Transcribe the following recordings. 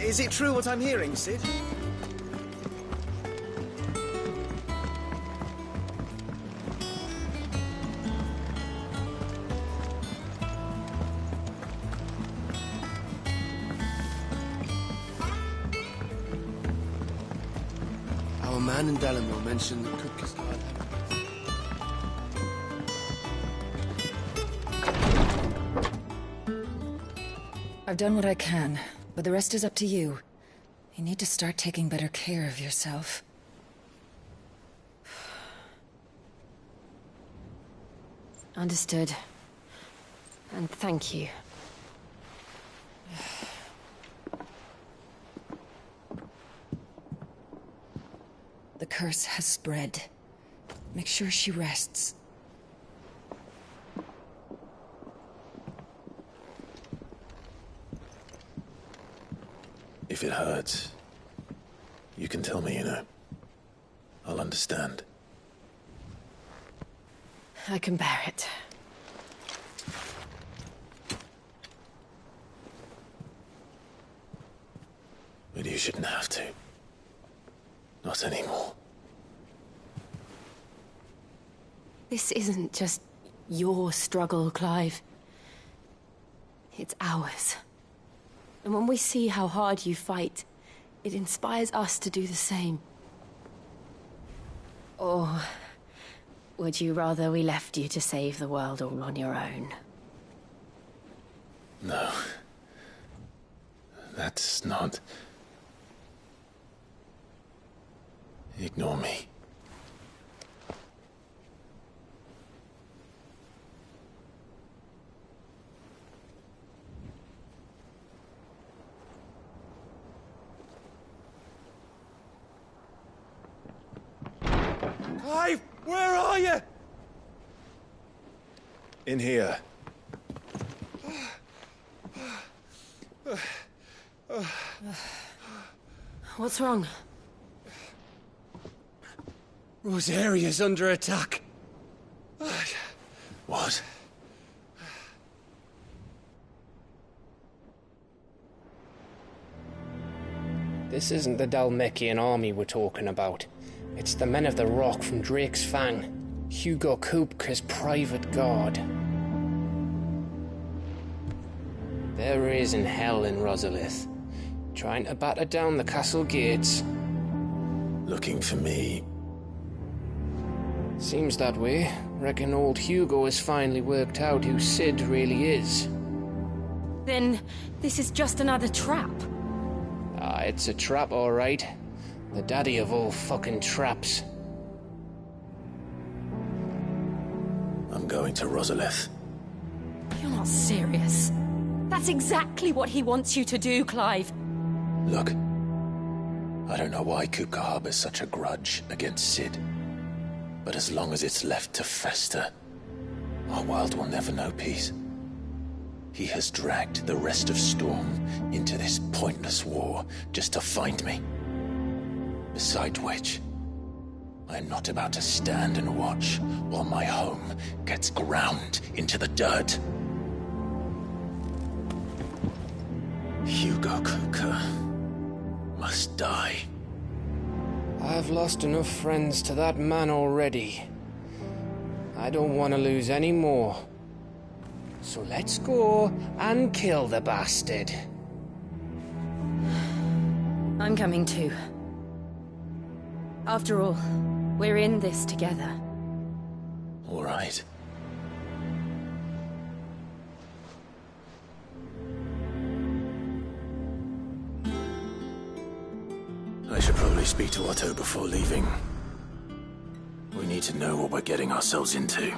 Is it true what I'm hearing, Sid? Our man in Delamere mentioned the cook is hard. I've done what I can, but the rest is up to you. You need to start taking better care of yourself. Understood. And thank you. The curse has spread. Make sure she rests. If it hurts, you can tell me, you know. I'll understand. I can bear it. But you shouldn't have to. Not anymore. This isn't just your struggle, Clive. It's ours. And when we see how hard you fight, it inspires us to do the same. Or would you rather we left you to save the world all on your own? No. That's not... Ignore me. Clive, where are you? In here. What's wrong? Rosaria's under attack. What? This isn't the Dalmekian army we're talking about. It's the men of the Rock from Drake's Fang. Hugo Kupka's private guard. There is in hell in Rosalith, trying to batter down the castle gates. Looking for me. Seems that way. Reckon old Hugo has finally worked out who Sid really is. Then this is just another trap. Ah, it's a trap, all right. The daddy of all fucking traps. I'm going to Rosalith. You're not serious. That's exactly what he wants you to do, Clive. Look, I don't know why Kupka harbors such a grudge against Sid. But as long as it's left to fester, our world will never know peace. He has dragged the rest of Storm into this pointless war just to find me. Besides which, I am not about to stand and watch while my home gets ground into the dirt. Hugo Kupka must die. I've lost enough friends to that man already. I don't want to lose any more. So let's go and kill the bastard. I'm coming too. After all, we're in this together. All right. I should probably speak to Otto before leaving. We need to know what we're getting ourselves into.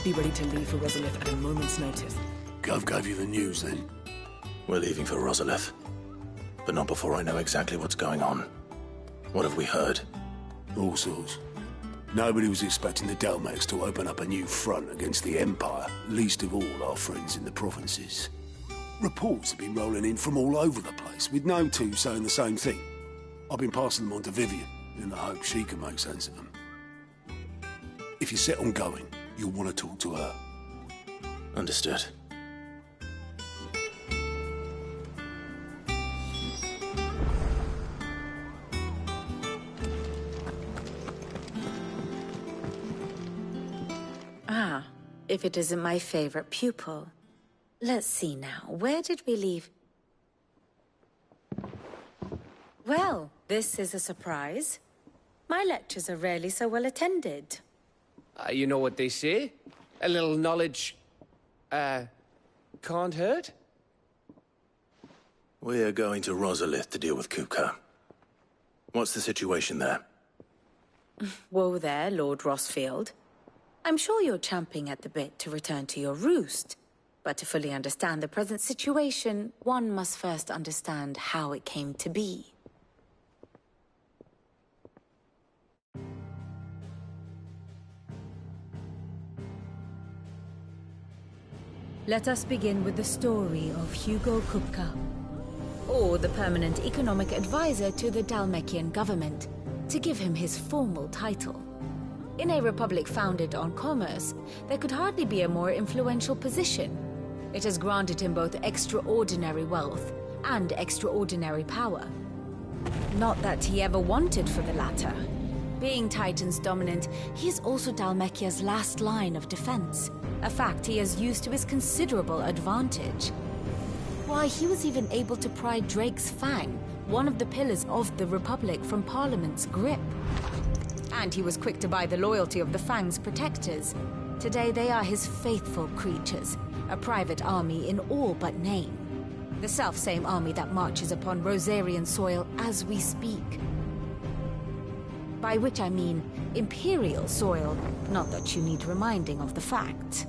Be ready to leave for Rosalith at a moment's notice. Gov gave you the news, then? We're leaving for Rosalith. But not before I know exactly what's going on. What have we heard? All sorts. Nobody was expecting the Dalmacs to open up a new front against the Empire, least of all our friends in the provinces. Reports have been rolling in from all over the place, with no two saying the same thing. I've been passing them on to Vivian, in the hope she can make sense of them. If you're set on going, you'll want to talk to her. Understood. Ah, if it isn't my favorite pupil. Let's see now, where did we leave? Well, this is a surprise. My lectures are rarely so well attended. You know what they say? A little knowledge, can't hurt? We're going to Rosalith to deal with Kupka. What's the situation there? Whoa there, Lord Rossfield. I'm sure you're champing at the bit to return to your roost. But to fully understand the present situation, one must first understand how it came to be. Let us begin with the story of Hugo Kupka, or the permanent economic advisor to the Dalmekian government, to give him his formal title. In a republic founded on commerce, there could hardly be a more influential position. It has granted him both extraordinary wealth and extraordinary power. Not that he ever wanted for the latter. Being Titan's dominant, he is also Dalmekia's last line of defense, a fact he has used to his considerable advantage. Why, he was even able to pry Drake's Fang, one of the pillars of the Republic, from Parliament's grip. And he was quick to buy the loyalty of the Fang's protectors. Today they are his faithful creatures, a private army in all but name. The self-same army that marches upon Rosarian soil as we speak. By which I mean Imperial soil, not that you need reminding of the fact.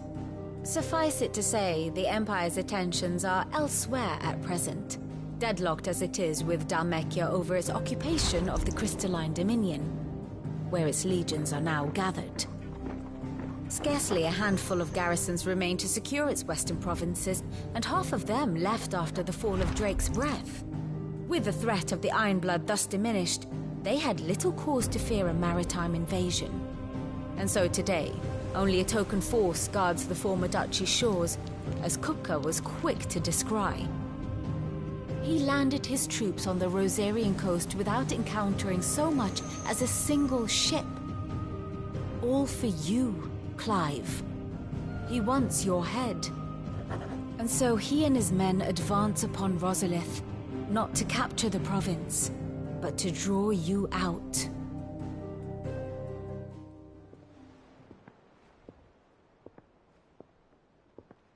Suffice it to say, the Empire's attentions are elsewhere at present, deadlocked as it is with Dalmekia over its occupation of the Crystalline Dominion, where its legions are now gathered. Scarcely a handful of garrisons remain to secure its western provinces, and half of them left after the fall of Drake's Breath. With the threat of the Ironblood thus diminished, they had little cause to fear a maritime invasion. And so today, only a token force guards the former duchy's shores, as Kupka was quick to descry. He landed his troops on the Rosarian coast without encountering so much as a single ship. All for you, Clive. He wants your head. And so he and his men advance upon Rosalith, not to capture the province, but to draw you out.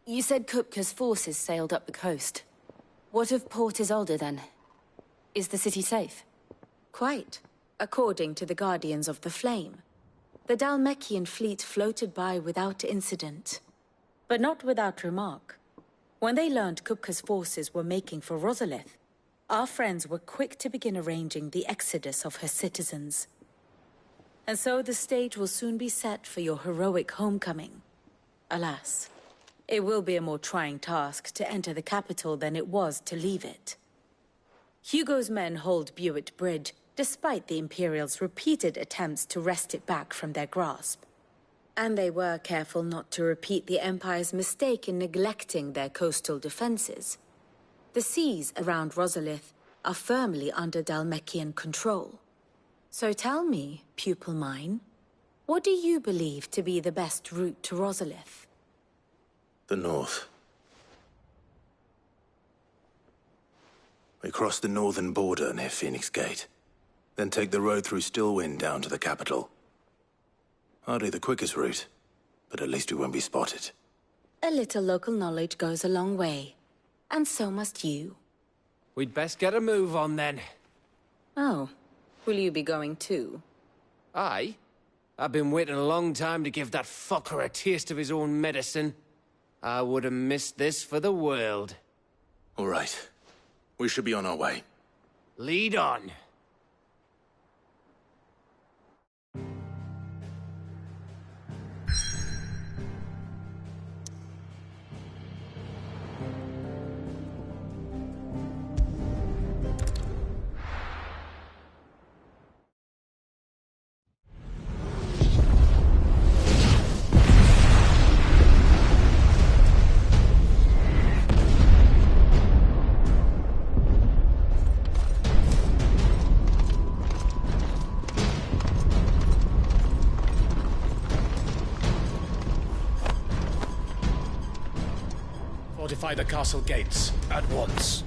You said Kupka's forces sailed up the coast. What of Port Isolde, then? Is the city safe? Quite, according to the Guardians of the Flame. The Dalmekian fleet floated by without incident, but not without remark. When they learned Kupka's forces were making for Rosalith, our friends were quick to begin arranging the exodus of her citizens. And so the stage will soon be set for your heroic homecoming. Alas, it will be a more trying task to enter the capital than it was to leave it. Hugo's men hold Buet Bridge, despite the Imperials' repeated attempts to wrest it back from their grasp. And they were careful not to repeat the Empire's mistake in neglecting their coastal defenses. The seas around Rosalith are firmly under Dalmekian control. So tell me, pupil mine, what do you believe to be the best route to Rosalith? The north. We cross the northern border near Phoenix Gate, then take the road through Stillwind down to the capital. Hardly the quickest route, but at least we won't be spotted. A little local knowledge goes a long way, and so must you. We'd best get a move on then. Oh, will you be going too? Aye. I've been waiting a long time to give that fucker a taste of his own medicine. I would have missed this for the world. All right. We should be on our way. Lead on. Fortify the castle gates at once.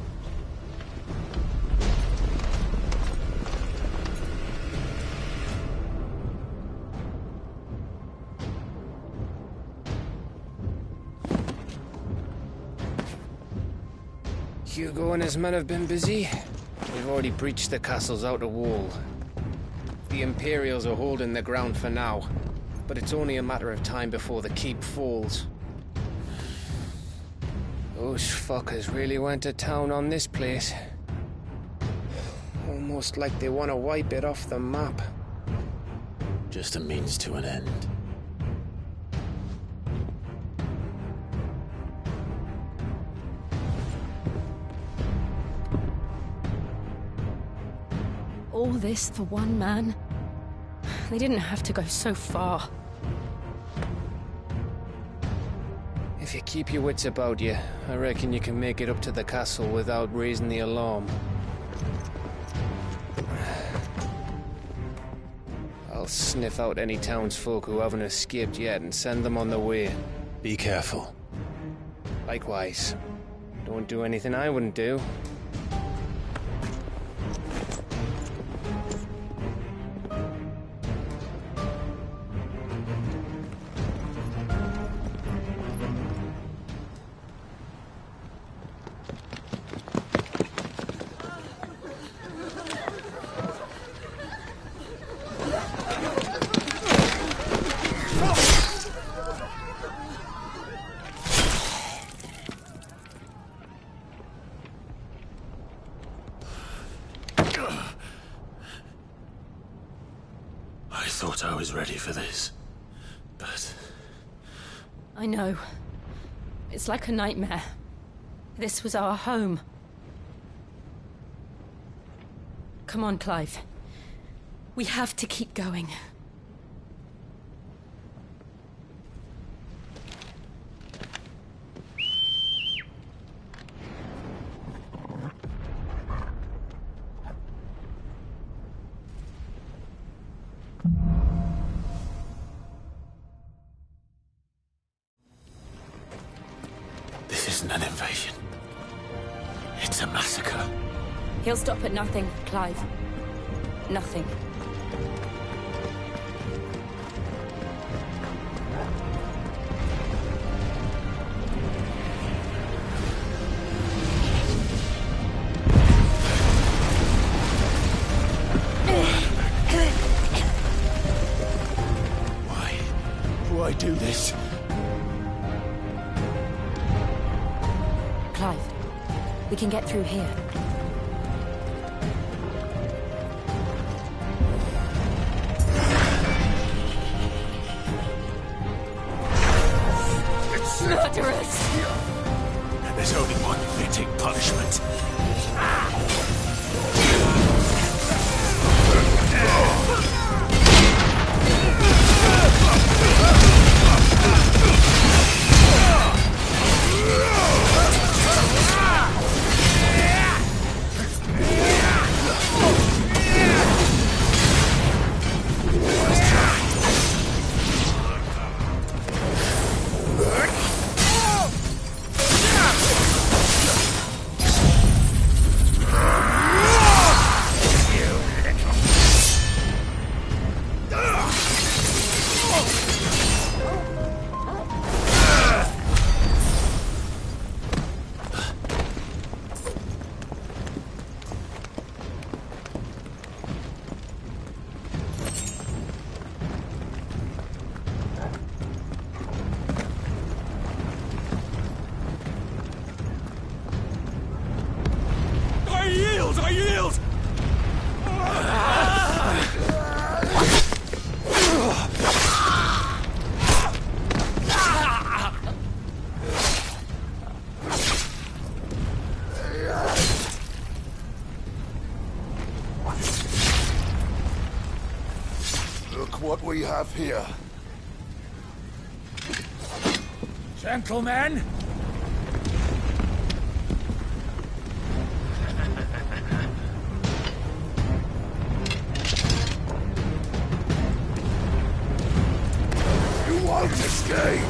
Hugo and his men have been busy. We've already breached the castle's outer wall. The Imperials are holding the ground for now, but it's only a matter of time before the keep falls. Those fuckers really went to town on this place. Almost like they want to wipe it off the map. Just a means to an end. All this for one man? They didn't have to go so far. If you keep your wits about you, I reckon you can make it up to the castle without raising the alarm. I'll sniff out any townsfolk who haven't escaped yet and send them on their way. Be careful. Likewise. Don't do anything I wouldn't do. I thought I was ready for this, but... I know. It's like a nightmare. This was our home. Come on, Clive. We have to keep going. This isn't an invasion. It's a massacre. He'll stop at nothing, Clive. Nothing. Why do this? Clive, we can get through here. Murderers! There's only one fitting punishment. Look what we have here. Gentlemen! You won't escape!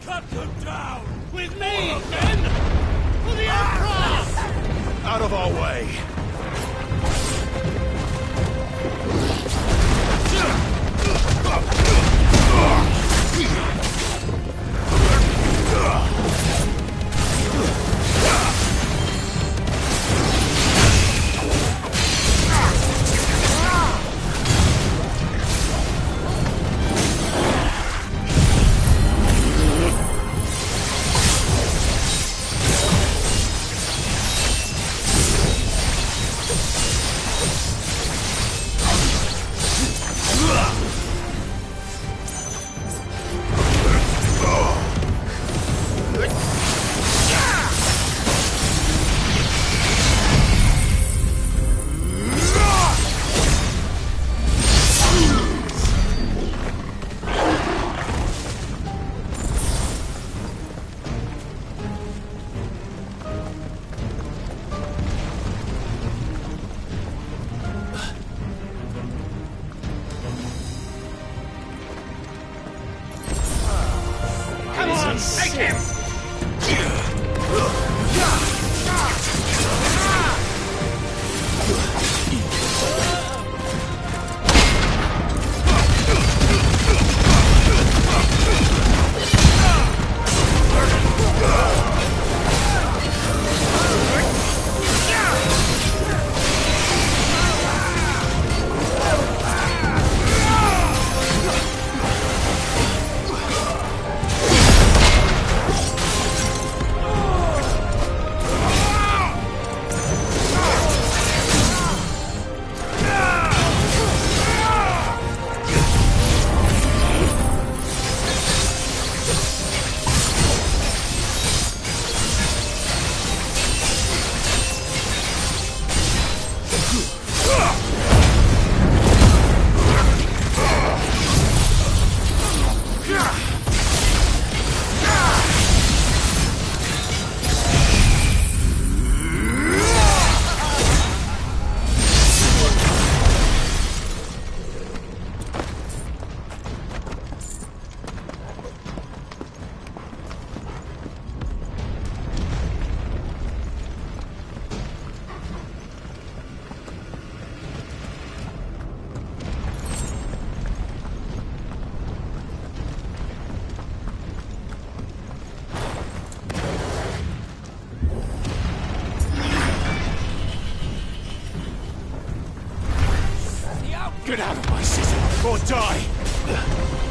Cut them down! With me, men! For the Emperor! Out of our way! Take him! Get out of my city, or die!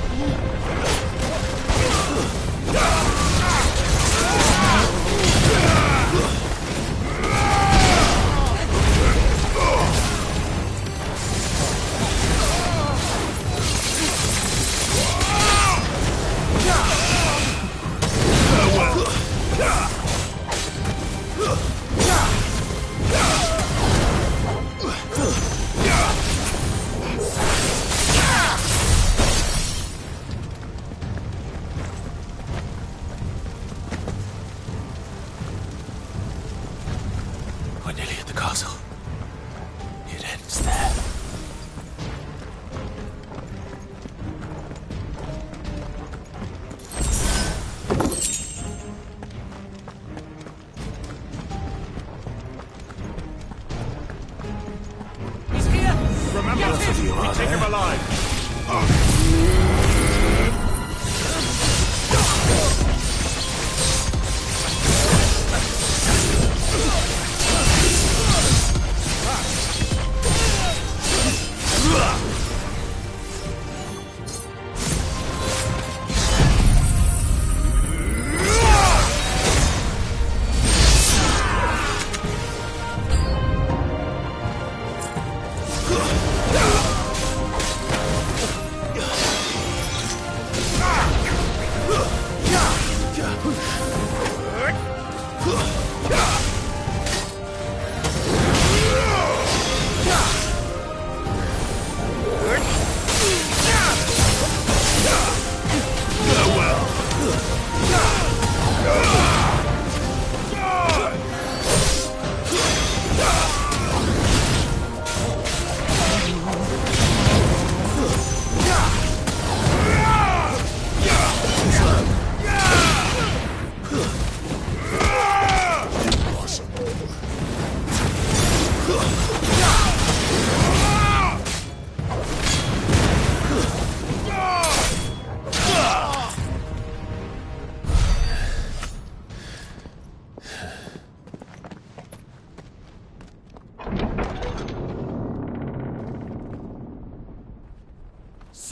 We're nearly at the castle. It ends there. He's here! Remember, Get him! you are Take him there. alive!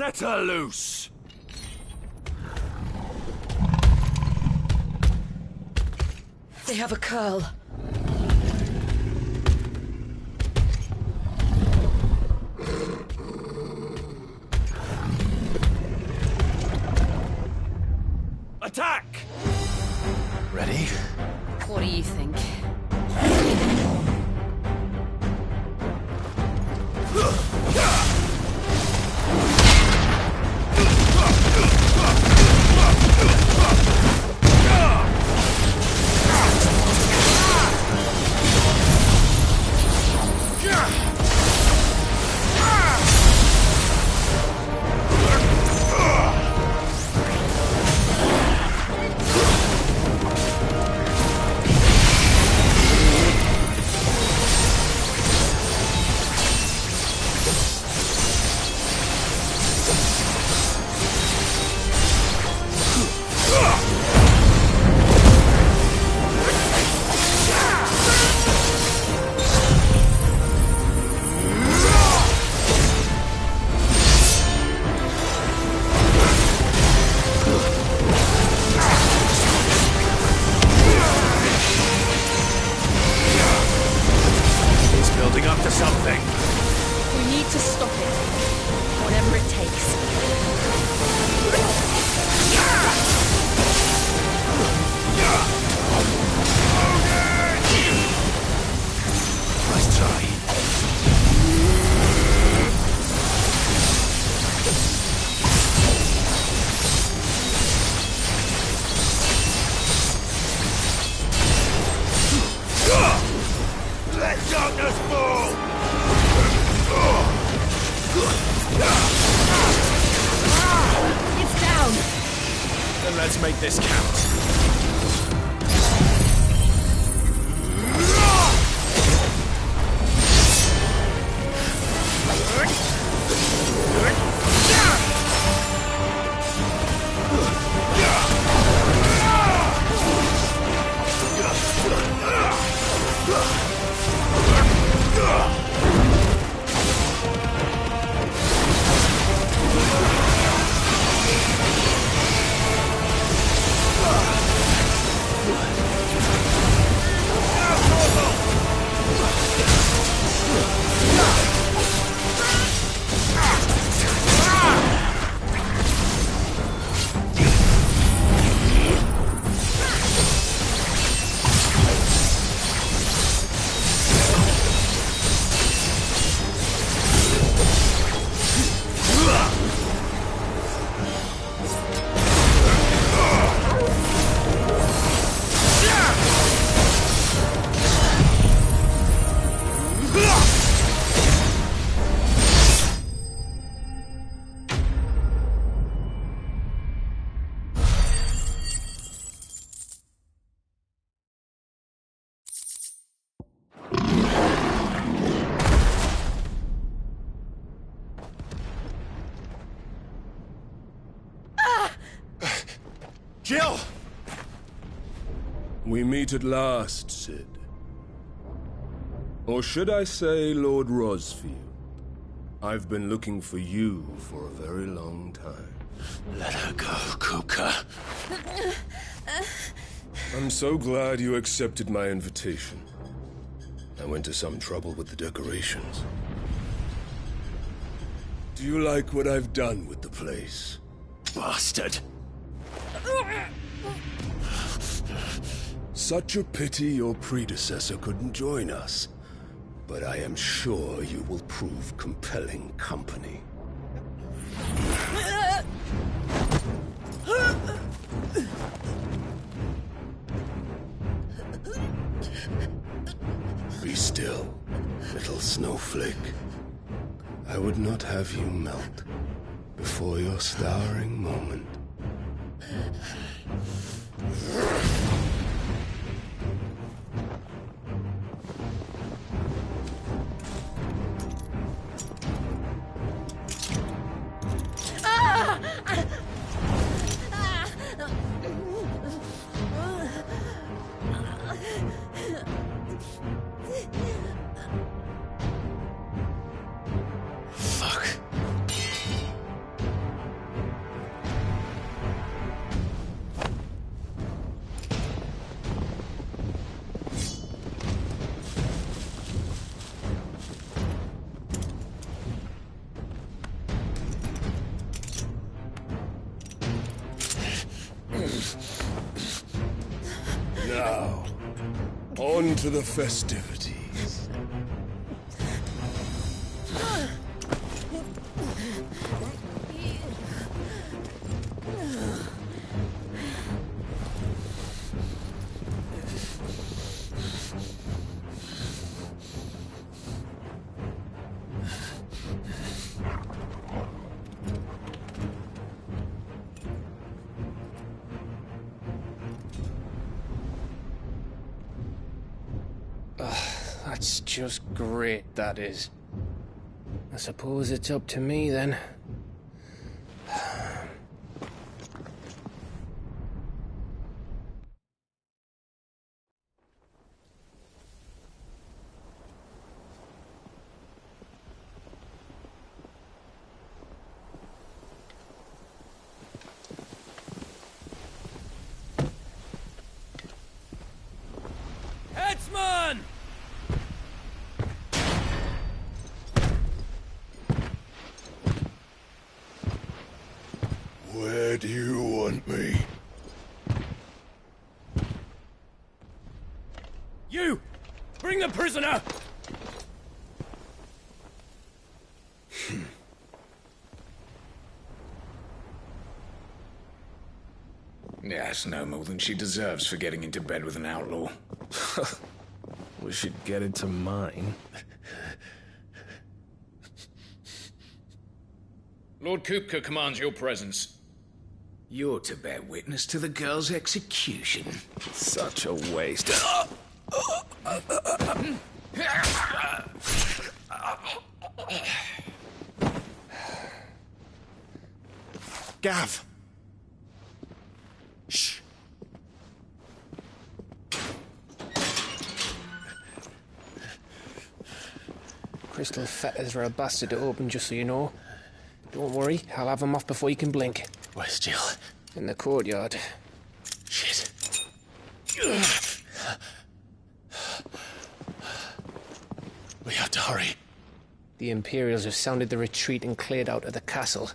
Set her loose! They have a curl. Attack! Ready? What do you think? Let's make this count. Jill! We meet at last, Sid. Or should I say, Lord Rosfield? I've been looking for you for a very long time. Let her go, Kupka. I'm so glad you accepted my invitation. I went to some trouble with the decorations. Do you like what I've done with the place? Bastard! Such a pity your predecessor couldn't join us. But I am sure you will prove compelling company. Be still, little snowflake. I would not have you melt before your starring moment. On to the festivities. That's just great, that is. I suppose it's up to me, then. Headsman! Where do you want me? You! Bring the prisoner! Yes, no more than she deserves for getting into bed with an outlaw. We should get into mine. Lord Kupka commands your presence. You're to bear witness to the girl's execution. Such a waste. Gav! Shh! Crystal fetters are a bastard to open, just so you know. Don't worry, I'll have them off before you can blink. Where's Jill? In the courtyard. Shit. We have to hurry. The Imperials have sounded the retreat and cleared out of the castle,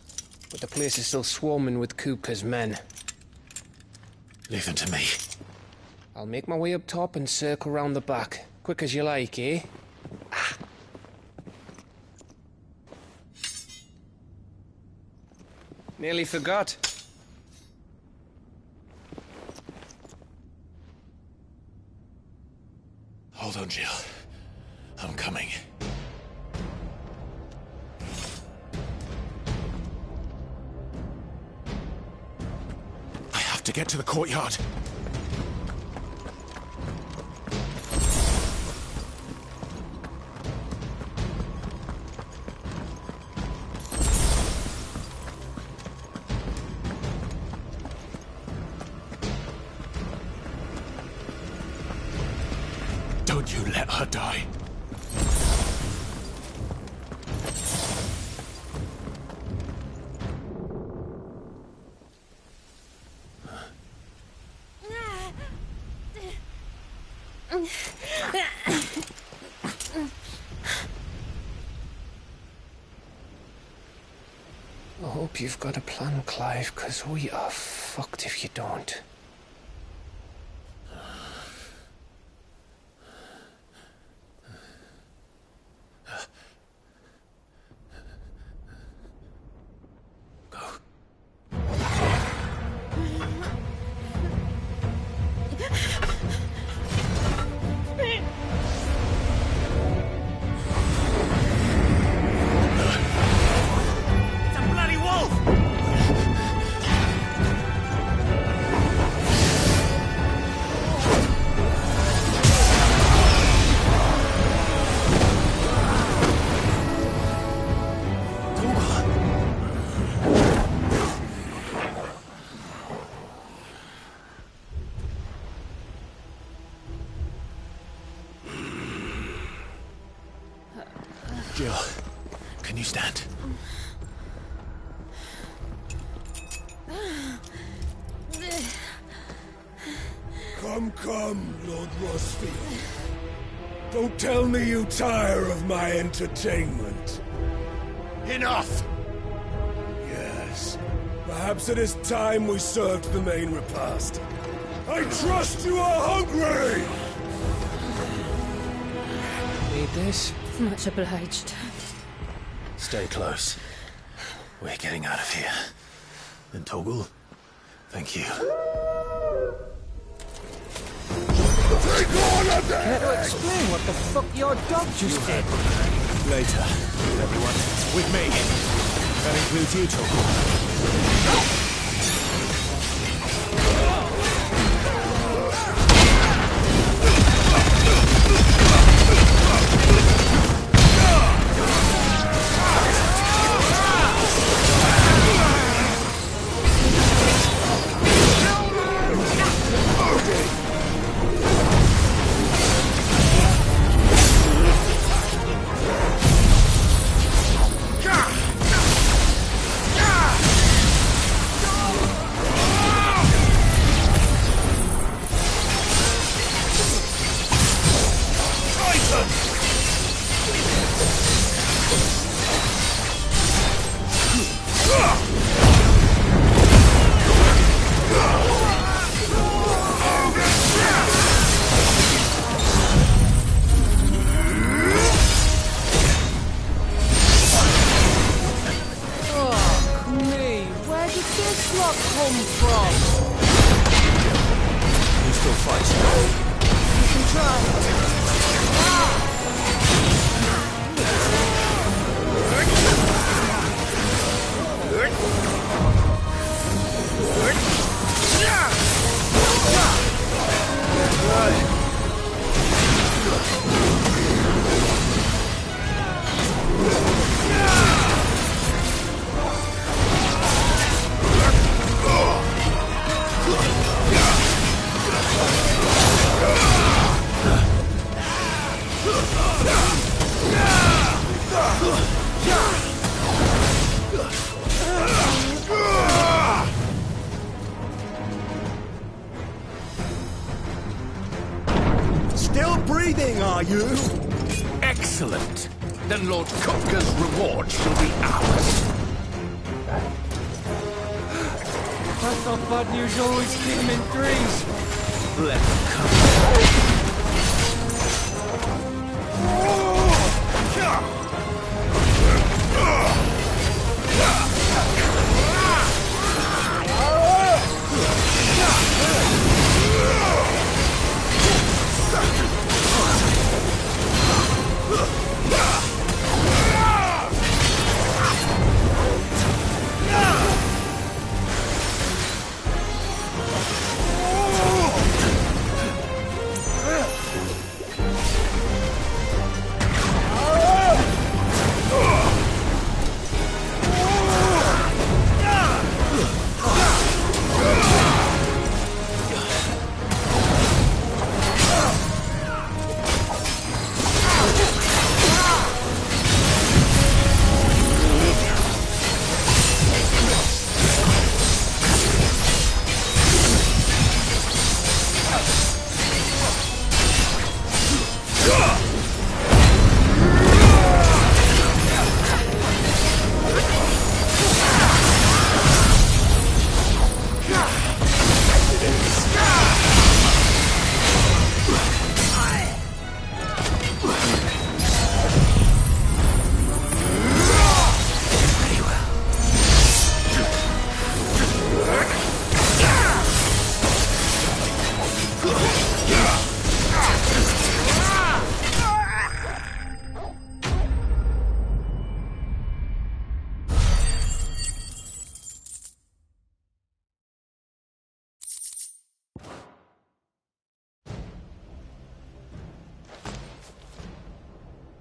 but the place is still swarming with Kupka's men. Leave them to me. I'll make my way up top and circle round the back. Quick as you like, eh? Nearly forgot. Hold on, Jill. I'm coming. I have to get to the courtyard. Don't you let her die. I hope you've got a plan, Clive, because we are fucked if you don't. Jill, can you stand? Come, Lord Rosfield. Don't tell me you tire of my entertainment. Enough! Yes. Perhaps it is time we served the main repast. I trust you are hungry! need this. Much obliged. Stay close. We're getting out of here. And Toggle, thank you. Care to explain what the fuck your dog just did? Later, everyone. With me. That includes you, Toggle. Still breathing, are you? Excellent. Then Lord Kupka's reward shall be ours. I thought bad news always came in threes. Let them come.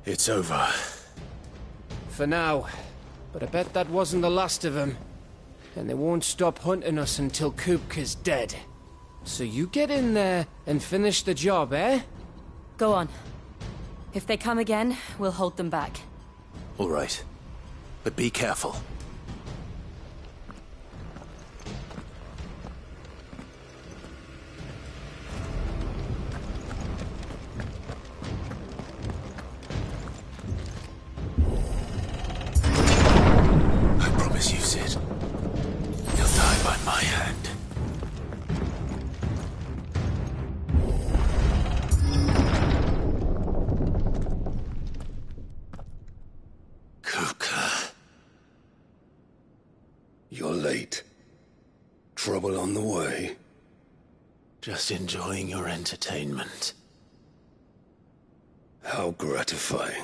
It's over. For now. But I bet that wasn't the last of them. And they won't stop hunting us until Kupka's dead. So you get in there and finish the job, eh? Go on. If they come again, we'll hold them back. All right. But be careful. I promise you, Sid. You'll die by my hand. You're late. Trouble on the way? Just enjoying your entertainment. How gratifying.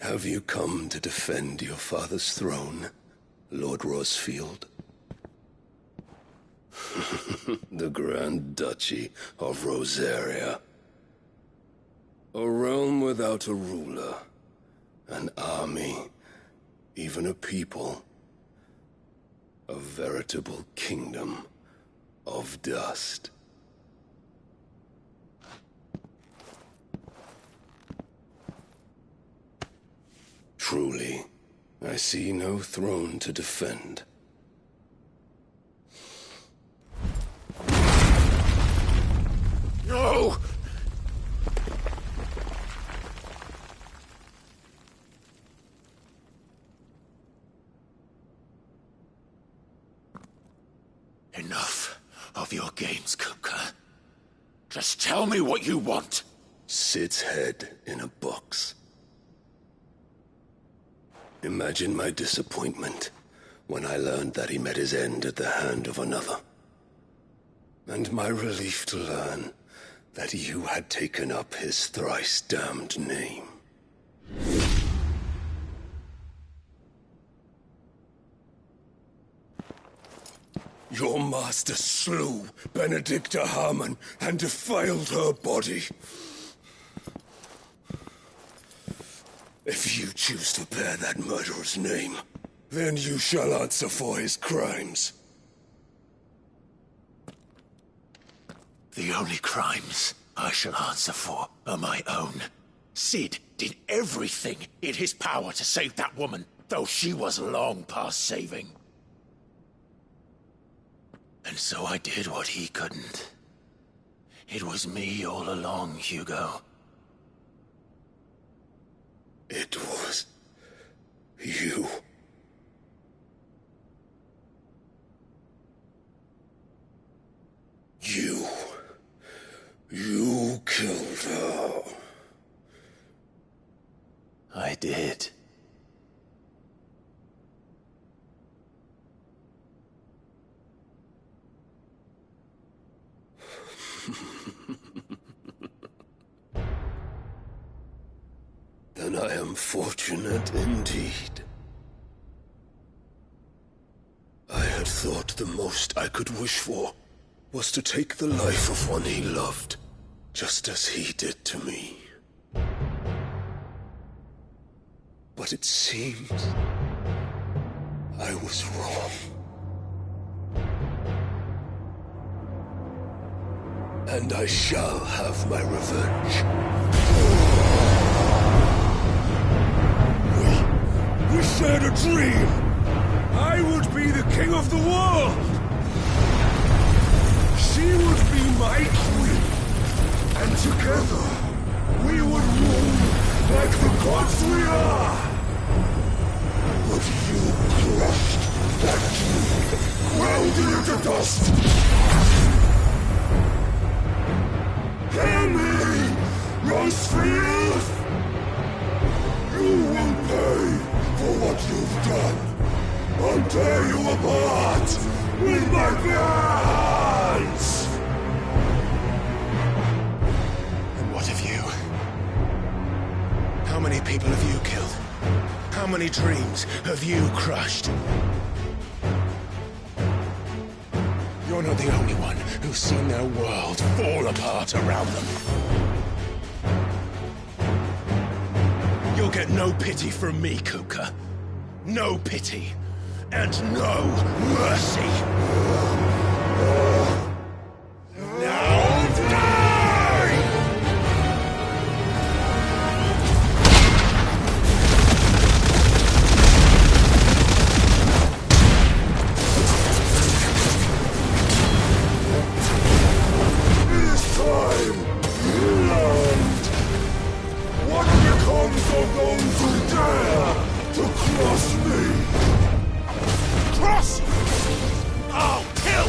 Have you come to defend your father's throne, Lord Rosfield? The Grand Duchy of Rosaria. A realm without a ruler, an army, even a people. A veritable kingdom of dust. Truly, I see no throne to defend. No! Enough of your games, Kupka. Just tell me what you want. Sid's head in a box. Imagine my disappointment when I learned that he met his end at the hand of another. And my relief to learn that you had taken up his thrice-damned name. Your master slew Benedicta Harmon and defiled her body. If you choose to bear that murderer's name, then you shall answer for his crimes. The only crimes I shall answer for are my own. Sid did everything in his power to save that woman, though she was long past saving. And so I did what he couldn't. It was me all along, Hugo. It was you. You killed her. I did. Then I am fortunate indeed. I had thought the most I could wish for was to take the life of one he loved, just as he did to me. But it seems I was wrong. And I shall have my revenge. We shared a dream! I would be the king of the world! She would be my queen! And together, we would rule like the gods we are! But you crushed that dream, ground it into dust! Hear me, Rosfield! You will pay for what you've done. I'll tear you apart with my bare hands! And what of you? How many people have you killed? How many dreams have you crushed? You're not the only one who's seen their world fall apart around them. You'll get no pity from me, Kupka. No pity. And no mercy. Now die! This time, you learned. What becomes of those who dare to cross me? Cross! I'll kill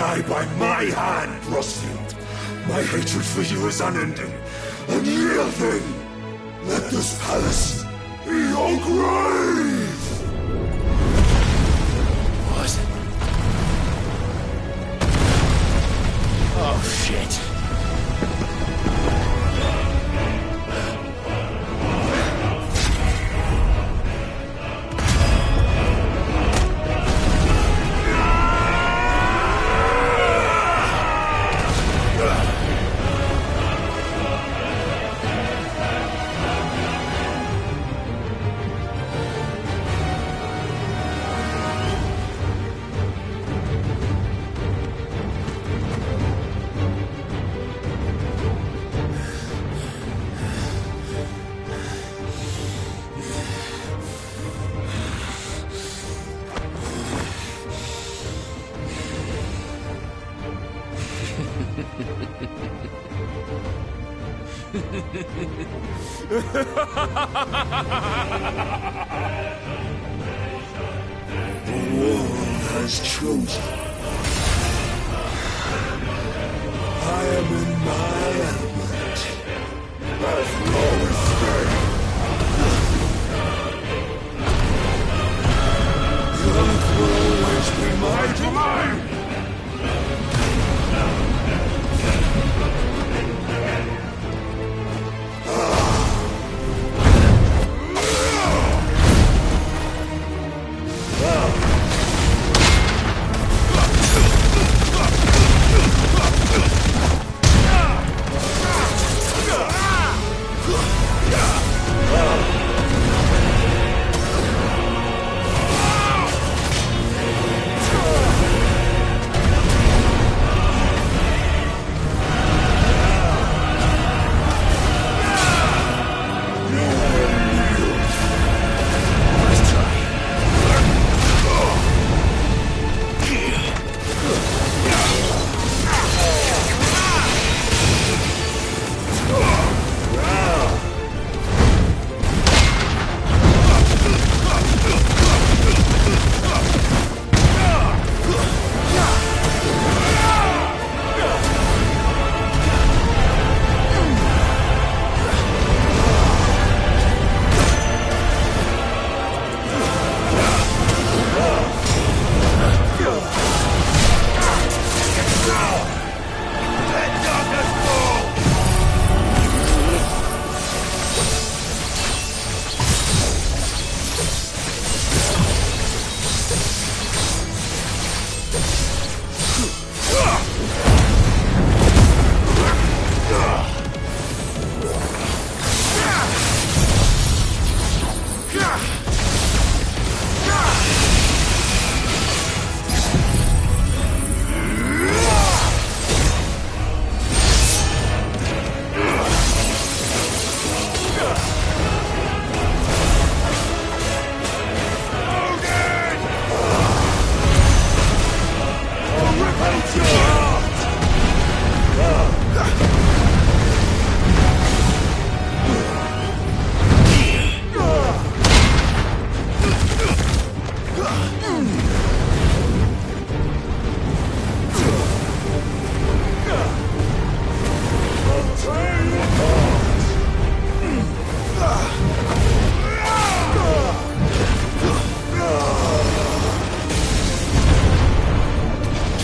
die by my hand, Rosfield. My hatred for you is unending. Unreal thing! Let this palace be your grave! What? Oh, shit. The world has chosen. I am in my element. There's no escape. The earth will always be my domain.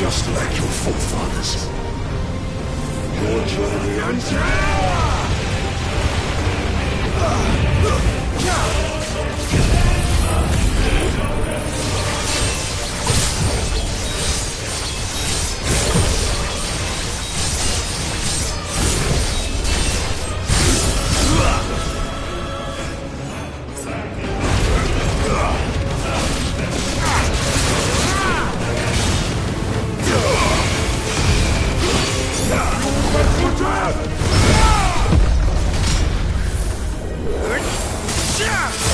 Just like your forefathers. Your journey ends Yeah!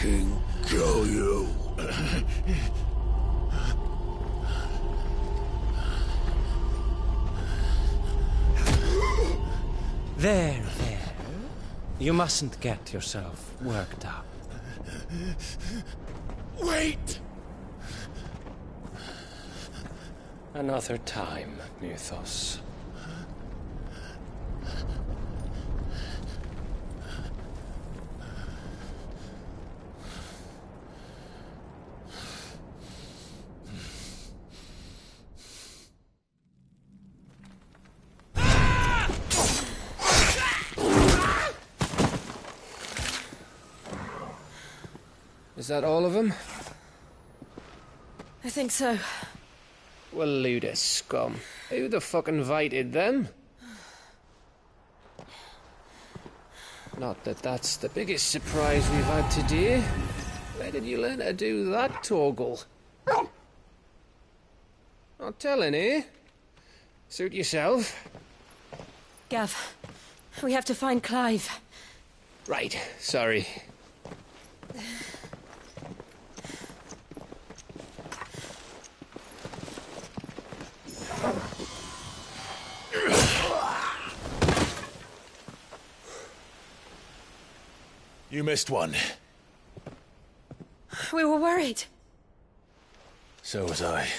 king kill you. There. You mustn't get yourself worked up. Wait! Another time, Mythos. Is that all of them? I think so. Well, load of scum. Who the fuck invited them? Not that that's the biggest surprise we've had today. Where did you learn to do that, Torgal? Not telling, eh? Suit yourself. Gav, we have to find Clive. Right, sorry. You missed one. We were worried. So was I.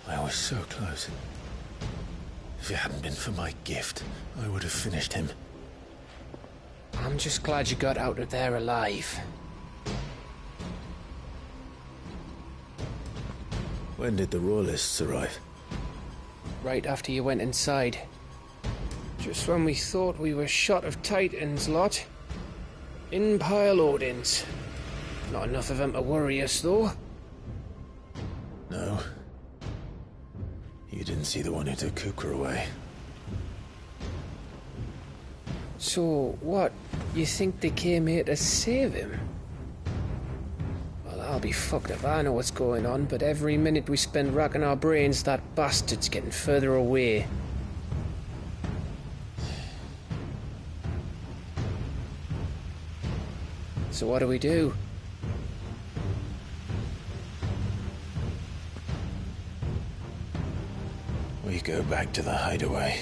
I was so close. If it hadn't been for my gift, I would have finished him. I'm just glad you got out of there alive. When did the Royalists arrive? Right after you went inside. Just when we thought we were shot of Titans, lot. In pile Odins. Not enough of them to worry us, though. No. You didn't see the one who took Kupka away. So, what? You think they came here to save him? Well, I'll be fucked if I know what's going on, but every minute we spend racking our brains, that bastard's getting further away. So what do? We go back to the hideaway.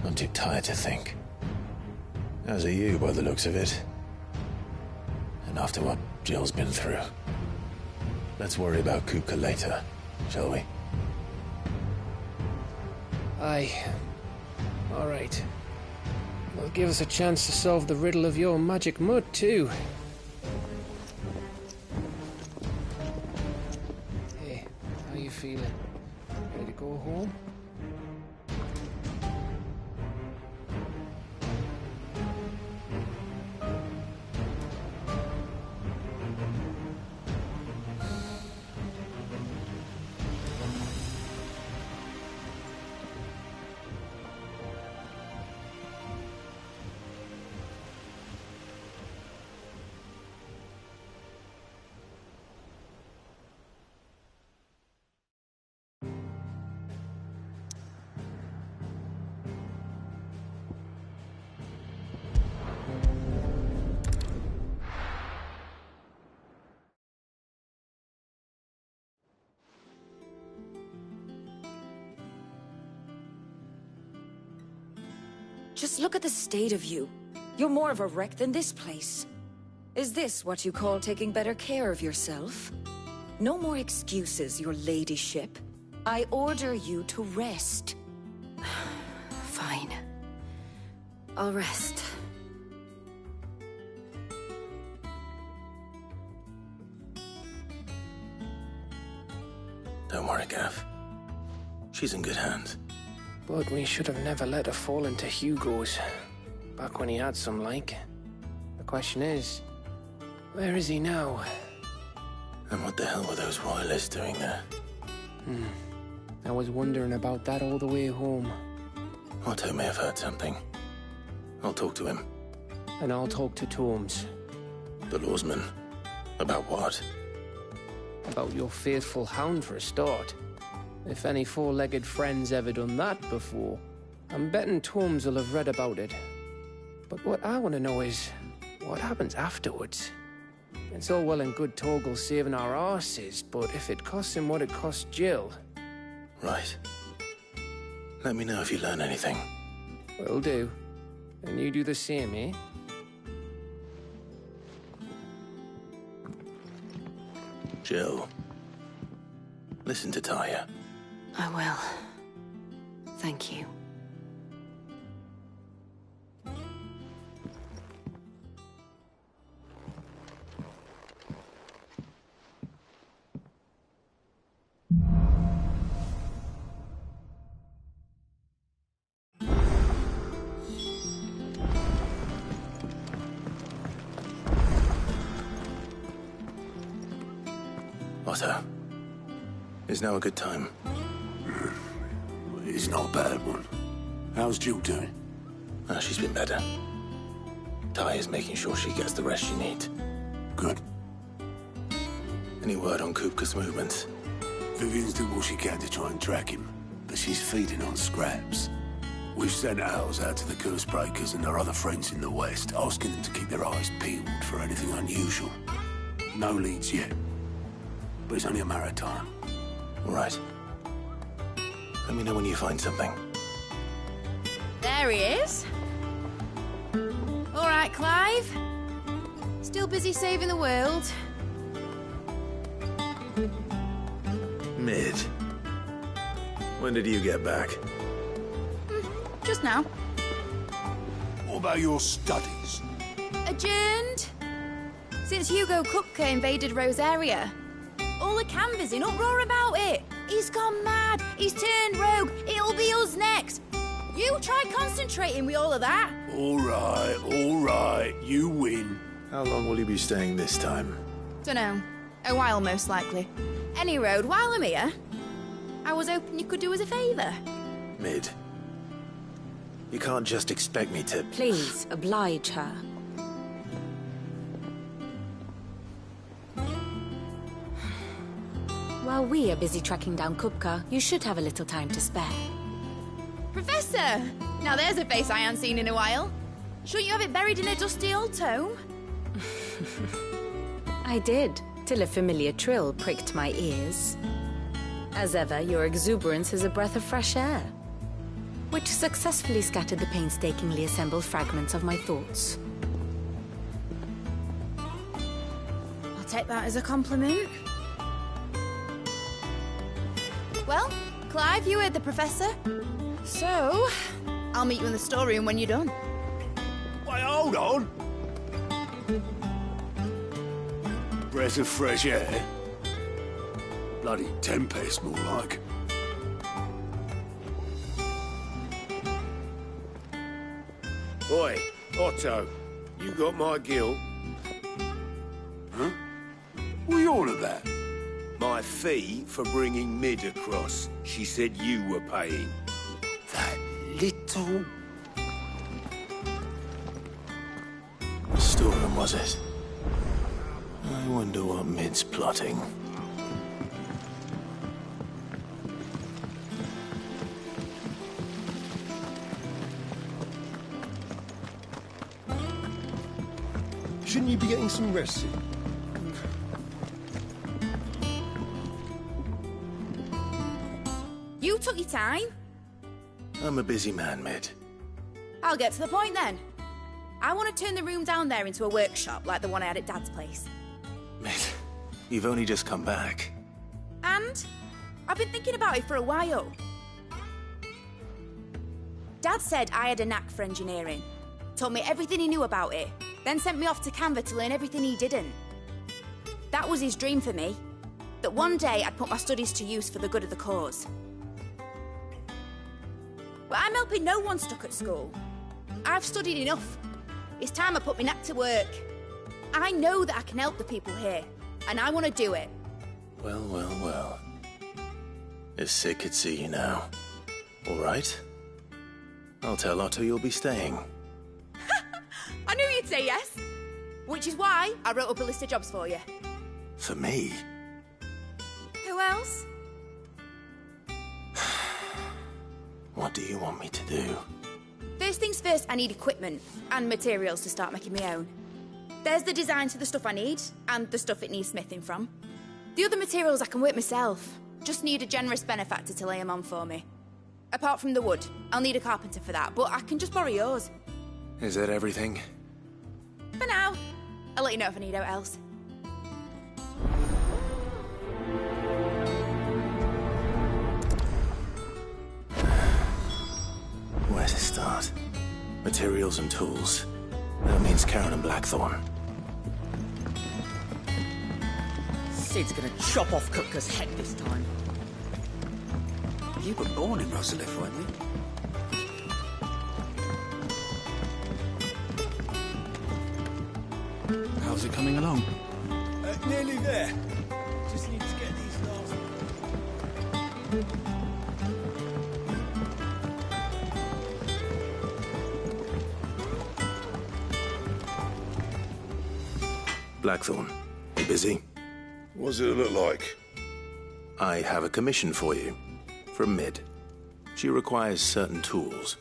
I'm too tired to think. As are you, by the looks of it. And after what Jill's been through. Let's worry about Kupka later, shall we? Aye. All right. Well, give us a chance to solve the riddle of your magic mud, too. Hey, how you feeling? Ready to go home? Just look at the state of you. You're more of a wreck than this place. Is this what you call taking better care of yourself? No more excuses, your ladyship. I order you to rest. Fine. I'll rest. Don't worry, Gav. She's in good hands. But we should have never let her fall into Hugo's. Back when he had some like. The question is, where is he now? And what the hell were those royalists doing there? I was wondering about that all the way home. Otto may have heard something. I'll talk to him. And I'll talk to Tomes. The lawsman. About what? About your faithful hound for a start. If any four-legged friend's ever done that before, I'm betting Torms will have read about it. But what I want to know is, what happens afterwards? It's all well and good Torgal saving our arses, but if it costs him what it cost Jill... Right. Let me know if you learn anything. Will do. And you do the same, eh? Jill, listen to Taya. I will. Thank you. Otto, is now a good time? It's not a bad one. How's Jill doing? She's been better. Taya's making sure she gets the rest she needs. Good. Any word on Kupka's movements? Vivian's doing what she can to try and track him, but she's feeding on scraps. We've sent ours out to the Curse Breakers and our other friends in the West, asking them to keep their eyes peeled for anything unusual. No leads yet, but it's only a matter of time. All right. Let me know when you find something. There he is. All right, Clive. Still busy saving the world. Mid. When did you get back? Just now. What about your studies? Adjourned. Since Hugo Kupka invaded Rosaria. All the canvas in uproar about it. He's gone mad. He's turned rogue. It'll be us next. You try concentrating with all of that. All right. You win. How long will you be staying this time? Dunno. A while, most likely. Any road, while I'm here, I was hoping you could do us a favour. Mid. You can't just expect me to... Please, oblige her. While we are busy tracking down Kupka, you should have a little time to spare. Professor! Now there's a face I haven't seen in a while. Shouldn't you have it buried in a dusty old tome? I did, till a familiar trill pricked my ears. As ever, your exuberance is a breath of fresh air, which successfully scattered the painstakingly assembled fragments of my thoughts. I'll take that as a compliment. Well, Clive, you heard the Professor. So, I'll meet you in the storeroom when you're done. Wait, hold on. Breath of fresh air? Bloody tempest, more like. Oi, Otto, you got my guilt? Huh? What are you on about? My fee for bringing Mid across. She said you were paying. That little... What storeroom was it? I wonder what Mid's plotting. Shouldn't you be getting some rest soon? You took your time. I'm a busy man, Mid. I'll get to the point then. I want to turn the room down there into a workshop like the one I had at Dad's place. Mid, you've only just come back. And I've been thinking about it for a while. Dad said I had a knack for engineering. Told me everything he knew about it. Then sent me off to Canva to learn everything he didn't. That was his dream for me. That one day I'd put my studies to use for the good of the cause. But I'm helping no one stuck at school. I've studied enough. It's time I put my knack to work. I know that I can help the people here, and I want to do it. Well. If Sid could see you now. All right. I'll tell Otto you'll be staying. I knew you'd say yes. Which is why I wrote up a list of jobs for you. For me? Who else? What do you want me to do? First things first, I need equipment and materials to start making my own. There's the designs for the stuff I need, and the stuff it needs smithing from. The other materials I can work myself. Just need a generous benefactor to lay them on for me. Apart from the wood, I'll need a carpenter for that, but I can just borrow yours. Is that everything? For now. I'll let you know if I need out else. Where to start? Materials and tools. That means Karen and Blackthorn. Sid's gonna chop off Kupka's head this time. You were born in Rosalith, weren't you? How's it coming along? Nearly there. Just need to get these last... Blackthorn, you busy? What does it look like? I have a commission for you. From Mid. She requires certain tools.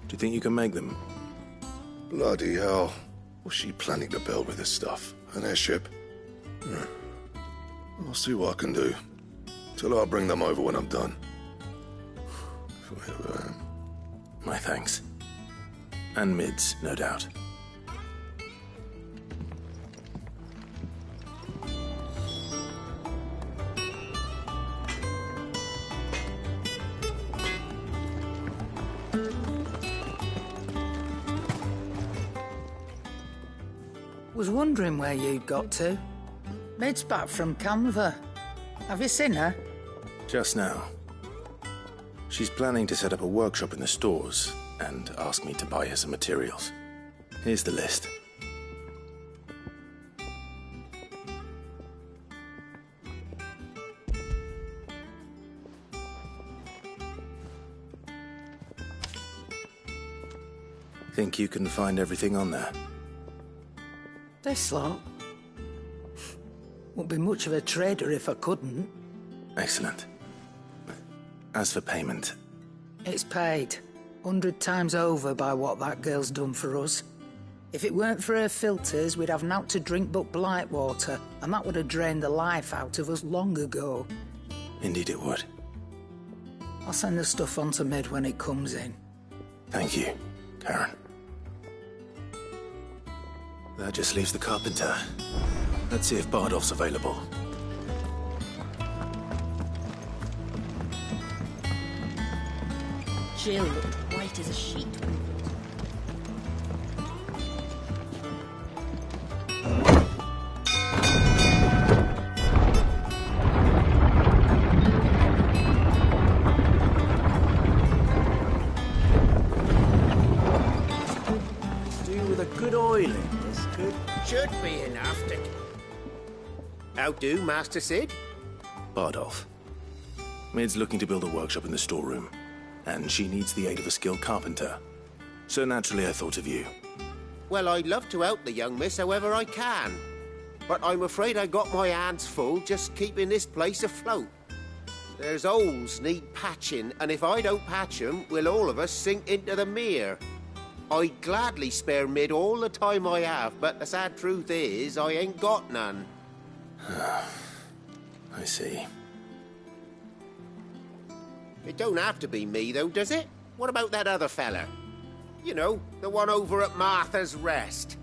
Do you think you can make them? Bloody hell. What's she planning to build with this stuff? An airship? I'll see what I can do. Tell her I'll bring them over when I'm done. If I ever am. My thanks. And Mid's, no doubt. Was wondering where you'd got to. Mid's back from Canva. Have you seen her? Just now. She's planning to set up a workshop in the stores and ask me to buy her some materials. Here's the list. Think you can find everything on there? This lot? Wouldn't be much of a trader if I couldn't. Excellent. As for payment... It's paid. 100 times over by what that girl's done for us. If it weren't for her filters, we'd have naught to drink but blight water, and that would have drained the life out of us long ago. Indeed it would. I'll send the stuff on to Mid when it comes in. Thank you, Karen. That just leaves the carpenter. Let's see if Bardolph's available. Jill looked white as a sheet. Do with a good oiling. Should be enough to... How do, Master Sid? Bardolph. Mid's looking to build a workshop in the storeroom, and she needs the aid of a skilled carpenter. So naturally I thought of you. Well, I'd love to help the young miss however I can. But I'm afraid I got my hands full just keeping this place afloat. There's holes need patching, and if I don't patch them, we'll all of us sink into the mere. I'd gladly spare Mid all the time I have, but the sad truth is, I ain't got none. I see. It don't have to be me, though, does it? What about that other fella? You know, the one over at Martha's Rest.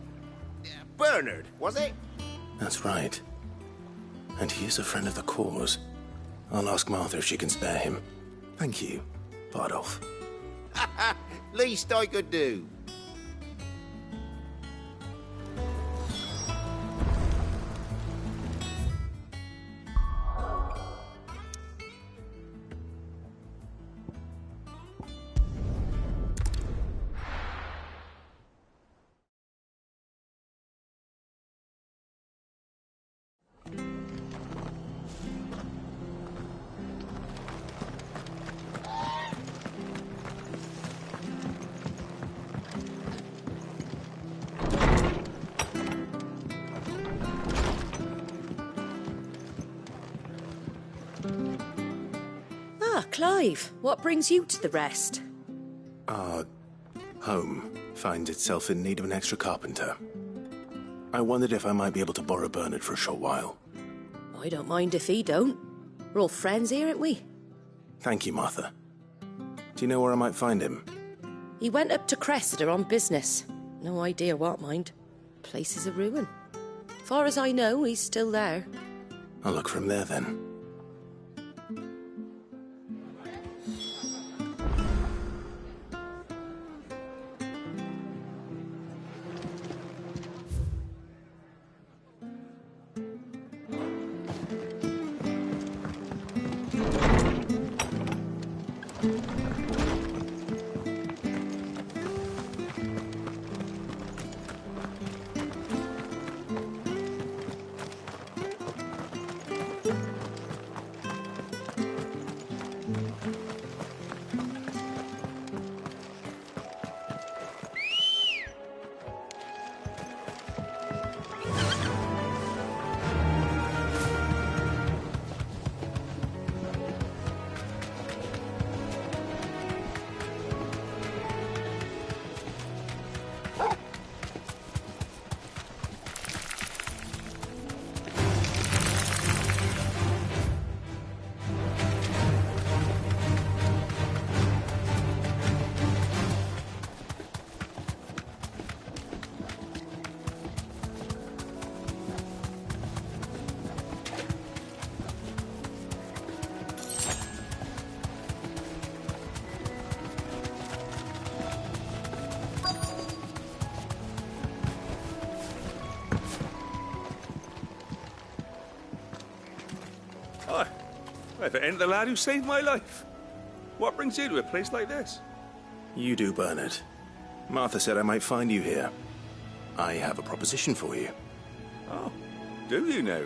Bernard, was it? That's right. And he is a friend of the cause. I'll ask Martha if she can spare him. Thank you, Bardolph. Least I could do. Clive, what brings you to the rest? Our home finds itself in need of an extra carpenter. I wondered if I might be able to borrow Bernard for a short while. I don't mind if he don't. We're all friends here, aren't we? Thank you, Martha. Do you know where I might find him? He went up to Cressida on business. No idea what, mind. Place is a ruin. Far as I know, he's still there. I'll look for him there, then. If it ain't the lad who saved my life. What brings you to a place like this? You do, Bernard. Martha said I might find you here. I have a proposition for you. Oh, do you now?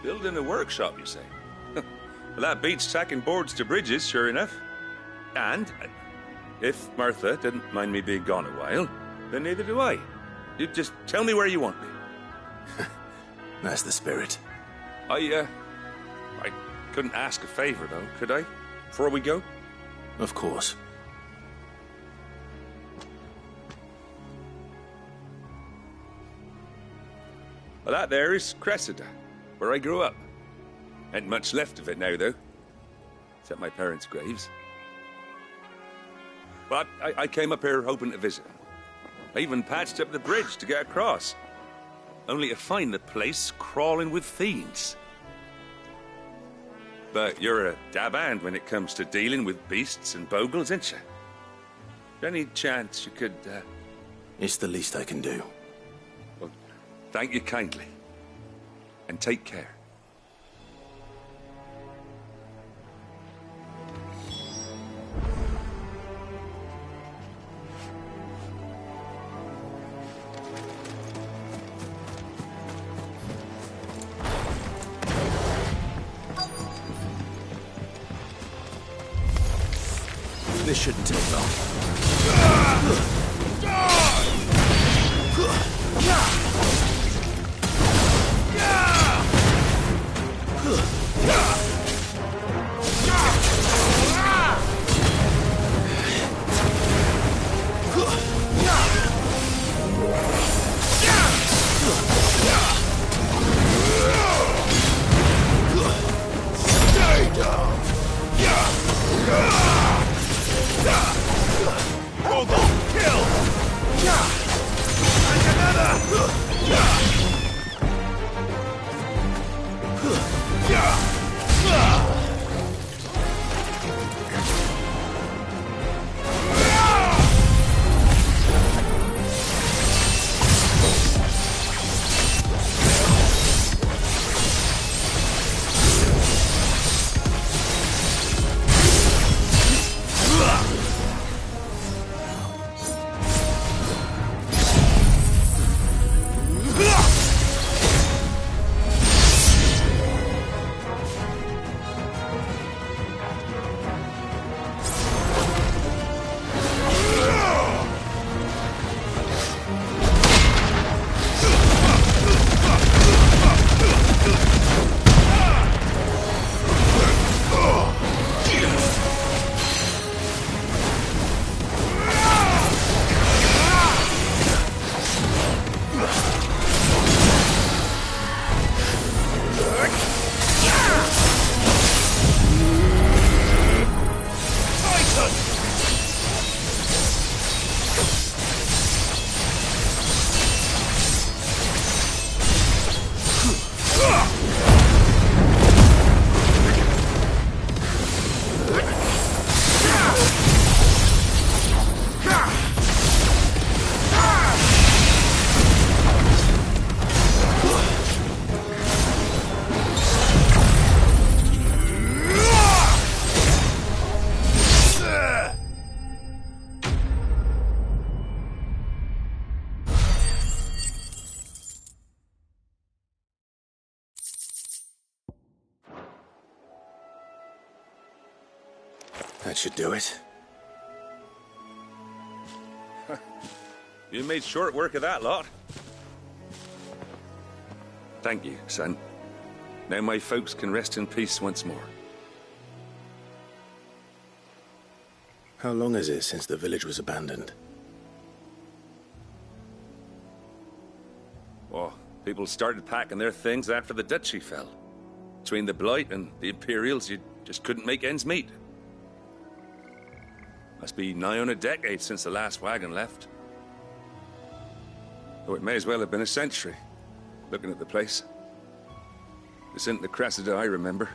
Building a workshop, you say? Well, that beats tacking boards to bridges, sure enough. And if Martha didn't mind me being gone a while, then neither do I. You just tell me where you want me. That's the spirit. I couldn't ask a favor, though, could I? Before we go? Of course. Well, that there is Cressida, where I grew up. Ain't much left of it now, though. Except my parents' graves. But I came up here hoping to visit. I even patched up the bridge to get across. Only to find the place crawling with fiends. But you're a dab hand when it comes to dealing with beasts and bogles, ain't you? Any chance you could, It's the least I can do. Well, thank you kindly. And take care. This shouldn't take long. Stay down! Bogle, kill! That should do it. You made short work of that lot. Thank you, son. Now my folks can rest in peace once more. How long is it since the village was abandoned? Oh, people started packing their things after the duchy fell. Between the Blight and the Imperials, you just couldn't make ends meet. Must be nigh on a decade since the last wagon left. Oh, it may as well have been a century, looking at the place. This isn't the Cressida I remember.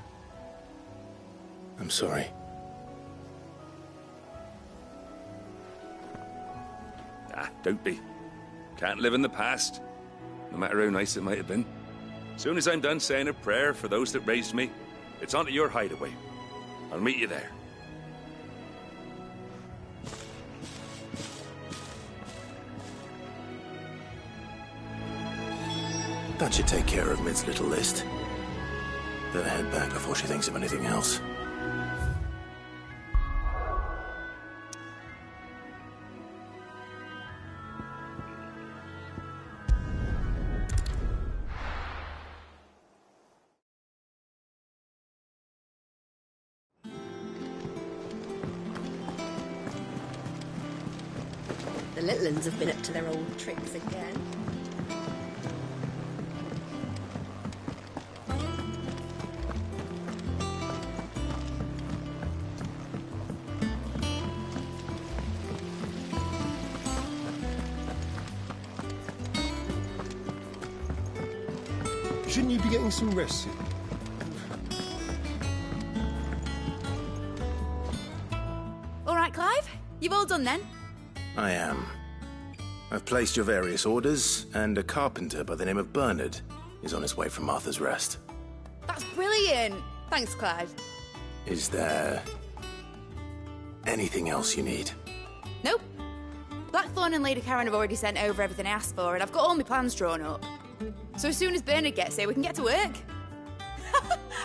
I'm sorry. Ah, don't be. Can't live in the past, no matter how nice it might have been. Soon as I'm done saying a prayer for those that raised me, it's on to your hideaway. I'll meet you there. That should take care of Mid's little list. Better head back before she thinks of anything else. The little ones have been up to their old tricks again. Shouldn't you be getting some rest soon? All right, Clive. You've all done then? I am. I've placed your various orders, and a carpenter by the name of Bernard is on his way from Martha's Rest. That's brilliant. Thanks, Clive. Is there anything else you need? Nope. Blackthorn and Lady Karen have already sent over everything I asked for, and I've got all my plans drawn up. So as soon as Bernard gets here, we can get to work.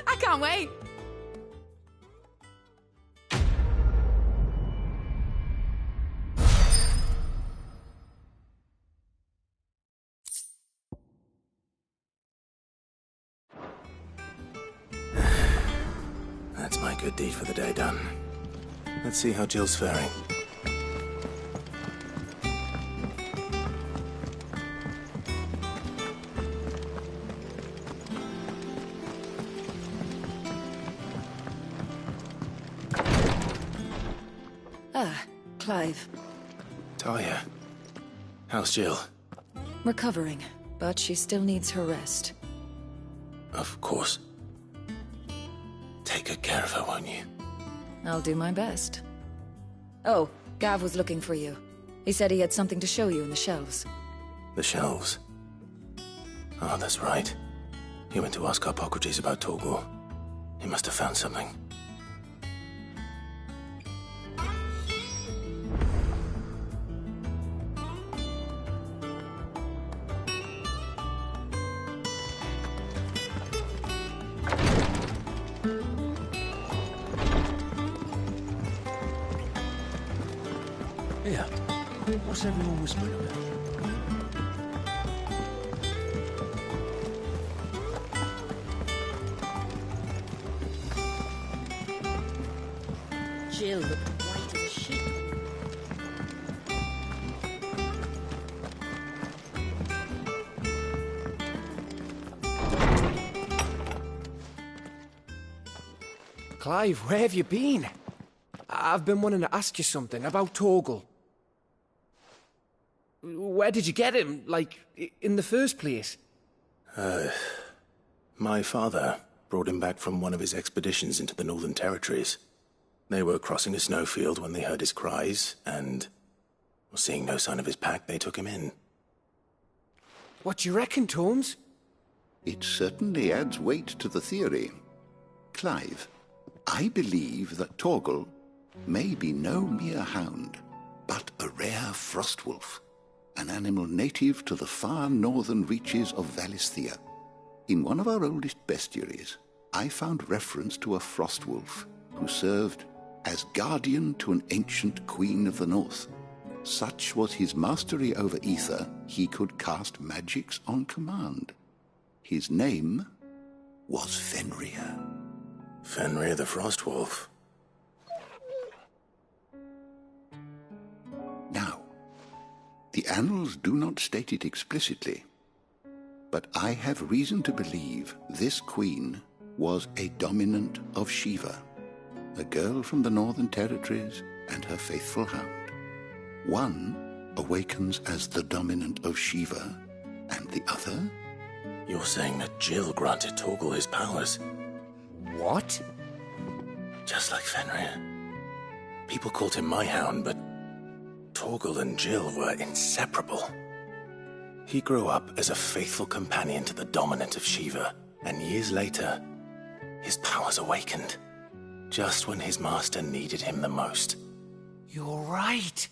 I can't wait. That's my good deed for the day done. Let's see how Jill's faring. Ah, Clive. Talia, how's Jill? Recovering, but she still needs her rest. Of course. Take good care of her, won't you? I'll do my best. Oh, Gav was looking for you. He said he had something to show you in the shelves. The shelves? Oh, that's right. He went to ask Harpocrates about Torgor. He must have found something. Here, what's everyone whispering about? Jill looked white as a sheep. Clive, where have you been? I've been wanting to ask you something about Torgal. Where did you get him, like, in the first place? My father brought him back from one of his expeditions into the Northern Territories. They were crossing a snowfield when they heard his cries, and, seeing no sign of his pack, they took him in. What do you reckon, Tomes? It certainly adds weight to the theory. Clive, I believe that Torgal may be no mere hound, but a rare frostwolf, an animal native to the far northern reaches of Valisthea. In one of our oldest bestiaries, I found reference to a frostwolf who served as guardian to an ancient queen of the north. Such was his mastery over ether, he could cast magics on command. His name was Fenrir. Fenrir the Frostwolf. Now, the annals do not state it explicitly, but I have reason to believe this queen was a dominant of Shiva, a girl from the Northern Territories and her faithful hound. One awakens as the dominant of Shiva, and the other? You're saying that Jill granted Torgal his powers? What? Just like Fenrir. People called him my hound, but Torgal and Jill were inseparable. He grew up as a faithful companion to the dominant of Shiva, and years later, his powers awakened, just when his master needed him the most. You're right.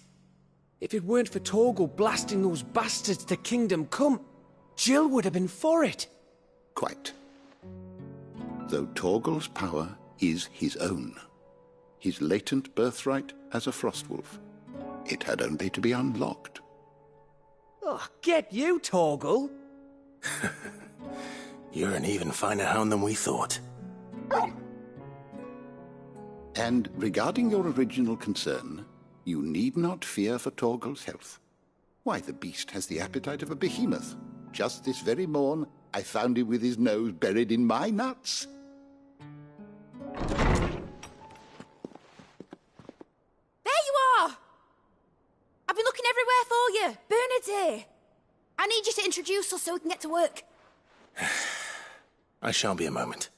If it weren't for Torgal blasting those bastards to Kingdom Come, Jill would have been for it. Quite. Though Torgal's power is his own, his latent birthright as a Frostwolf. It had only to be unlocked. Oh, get you, Torgal! You're an even finer hound than we thought. And regarding your original concern, you need not fear for Torgal's health. Why, the beast has the appetite of a behemoth. Just this very morn, I found him with his nose buried in my nuts. There you are! I've been looking everywhere for you. Bernard's here. I need you to introduce us so we can get to work. I shan't be a moment.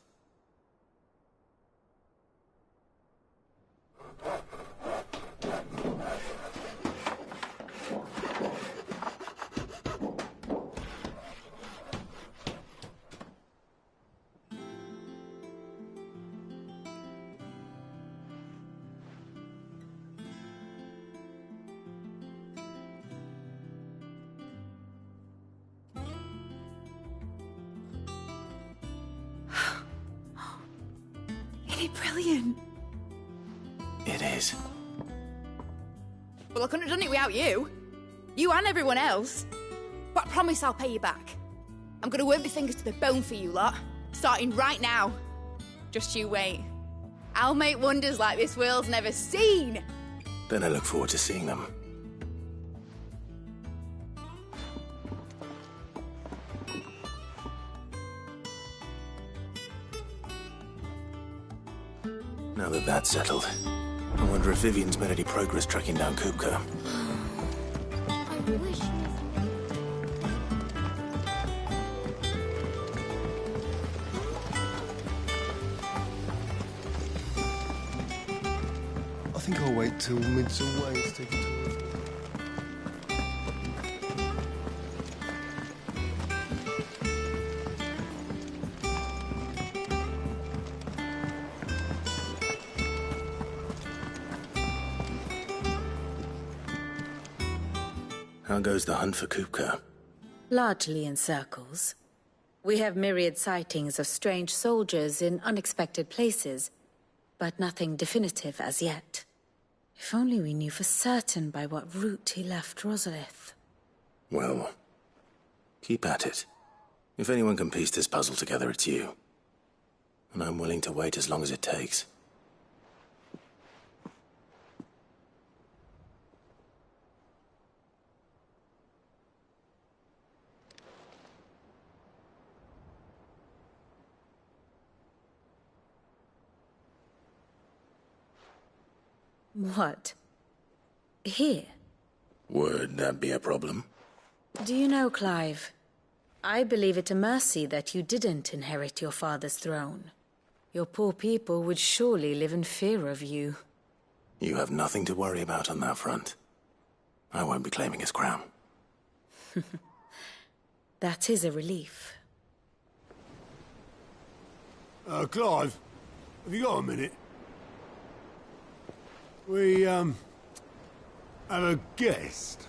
Isn't it brilliant? It is. Well, I couldn't have done it without you. You and everyone else. But I promise I'll pay you back. I'm gonna work my fingers to the bone for you lot. Starting right now. Just you wait. I'll make wonders like this world's never seen. Then I look forward to seeing them. Now that that's settled, I wonder if Vivian's made any progress tracking down Kupka. I wish. I think I'll wait till mid's away to take a tour. How goes the hunt for Kupka? Largely in circles. We have myriad sightings of strange soldiers in unexpected places, but nothing definitive as yet. If only we knew for certain by what route he left Rosalith. Well, keep at it. If anyone can piece this puzzle together, it's you. And I'm willing to wait as long as it takes. What? Here? Would that be a problem? Do you know, Clive? I believe it a mercy that you didn't inherit your father's throne. Your poor people would surely live in fear of you. You have nothing to worry about on that front. I won't be claiming his crown. That is a relief. Clive, have you got a minute? We, have a guest.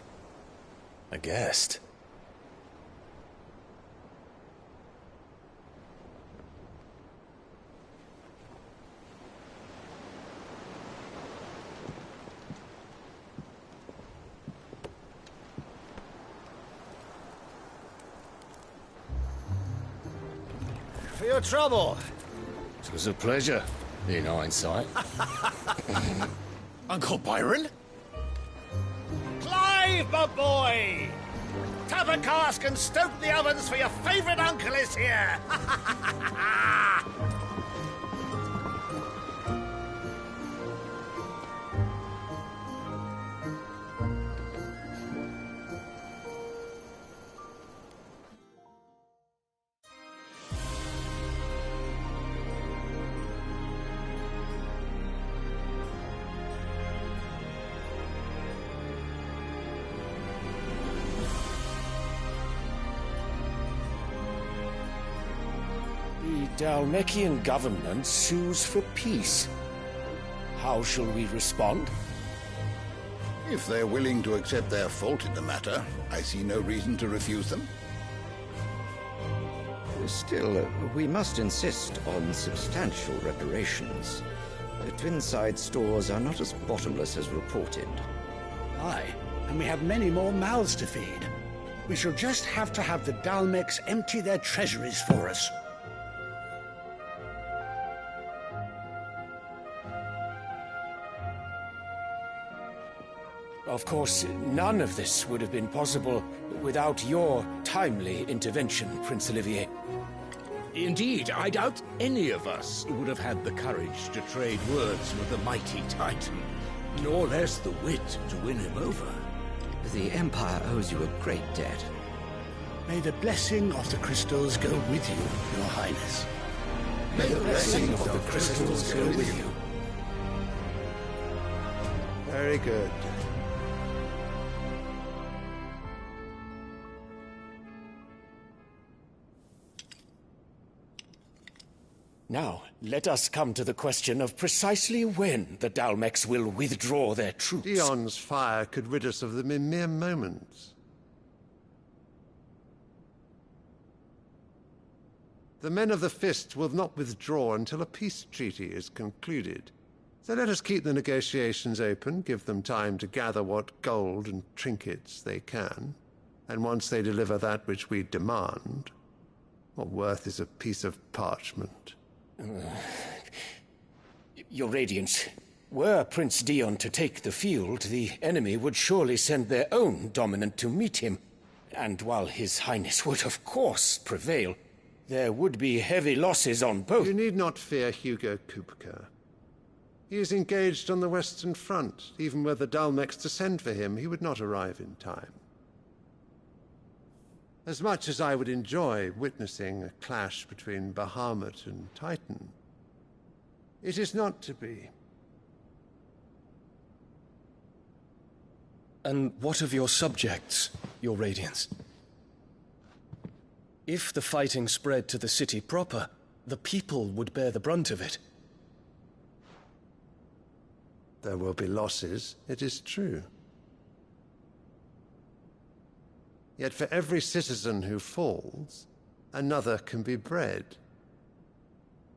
A guest? for your trouble. It was a pleasure, in hindsight. Uncle Byron? Clive, my boy! Tap a cask and stoke the ovens, for your favourite uncle is here! The Dalmekian government sues for peace. How shall we respond? If they're willing to accept their fault in the matter, I see no reason to refuse them. Still, we must insist on substantial reparations. The Twinside stores are not as bottomless as reported. Aye, and we have many more mouths to feed. We shall just have to have the Dalmeks empty their treasuries for us. Of course, none of this would have been possible without your timely intervention, Prince Olivier. Indeed, I doubt any of us would have had the courage to trade words with the mighty Titan, nor less the wit to win him over. The Empire owes you a great debt. May the blessing of the crystals go with you, Your Highness. May the blessing of the crystals go with you. Very good. Now, let us come to the question of precisely when the Dalmeks will withdraw their troops. Dion's fire could rid us of them in mere moments. The men of the Fist will not withdraw until a peace treaty is concluded. So let us keep the negotiations open, give them time to gather what gold and trinkets they can, and once they deliver that which we demand, what worth is a piece of parchment? Your Radiance, were Prince Dion to take the field, the enemy would surely send their own dominant to meet him. And while His Highness would of course prevail, there would be heavy losses on both. You need not fear Hugo Kupka. He is engaged on the Western Front. Even were the Dalmeks to send for him, he would not arrive in time. As much as I would enjoy witnessing a clash between Bahamut and Titan, it is not to be. And what of your subjects, Your Radiance? If the fighting spread to the city proper, the people would bear the brunt of it. There will be losses, it is true. Yet for every citizen who falls, another can be bred.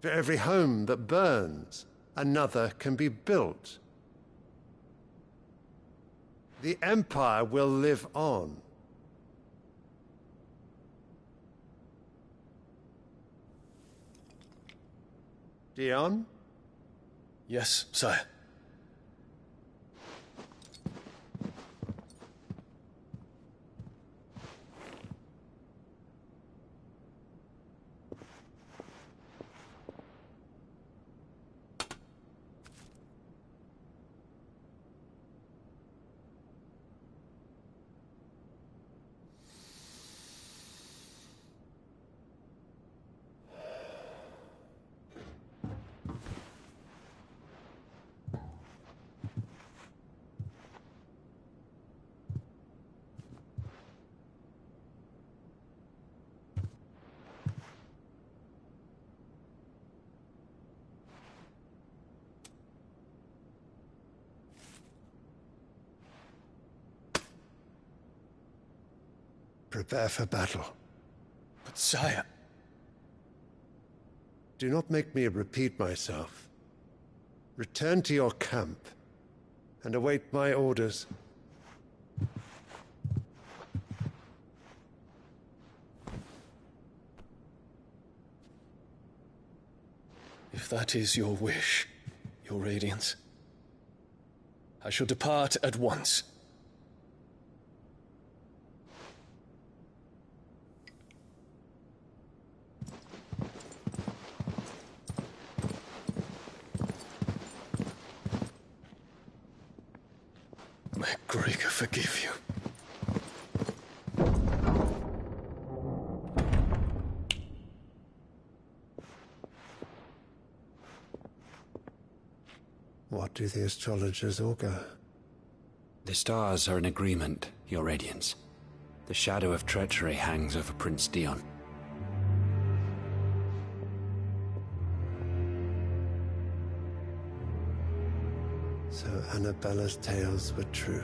For every home that burns, another can be built. The Empire will live on. Dion? Yes, sire. Prepare for battle. But sire... Do not make me repeat myself. Return to your camp and await my orders. If that is your wish, Your Radiance, I shall depart at once. May Gregor forgive you. What do the astrologers augur? The stars are in agreement, Your Radiance. The shadow of treachery hangs over Prince Dion. So Annabella's tales were true.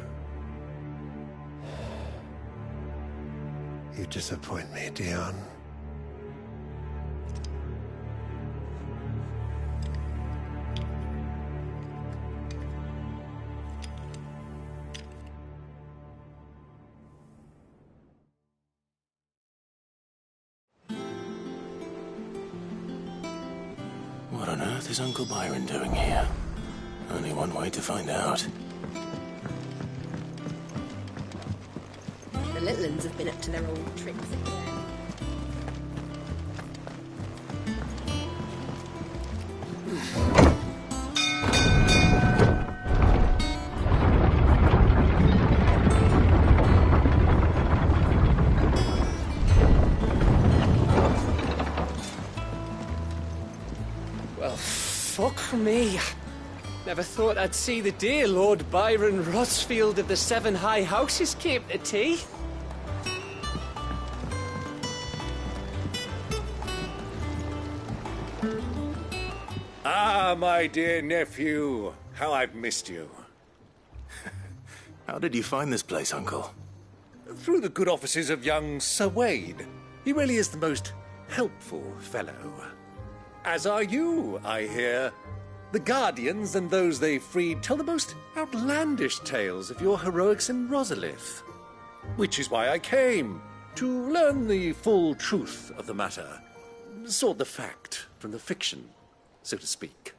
You disappoint me, Dion. What on earth is Uncle Byron doing here? Only one way to find out. The little ones have been up to their old tricks again. Well, fuck me. Never thought I'd see the day Lord Byron Rosfield of the Seven High Houses came to tea. Ah, my dear nephew. How I've missed you. How did you find this place, Uncle? Through the good offices of young Sir Wade. He really is the most helpful fellow. As are you, I hear. The Guardians and those they freed tell the most outlandish tales of your heroics in Rosalith. Which is why I came, to learn the full truth of the matter. Sort the fact from the fiction, so to speak.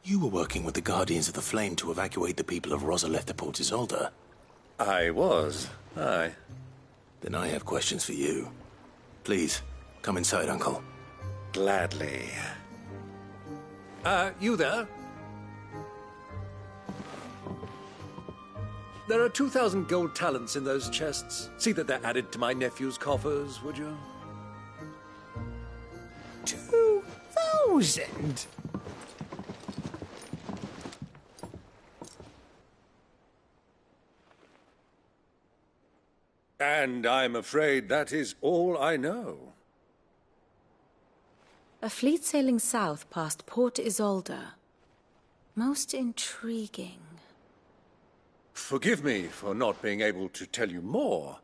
You were working with the Guardians of the Flame to evacuate the people of Rosalith to Port Isolde. I was, aye. Then I have questions for you. Please, come inside, Uncle. Gladly. You there? There are 2,000 gold talents in those chests. See that they're added to my nephew's coffers, would you? 2,000? And I'm afraid that is all I know. A fleet sailing south past Port Isolde. Most intriguing. Forgive me for not being able to tell you more.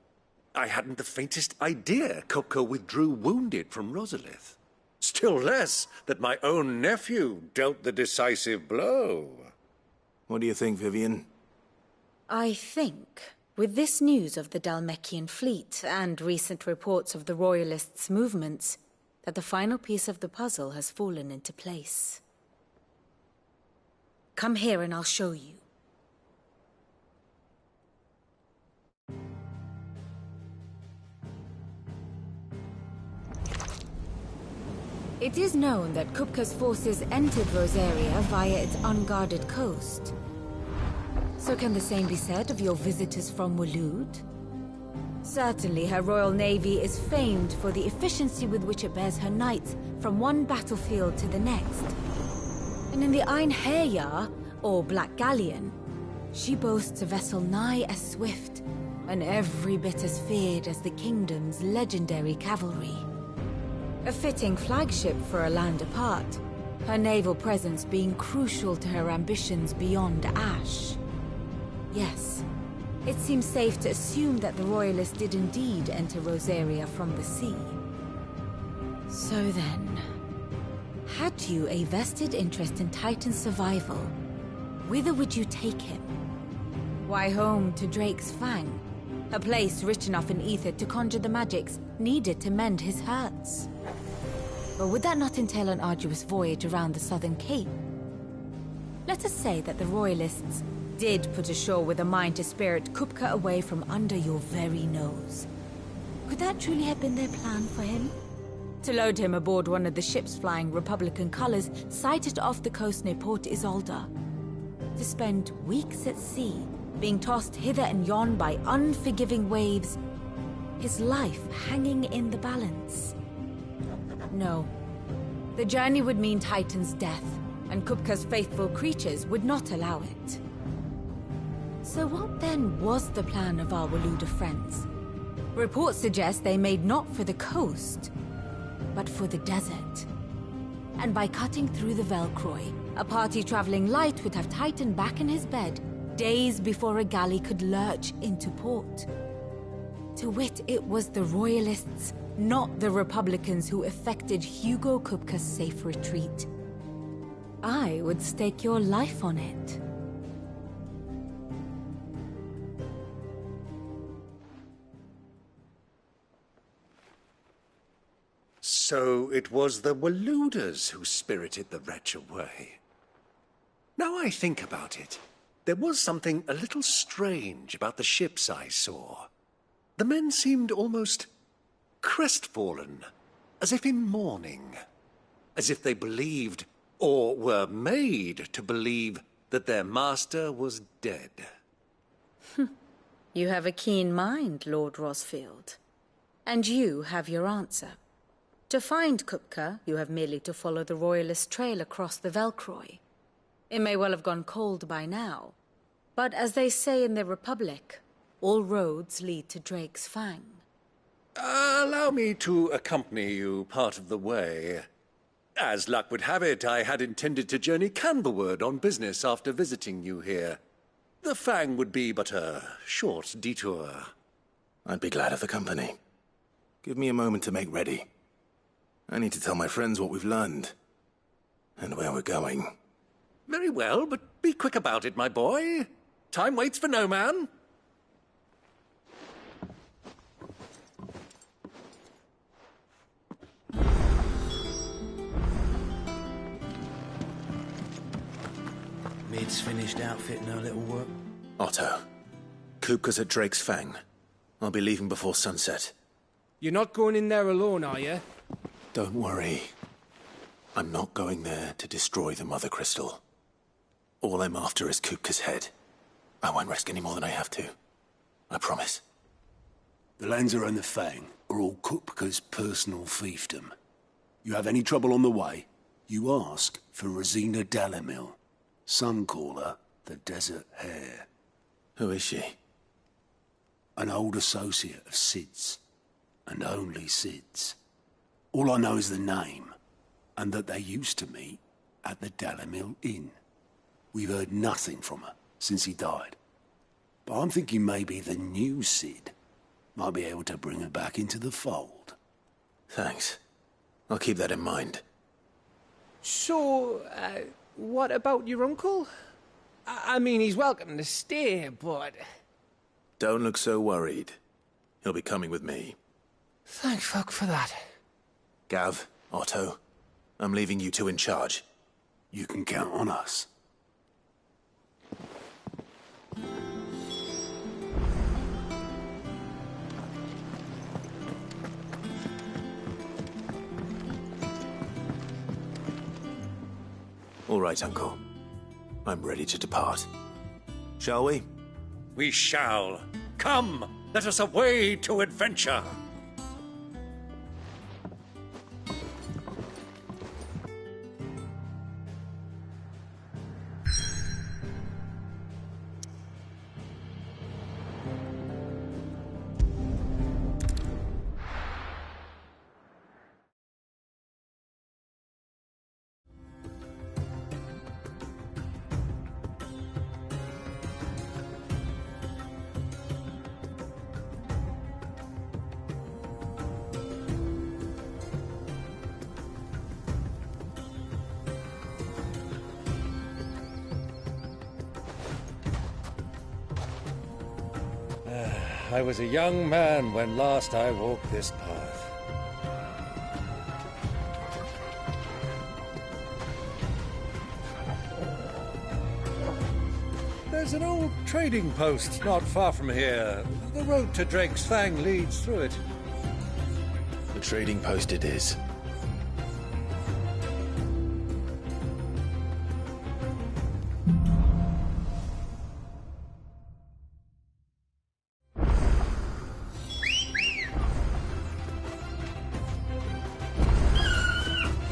I hadn't the faintest idea Kupka withdrew wounded from Rosalith. Still less that my own nephew dealt the decisive blow. What do you think, Vivian? I think, with this news of the Dhalmekian fleet and recent reports of the Royalists' movements, that the final piece of the puzzle has fallen into place. Come here and I'll show you. It is known that Kupka's forces entered Rosaria via its unguarded coast. So can the same be said of your visitors from Waloed? Certainly her Royal Navy is famed for the efficiency with which it bears her knights from one battlefield to the next. And in the Einherjar, or Black Galleon, she boasts a vessel nigh as swift and every bit as feared as the kingdom's legendary cavalry. A fitting flagship for a land apart, her naval presence being crucial to her ambitions beyond Ash. Yes, it seems safe to assume that the Royalists did indeed enter Rosaria from the sea. So then, had you a vested interest in Titan's survival, whither would you take him? Why, home to Drake's Fang, a place rich enough in ether to conjure the magics needed to mend his hurts. But would that not entail an arduous voyage around the southern cape? Let us say that the Royalists did put ashore with a mind to spirit Kupka away from under your very nose. Could that truly have been their plan for him? To load him aboard one of the ships flying Republican colors sighted off the coast near Port Isolde. To spend weeks at sea, being tossed hither and yon by unforgiving waves, his life hanging in the balance. No. The journey would mean Titan's death, and Kupka's faithful creatures would not allow it. So what then was the plan of our Waluda friends? Reports suggest they made not for the coast, but for the desert. And by cutting through the Velcroy, a party traveling light would have Titan back in his bed days before a galley could lurch into port. To wit, it was the Royalists, not the Republicans, who effected Hugo Kupka's safe retreat. I would stake your life on it. So it was the Waludas who spirited the wretch away. Now I think about it, there was something a little strange about the ships I saw. The men seemed almost crestfallen, as if in mourning, as if they believed, or were made to believe, that their master was dead. You have a keen mind, Lord Rosfield. And you have your answer. To find Kupka, you have merely to follow the Royalist trail across the Velcroy. It may well have gone cold by now, but as they say in the Republic, all roads lead to Drake's Fang. Allow me to accompany you part of the way. As luck would have it, I had intended to journey Canberward on business after visiting you here. The Fang would be but a short detour. I'd be glad of the company. Give me a moment to make ready. I need to tell my friends what we've learned, and where we're going. Very well, but be quick about it, my boy. Time waits for no man. Mid's finished outfitting her little work. Otto, Kupka's at Drake's Fang. I'll be leaving before sunset. You're not going in there alone, are you? Don't worry. I'm not going there to destroy the Mother Crystal. All I'm after is Kupka's head. I won't risk any more than I have to. I promise. The Lanza and the Fang are all Kupka's personal fiefdom. You have any trouble on the way, you ask for Rosina Dalamil. Some call her the Desert Hare. Who is she? An old associate of Sid's, and only Sid's. All I know is the name, and that they used to meet at the Dalamil Inn. We've heard nothing from her since he died. But I'm thinking maybe the new Sid might be able to bring her back into the fold. Thanks. I'll keep that in mind. So, what about your uncle? I mean, he's welcome to stay, but... Don't look so worried. He'll be coming with me. Thank fuck for that. Gav, Otto, I'm leaving you two in charge. You can count on us. All right, Uncle. I'm ready to depart. Shall we? We shall. Come, let us away to adventure. I was a young man when last I walked this path. There's an old trading post not far from here. The road to Drake's Fang leads through it. The trading post it is.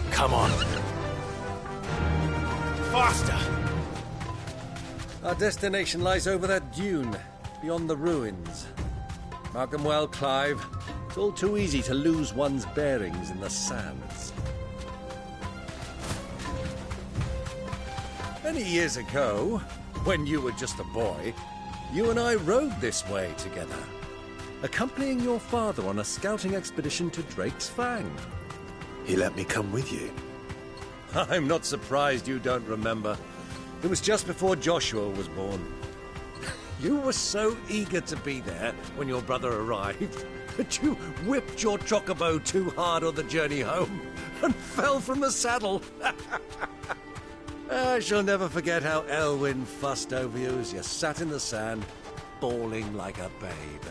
Come on. Faster! Our destination lies over that dune, beyond the ruins. Mark them well, Clive. It's all too easy to lose one's bearings in the sands. Many years ago, when you were just a boy, you and I rode this way together, accompanying your father on a scouting expedition to Drake's Fang. He let me come with you. I'm not surprised you don't remember. It was just before Joshua was born. You were so eager to be there when your brother arrived that you whipped your chocobo too hard on the journey home and fell from the saddle. I shall never forget how Elwyn fussed over you as you sat in the sand, bawling like a babe.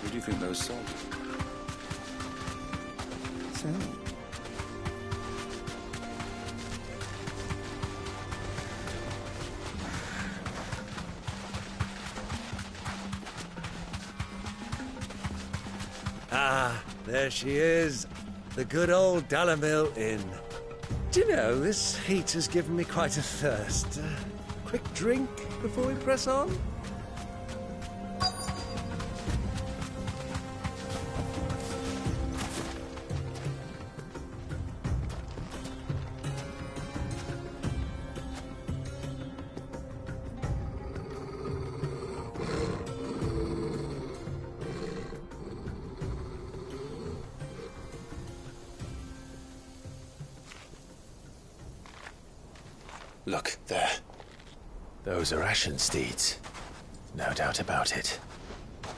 Who do you think those soldiers are? Ah, there she is. The good old Dalamil Inn. Do you know, this heat has given me quite a thirst. Quick drink before we press on? Look, there. Those are Ashen steeds. No doubt about it.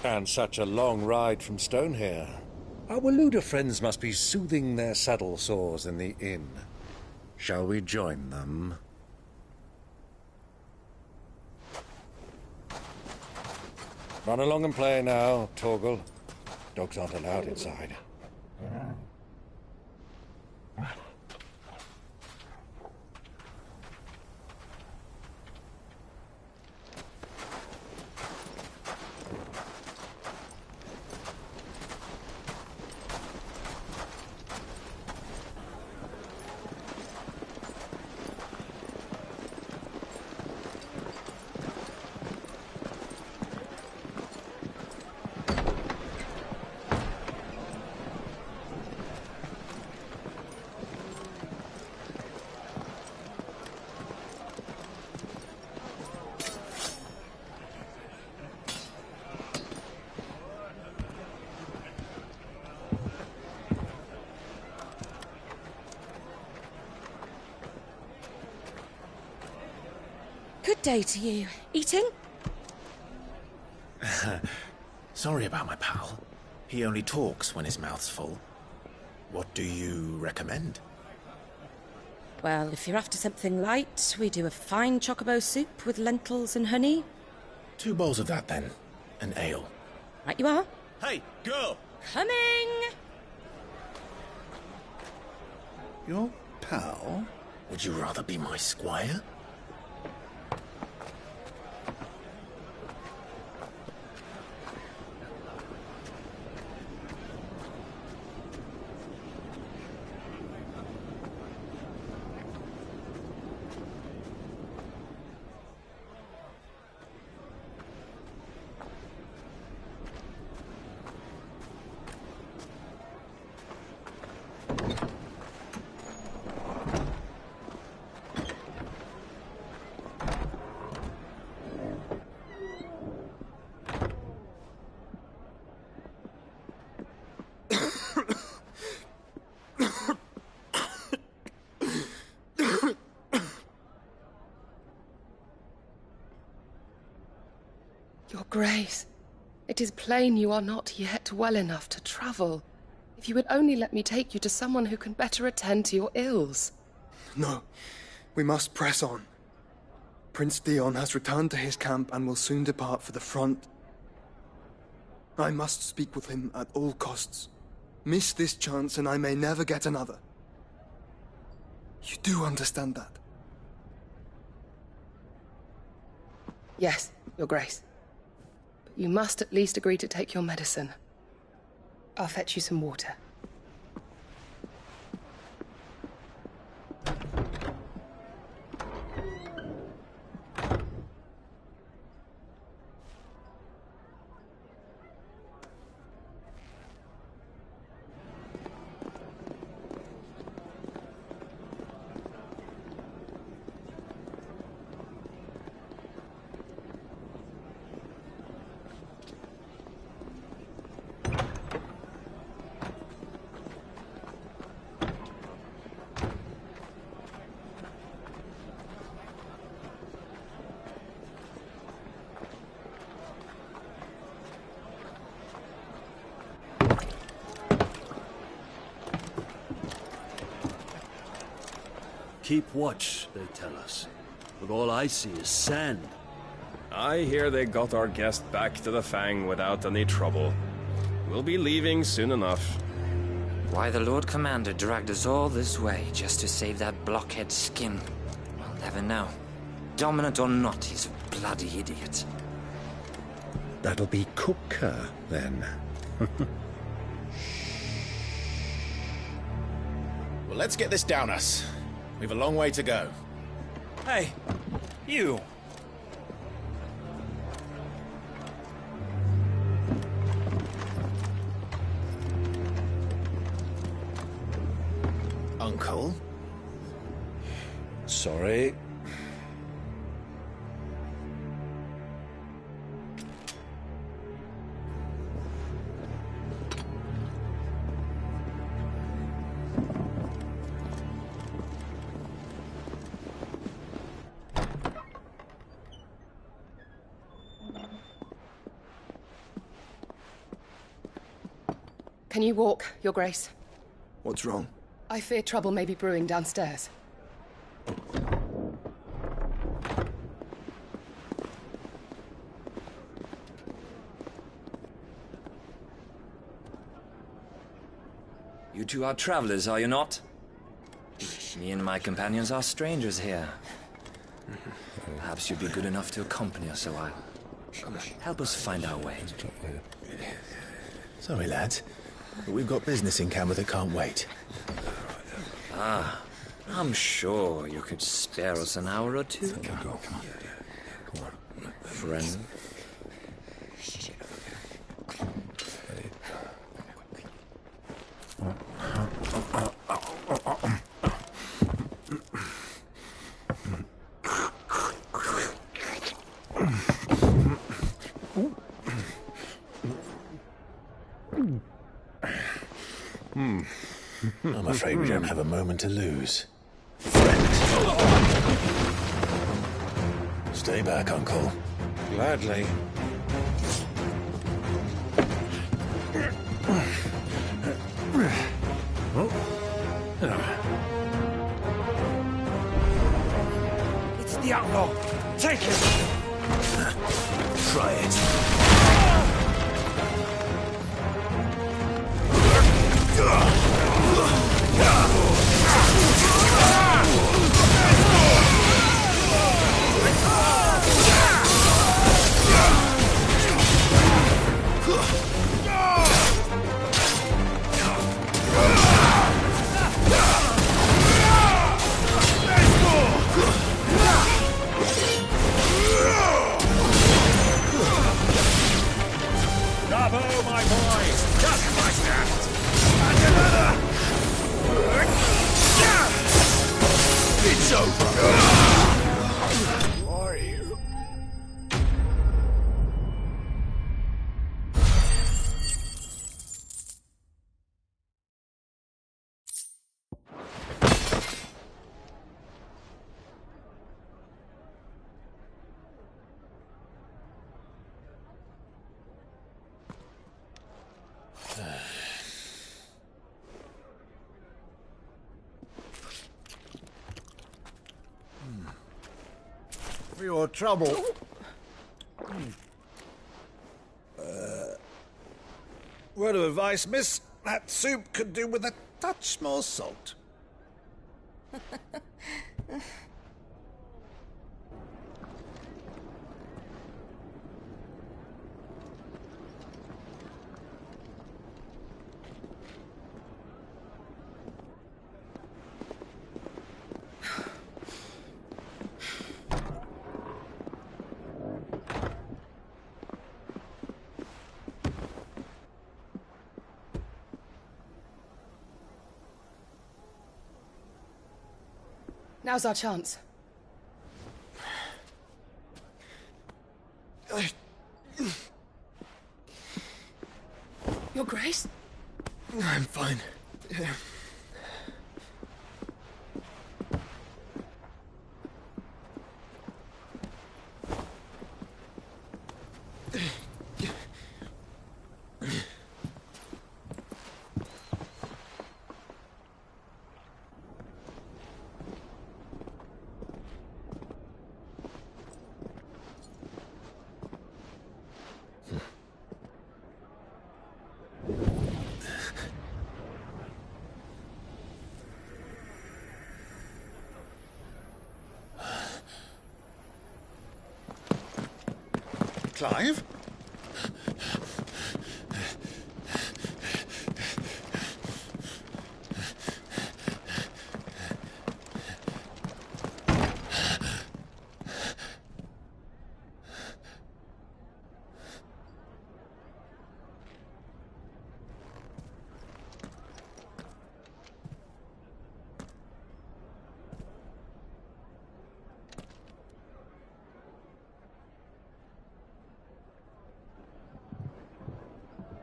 And such a long ride from Stonehair. Our Waluda friends must be soothing their saddle sores in the inn. Shall we join them? Run along and play now, Torgal. Dogs aren't allowed inside. Good day to you. Eating? Sorry about my pal. He only talks when his mouth's full. What do you recommend? Well, if you're after something light, we do a fine chocobo soup with lentils and honey. 2 bowls of that, then. An ale. Right you are. Hey, girl! Coming! Your pal? Would you rather be my squire? Your Grace, it is plain you are not yet well enough to travel. If you would only let me take you to someone who can better attend to your ills. No. We must press on. Prince Dion has returned to his camp and will soon depart for the front. I must speak with him at all costs. Miss this chance and I may never get another. You do understand that? Yes, Your Grace. But you must at least agree to take your medicine. I'll fetch you some water. Keep watch, they tell us. But all I see is sand. I hear they got our guest back to the Fang without any trouble. We'll be leaving soon enough. Why the Lord Commander dragged us all this way just to save that blockhead skin, we'll never know. Dominant or not, he's a bloody idiot. That'll be Cooker, then. Well, let's get this down us. We've a long way to go. Hey, you! Uncle? Sorry. Can you walk, Your Grace? What's wrong? I fear trouble may be brewing downstairs. You two are travelers, are you not? Me and my companions are strangers here. Perhaps you'd be good enough to accompany us a while. Help us find our way. Sorry, lads, but we've got business in camera that can't wait. Ah, I'm sure you could spare us an hour or two. Come on. Friend. I'm afraid we don't have a moment to lose. Stay back, Uncle. Gladly. It's the outlaw! Take him! Try it. Bravo, my boy! Just like that! And another! It's over! Who are you? your trouble. Word of advice, miss. That soup could do with a touch more salt. Now's our chance. Your Grace? I'm fine. Yeah. Clive?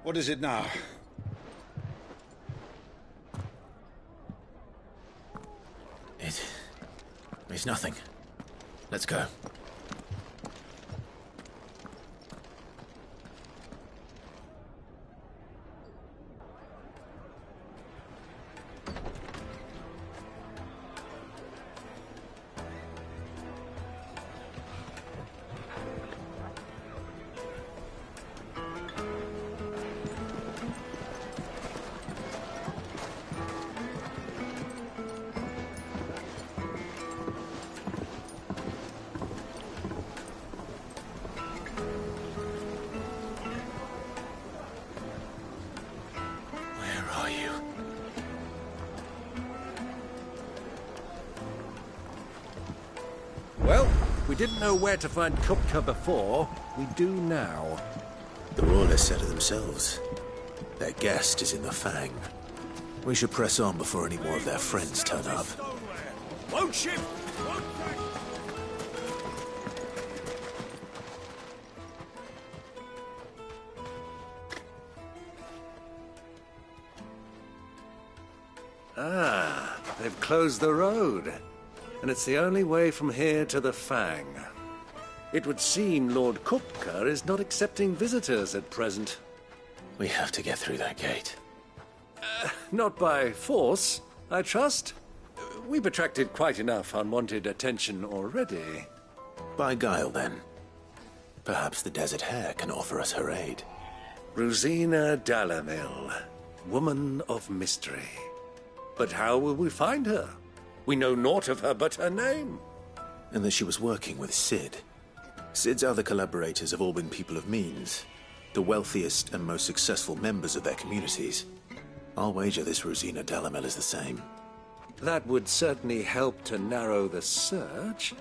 What is it now? It's nothing. Let's go. Well, we didn't know where to find Kupka before. We do now. The Royalists said it themselves. Their guest is in the Fang. We should press on before any more of their friends turn up. Won't shift! Ah, they've closed the road. And it's the only way from here to the Fang. It would seem Lord Kupka is not accepting visitors at present. We have to get through that gate. Not by force, I trust. We've attracted quite enough unwanted attention already. By guile, then. Perhaps the Desert Hare can offer us her aid. Rosina Dalamil, woman of mystery. But how will we find her? We know naught of her but her name. And that she was working with Sid. Sid's other collaborators have all been people of means, the wealthiest and most successful members of their communities. I'll wager this Rosina Dalamel is the same. That would certainly help to narrow the search.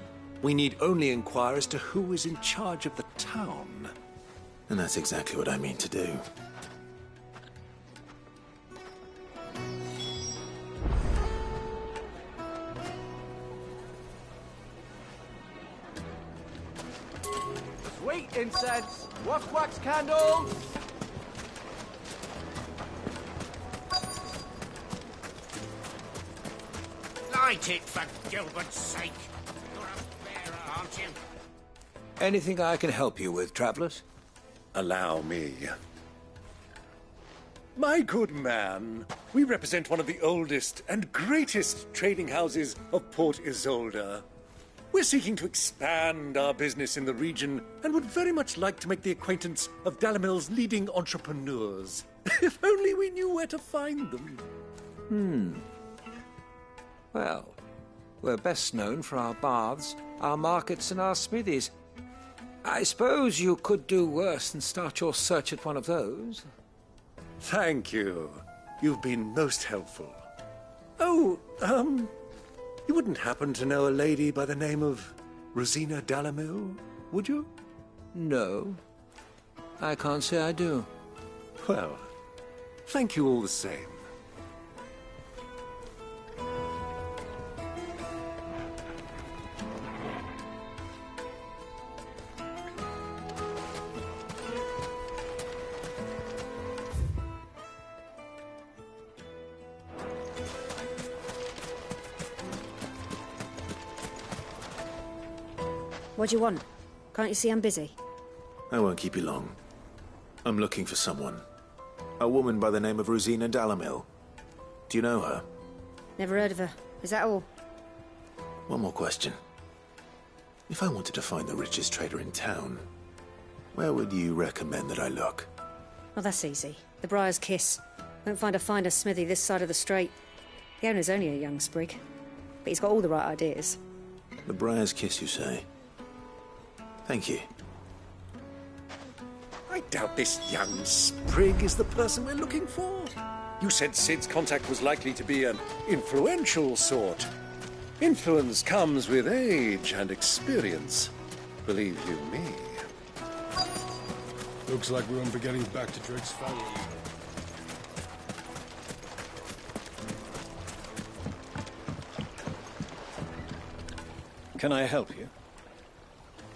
We need only inquire as to who is in charge of the town. And that's exactly what I mean to do. Sweet incense! Wax candles! Light it, for Gilbert's sake! You're a bearer, aren't you? Anything I can help you with, travelers? Allow me. My good man, we represent one of the oldest and greatest trading houses of Port Isolde. We're seeking to expand our business in the region and would very much like to make the acquaintance of Dalamil's leading entrepreneurs. If only we knew where to find them. Well, we're best known for our baths, our markets, and our smithies. I suppose you could do worse than start your search at one of those. Thank you. You've been most helpful. Oh, you wouldn't happen to know a lady by the name of Rosina Dalamil, would you? No. I can't say I do. Well, thank you all the same. What do you want? Can't you see I'm busy? I won't keep you long. I'm looking for someone. A woman by the name of Rosina Dalamil. Do you know her? Never heard of her. Is that all? One more question. If I wanted to find the richest trader in town, where would you recommend that I look? Oh, that's easy. The Briar's Kiss. Won't find a finer smithy this side of the strait. The owner's only a young sprig, but he's got all the right ideas. The Briar's Kiss, you say? Thank you. I doubt this young sprig is the person we're looking for. You said Sid's contact was likely to be an influential sort. Influence comes with age and experience. Believe you me. Looks like we won't be getting back to Drake's family. Can I help you?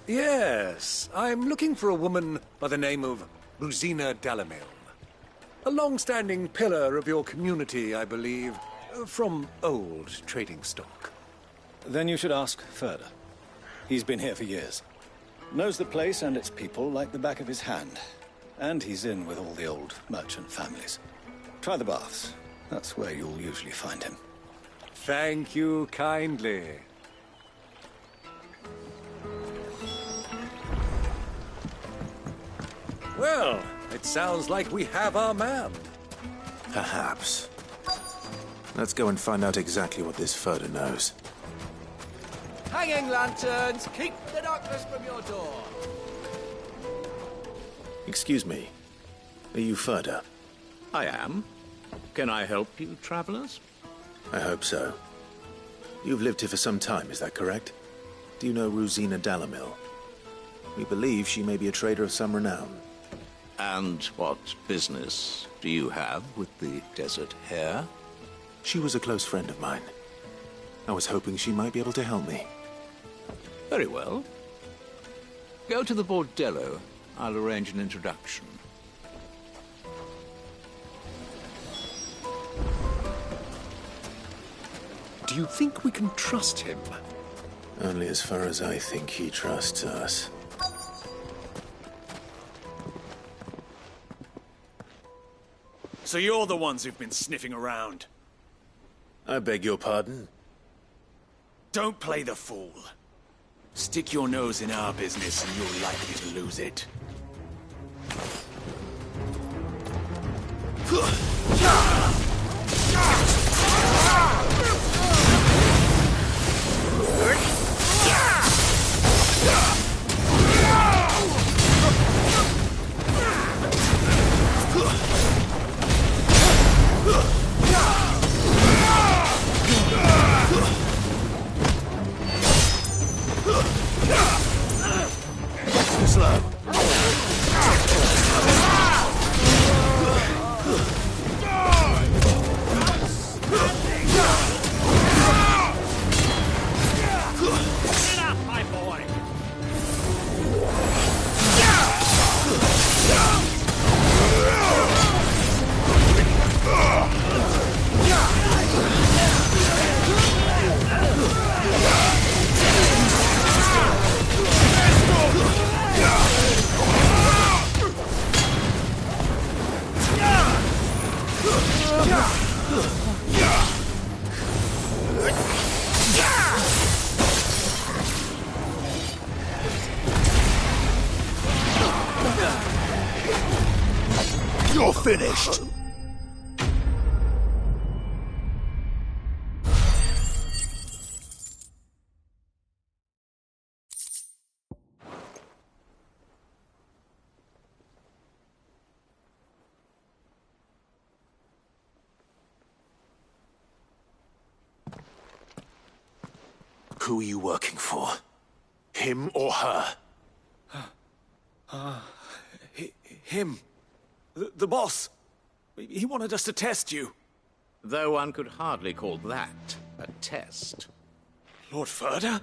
Yes, I'm looking for a woman by the name of Rosina Dalamil. A long-standing pillar of your community, I believe, from old trading stock. Then you should ask Furder. He's been here for years. Knows the place and its people like the back of his hand. And he's in with all the old merchant families. Try the baths. That's where you'll usually find him. Thank you kindly. Well, it sounds like we have our man. Perhaps. Let's go and find out exactly what this Furder knows. Hanging lanterns, keep the darkness from your door. Excuse me. Are you Furder? I am. Can I help you, travelers? I hope so. You've lived here for some time, is that correct? Do you know Rosina Dalamil? We believe she may be a trader of some renown. And what business do you have with the desert hare? She was a close friend of mine. I was hoping she might be able to help me. Very well. Go to the bordello. I'll arrange an introduction. Do you think we can trust him? Only as far as I think he trusts us. So you're the ones who've been sniffing around? I beg your pardon? Don't play the fool. Stick your nose in our business and you're likely to lose it. Slow. You're finished! Who are you working for? Him or her? Him. The boss. He wanted us to test you. Though one could hardly call that a test. Lord Ferda?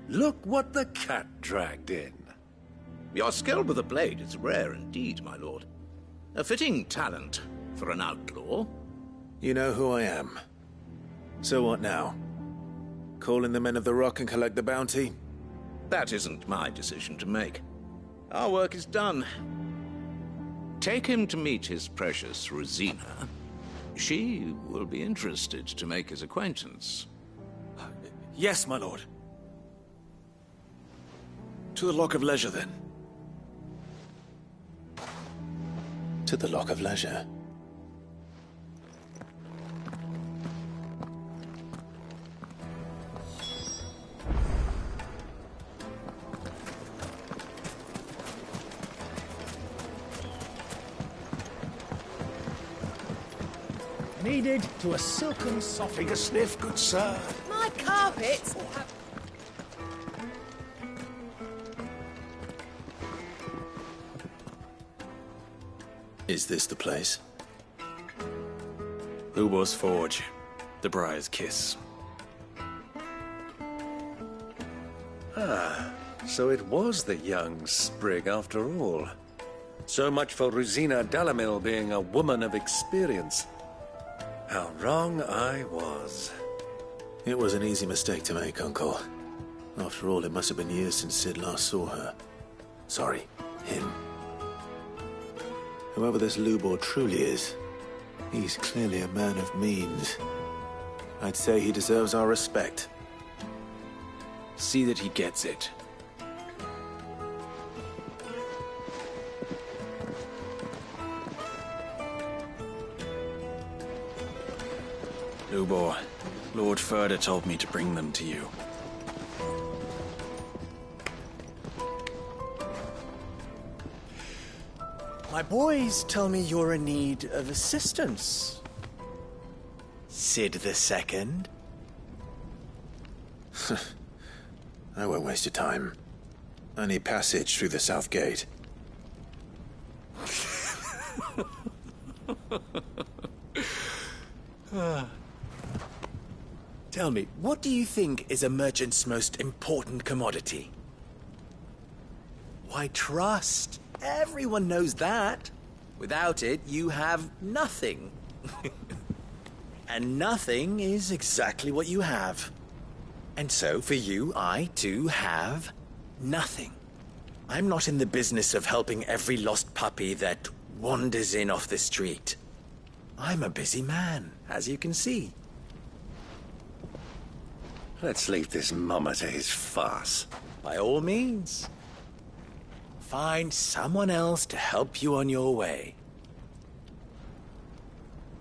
Look what the cat dragged in. Your skill with the blade is rare indeed, my lord. A fitting talent for an outlaw. You know who I am. So what now? Call in the Men of the Rock and collect the bounty? That isn't my decision to make. Our work is done. Take him to meet his precious Rosina. She will be interested to make his acquaintance. Yes, my lord. To the Lock of Leisure, then. To the Lock of Leisure. Needed to a silken soft. Take a sniff, good sir. My carpets have... Is this the place? Lubo's Forge. The Briar's Kiss. Ah, so it was the young sprig after all. So much for Rosina Dalamil being a woman of experience. How wrong I was. It was an easy mistake to make, Uncle. After all, it must have been years since Sid last saw her. Sorry, him. Whoever this Lubor truly is, he's clearly a man of means. I'd say he deserves our respect. See that he gets it. Lubor, Lord Ferda told me to bring them to you. My boys tell me you're in need of assistance. Sid the Second. I won't waste your time. I need passage through the south gate. Tell me, what do you think is a merchant's most important commodity? Why, trust. Everyone knows that. Without it, you have nothing. And nothing is exactly what you have. And so, for you, I, too, have nothing. I'm not in the business of helping every lost puppy that wanders in off the street. I'm a busy man, as you can see. Let's leave this mummer to his farce. By all means. Find someone else to help you on your way.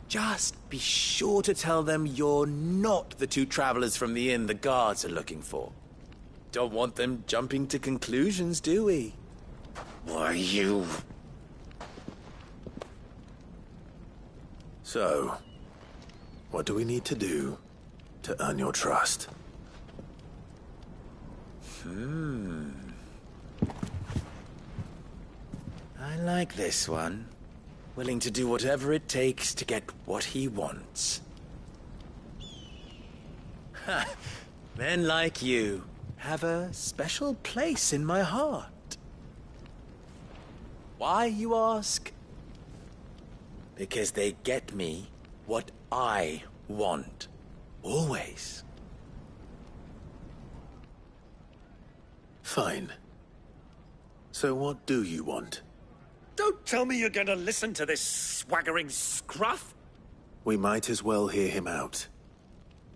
Just be sure to tell them you're not the two travelers from the inn the guards are looking for. Don't want them jumping to conclusions, do we? Why, you... So, what do we need to do to earn your trust? I like this one. Willing to do whatever it takes to get what he wants. Ha! Men like you have a special place in my heart. Why, you ask? Because they get me what I want. Always. Fine. So what do you want? Don't tell me you're going to listen to this swaggering scruff! We might as well hear him out.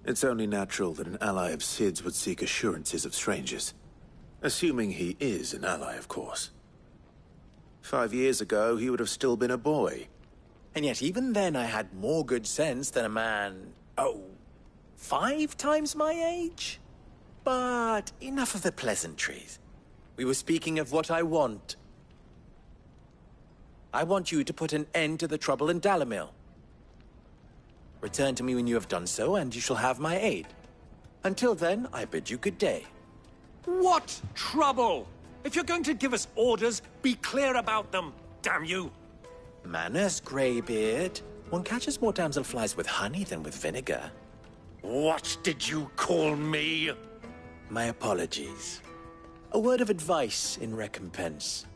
It's only natural that an ally of Sid's would seek assurances of strangers. Assuming he is an ally, of course. 5 years ago, he would have still been a boy. And yet even then I had more good sense than a man, 5 times my age? But enough of the pleasantries. We were speaking of what I want. I want you to put an end to the trouble in Dalamil. Return to me when you have done so, and you shall have my aid. Until then, I bid you good day. What trouble? If you're going to give us orders, be clear about them, damn you! Manners, Greybeard. One catches more damselflies with honey than with vinegar. What did you call me? My apologies. A word of advice in recompense.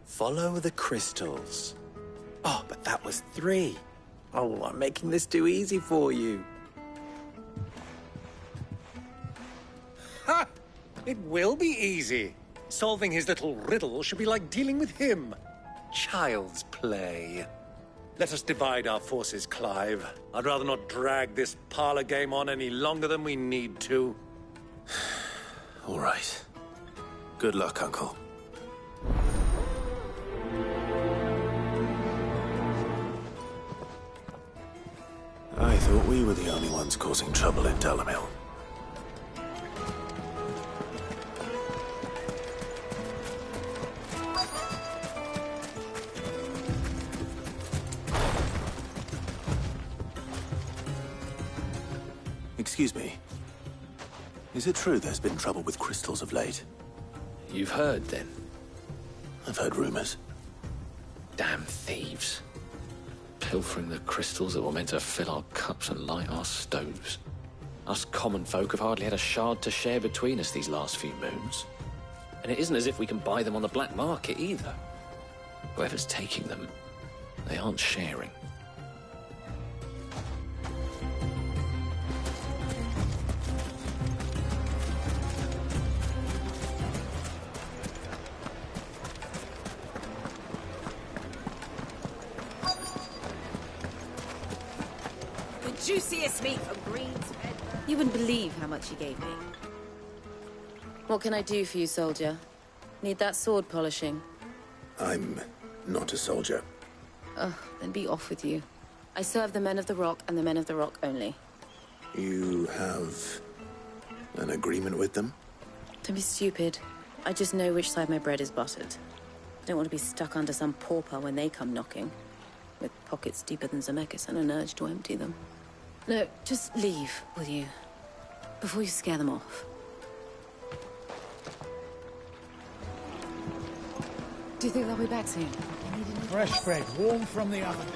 Follow the crystals. Oh, but that was 3. Oh, I'm making this too easy for you. Ha! It will be easy. Solving his little riddle should be like dealing with him. Child's play. Let us divide our forces, Clive. I'd rather not drag this parlor game on any longer than we need to. All right. Good luck, Uncle. I thought we were the only ones causing trouble in Dalamil. Excuse me. Is it true there's been trouble with crystals of late? You've heard, then? I've heard rumors. Damn thieves. Pilfering the crystals that were meant to fill our cups and light our stoves. Us common folk have hardly had a shard to share between us these last few moons. And it isn't as if we can buy them on the black market, either. Whoever's taking them, they aren't sharing. Juiciest meat from Green's Red. You wouldn't believe how much he gave me. What can I do for you, soldier? Need that sword polishing? I'm not a soldier. Oh, then be off with you. I serve the men of the Rock and the men of the Rock only. You have an agreement with them? Don't be stupid. I just know which side my bread is buttered. I don't want to be stuck under some pauper when they come knocking, with pockets deeper than Zemeckis and an urge to empty them. No, just leave, will you? Before you scare them off. Do you think they'll be back soon? Fresh bread, warm from the oven.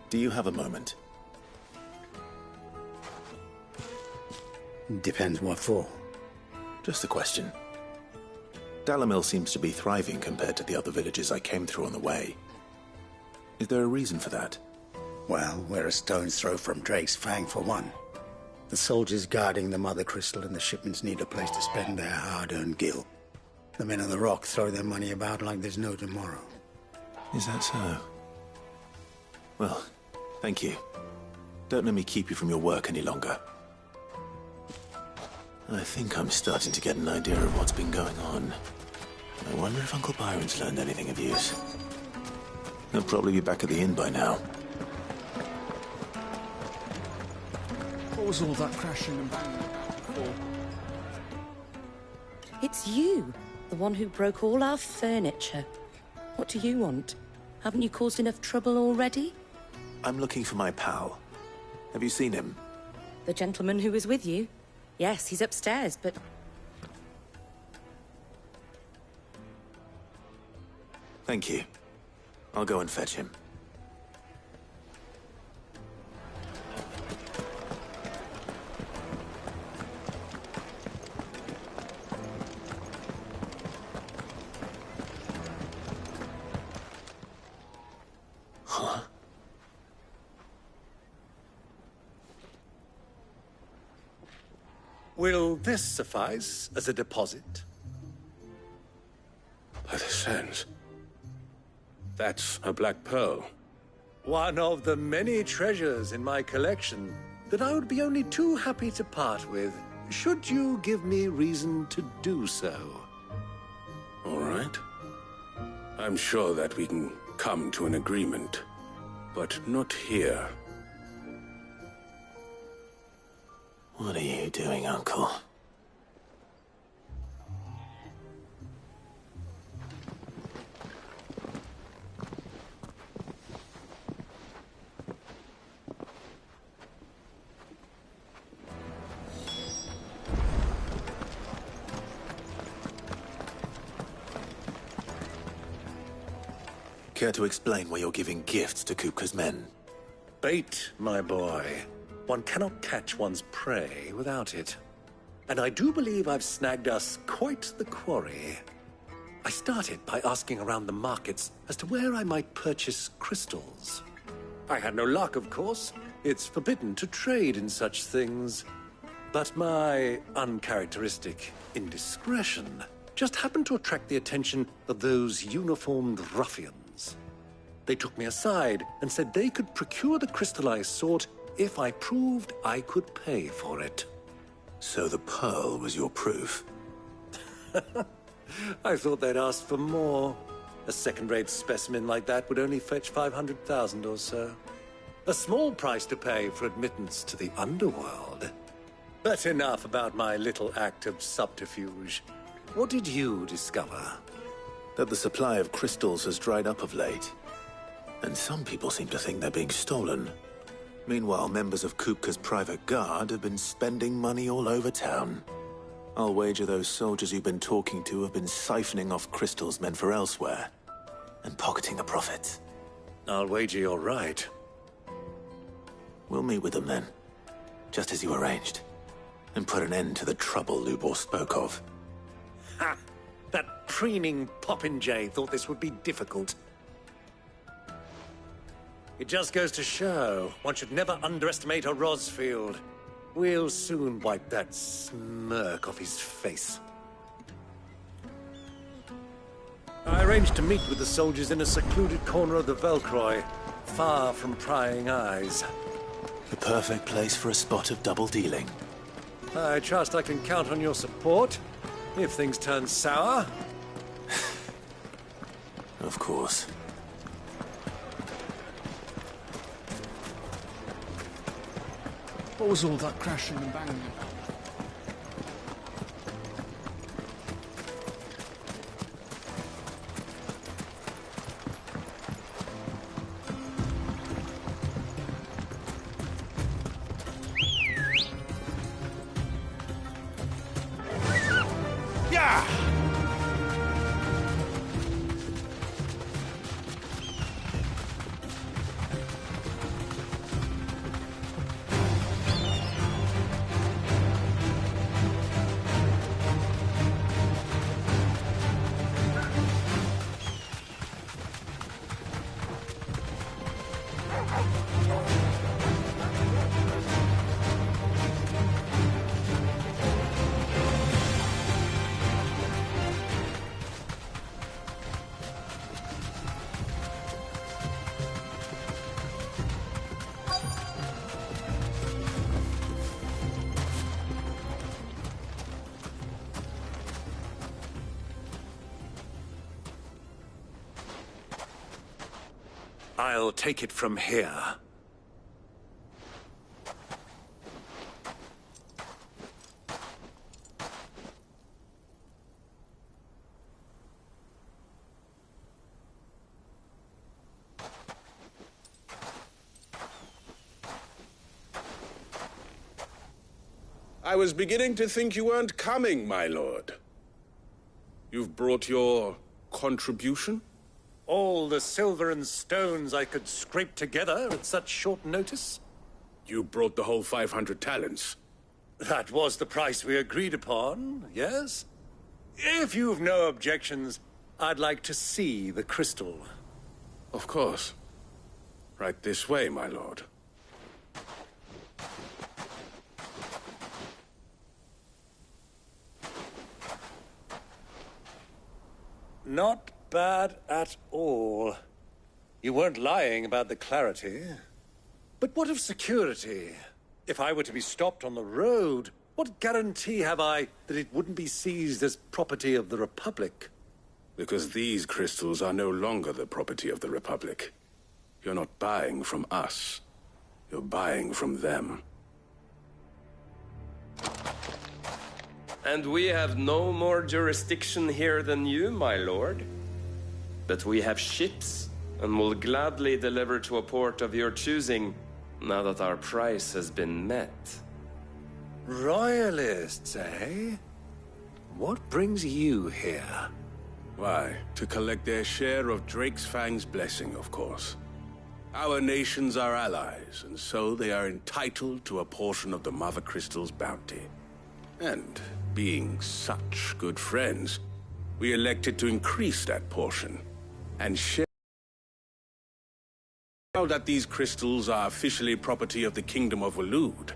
Do you have a moment? Depends what for. Just a question. Dalamil seems to be thriving compared to the other villages I came through on the way. Is there a reason for that? Well, we're a stone's throw from Drake's Fang, for one. The soldiers guarding the Mother Crystal and the shipments need a place to spend their hard-earned gil. The men of the Rock throw their money about like there's no tomorrow. Is that so? Well, thank you. Don't let me keep you from your work any longer. I think I'm starting to get an idea of what's been going on. I wonder if Uncle Byron's learned anything of use. He'll probably be back at the inn by now. What was all that crashing and banging for? It's you, the one who broke all our furniture. What do you want? Haven't you caused enough trouble already? I'm looking for my pal. Have you seen him? The gentleman who was with you? Yes, he's upstairs, but... Thank you. I'll go and fetch him. Huh? Will this suffice as a deposit? By the sands. That's a black pearl. One of the many treasures in my collection that I would be only too happy to part with, should you give me reason to do so. All right. I'm sure that we can come to an agreement, but not here. What are you doing, Uncle? Care to explain why you're giving gifts to Kupka's men? Bait, my boy. One cannot catch one's prey without it. And I do believe I've snagged us quite the quarry. I started by asking around the markets as to where I might purchase crystals. I had no luck, of course. It's forbidden to trade in such things. But my uncharacteristic indiscretion just happened to attract the attention of those uniformed ruffians. They took me aside and said they could procure the crystal I sought if I proved I could pay for it. So the pearl was your proof? I thought they'd asked for more. A second-rate specimen like that would only fetch 500,000 or so. A small price to pay for admittance to the underworld. But enough about my little act of subterfuge. What did you discover? That the supply of crystals has dried up of late. And some people seem to think they're being stolen. Meanwhile, members of Kupka's private guard have been spending money all over town. I'll wager those soldiers you've been talking to have been siphoning off crystals meant for elsewhere, and pocketing the profits. I'll wager you're right. We'll meet with them then, just as you arranged, and put an end to the trouble Lubor spoke of. Ha! That preening popinjay thought this would be difficult. It just goes to show, one should never underestimate a Rosfield. We'll soon wipe that smirk off his face. I arranged to meet with the soldiers in a secluded corner of the Velcroy, far from prying eyes. The perfect place for a spot of double dealing. I trust I can count on your support, if things turn sour. Of course. What was all that crashing and banging about? I'll take it from here. I was beginning to think you weren't coming, my lord. You've brought your contribution? All the silver and stones I could scrape together at such short notice? You brought the whole 500 talents. That was the price we agreed upon, yes? If you've no objections, I'd like to see the crystal. Of course. Right this way, my lord. Not bad at all. You weren't lying about the clarity. But what of security? If I were to be stopped on the road, what guarantee have I that it wouldn't be seized as property of the Republic? Because these crystals are no longer the property of the Republic. You're not buying from us. You're buying from them. And we have no more jurisdiction here than you, my lord. But we have ships, and will gladly deliver to a port of your choosing, now that our price has been met. Royalists, eh? What brings you here? Why, to collect their share of Drake's Fang's blessing, of course. Our nations are allies, and so they are entitled to a portion of the Mother Crystal's bounty. And, being such good friends, we elected to increase that portion, and share. Now that these crystals are officially property of the Kingdom of Waloed,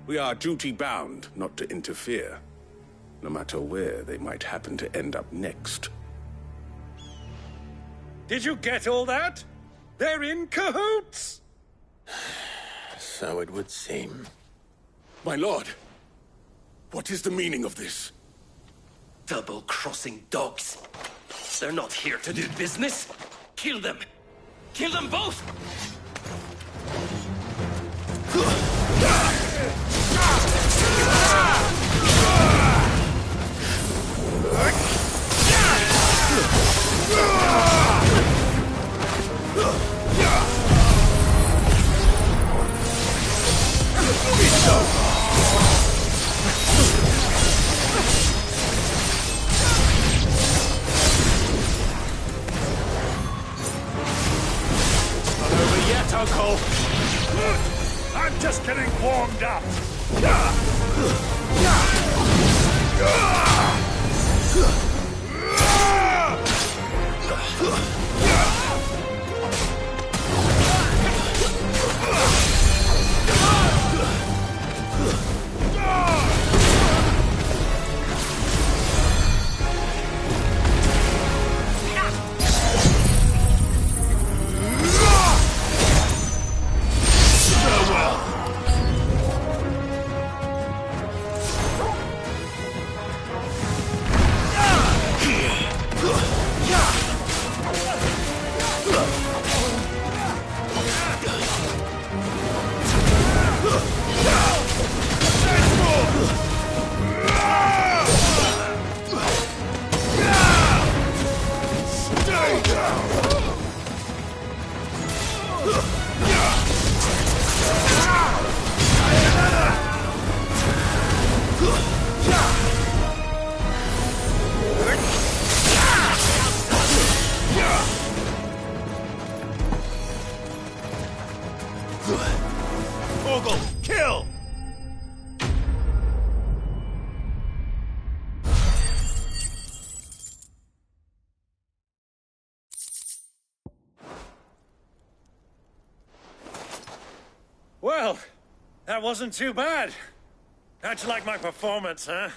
we are duty-bound not to interfere, no matter where they might happen to end up next. Did you get all that? They're in cahoots! So it would seem. My lord, what is the meaning of this? Double-crossing dogs. They're not here to do business. Kill them! Kill them both! Uncle! I'm just getting warmed up! Kill! Well, that wasn't too bad. How'd you like my performance, huh?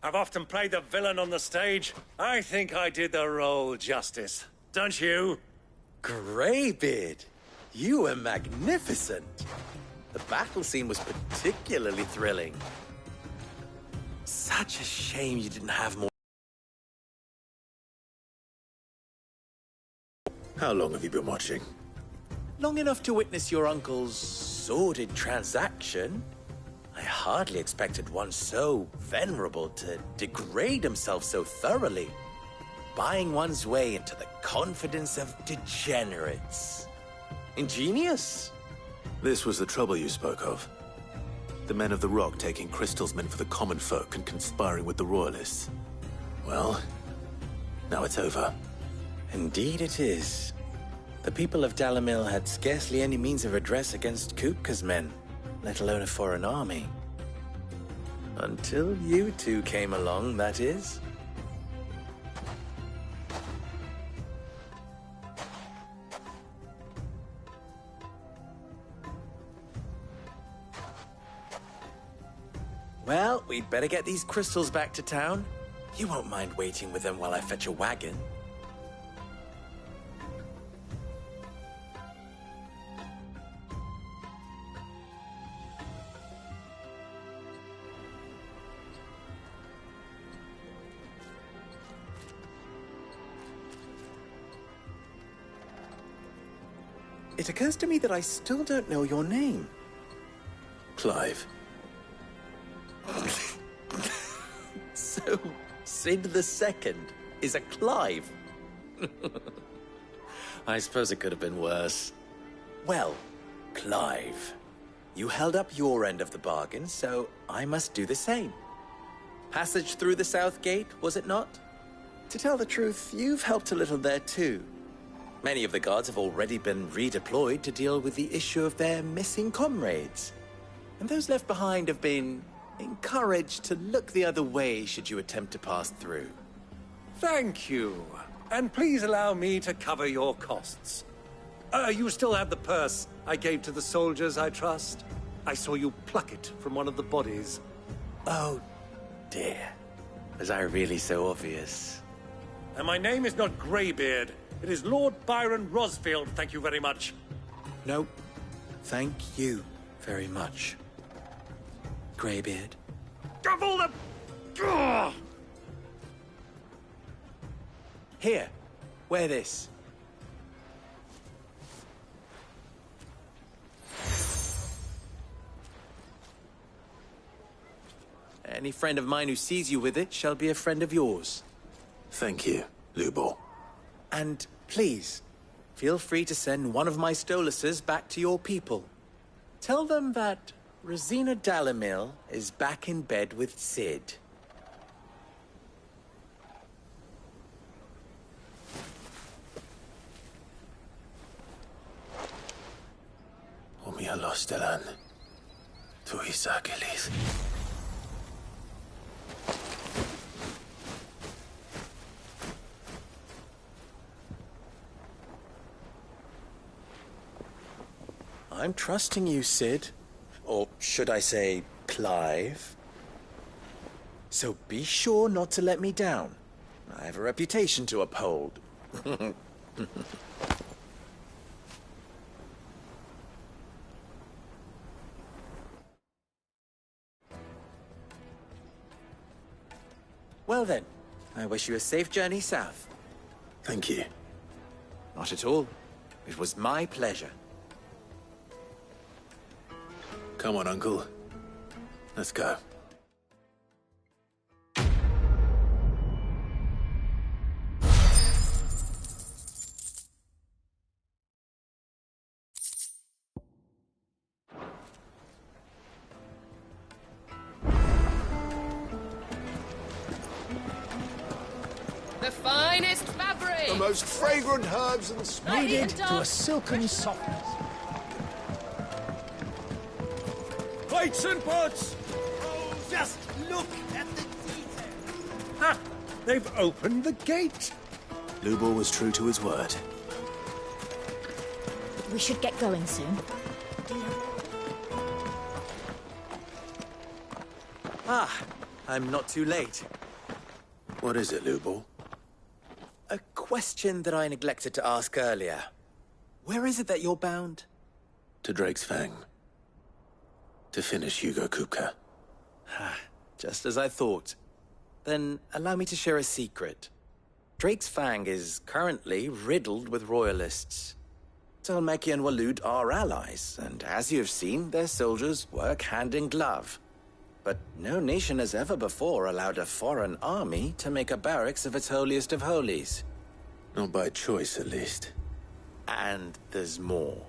I've often played the villain on the stage. I think I did the role justice. Don't you? Greybeard, you were magnificent. The battle scene was particularly thrilling. Such a shame you didn't have more. How long have you been watching? Long enough to witness your uncle's sordid transaction. I hardly expected one so venerable to degrade himself so thoroughly, buying one's way into the confidence of degenerates. Ingenious. This was the trouble you spoke of. The men of the Rock taking crystals meant for the common folk and conspiring with the Royalists. Well, now it's over. Indeed it is. The people of Dalamil had scarcely any means of redress against Kupka's men, let alone a foreign army. Until you two came along, that is. Well, we'd better get these crystals back to town. You won't mind waiting with them while I fetch a wagon. It occurs to me that I still don't know your name. Clive. So, Sid the Second is a Clive. I suppose it could have been worse. Well, Clive, you held up your end of the bargain, so I must do the same. Passage through the South Gate, was it not? To tell the truth, you've helped a little there too. Many of the guards have already been redeployed to deal with the issue of their missing comrades. And those left behind have been encouraged to look the other way should you attempt to pass through. Thank you. And please allow me to cover your costs. You still have the purse I gave to the soldiers, I trust? I saw you pluck it from one of the bodies. Oh, dear. Was I really so obvious? And my name is not Greybeard. It is Lord Byron Rosfield, thank you very much. No, thank you very much, Greybeard. Of all the... Ugh! Here, wear this. Any friend of mine who sees you with it shall be a friend of yours. Thank you, Lubor. And please, feel free to send one of my Stoluses back to your people. Tell them that Rosina Dalamil is back in bed with Sid. Omia Lostelan. Tu Isakelis. I'm trusting you, Sid. Or should I say, Clive? So be sure not to let me down. I have a reputation to uphold. Well then, I wish you a safe journey south. Thank you. Not at all. It was my pleasure. Come on, Uncle. Let's go. The finest fabric! The most fragrant herbs and Kneaded to a silken softness. Plates and pots! Oh, just look at the detail. Ha! They've opened the gate! Lubor was true to his word. We should get going soon. Ah, I'm not too late. What is it, Lubor? A question that I neglected to ask earlier. Where is it that you're bound? To Drake's Fang. To finish Hugo Kupka. Just as I thought. Then allow me to share a secret. Drake's Fang is currently riddled with royalists. Talmeki and Walud are allies, and as you have seen, their soldiers work hand in glove. But no nation has ever before allowed a foreign army to make a barracks of its holiest of holies. Not by choice, at least. And there's more.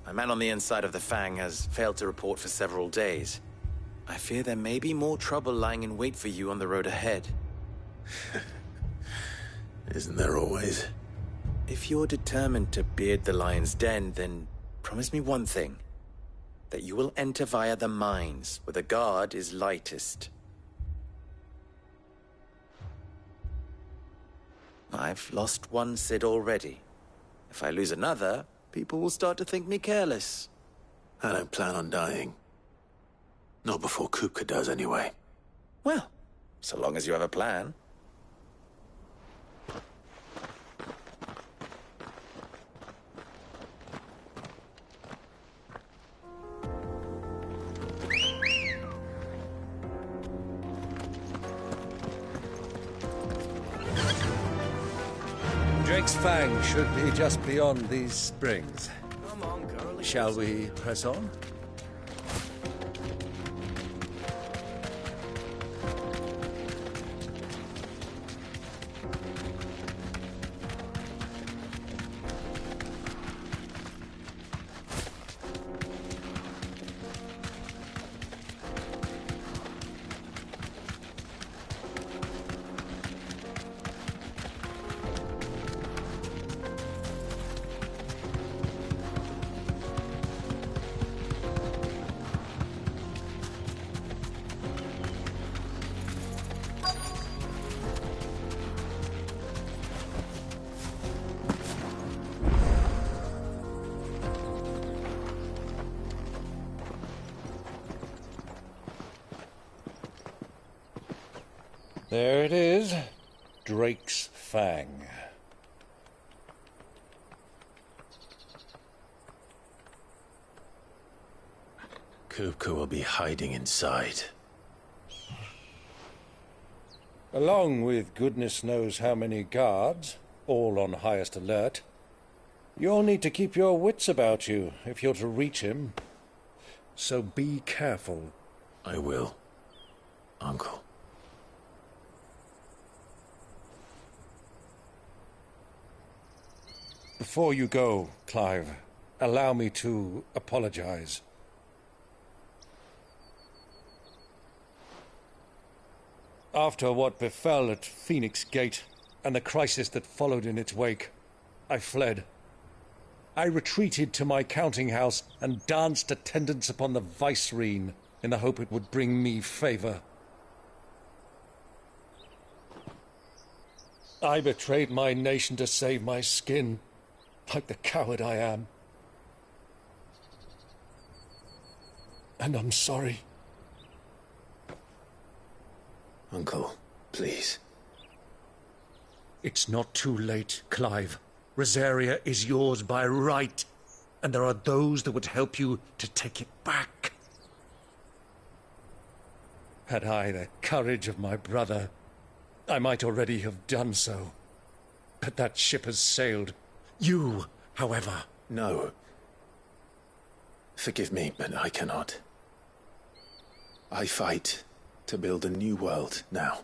A man on the inside of the Fang has failed to report for several days. I fear there may be more trouble lying in wait for you on the road ahead. Isn't there always? If you're determined to beard the lion's den, then promise me one thing. That you will enter via the mines, where the guard is lightest. I've lost one Sid already. If I lose another, people will start to think me careless. I don't plan on dying. Not before Kupka does, anyway. Well, so long as you have a plan. Drake's Fang should be just beyond these springs. Shall we press on? There it is. Drake's Fang. Kupka will be hiding inside. Along with goodness knows how many guards, all on highest alert. You'll need to keep your wits about you if you're to reach him. So be careful. I will, Uncle. Before you go, Clive, allow me to apologize. After what befell at Phoenix Gate and the crisis that followed in its wake, I fled. I retreated to my counting house and danced attendance upon the vicereine in the hope it would bring me favor. I betrayed my nation to save my skin, like the coward I am. And I'm sorry. Uncle, please. It's not too late, Clive. Rosaria is yours by right, and there are those that would help you to take it back. Had I the courage of my brother, I might already have done so. But that ship has sailed. You, however... No. Forgive me, but I cannot. I fight to build a new world now.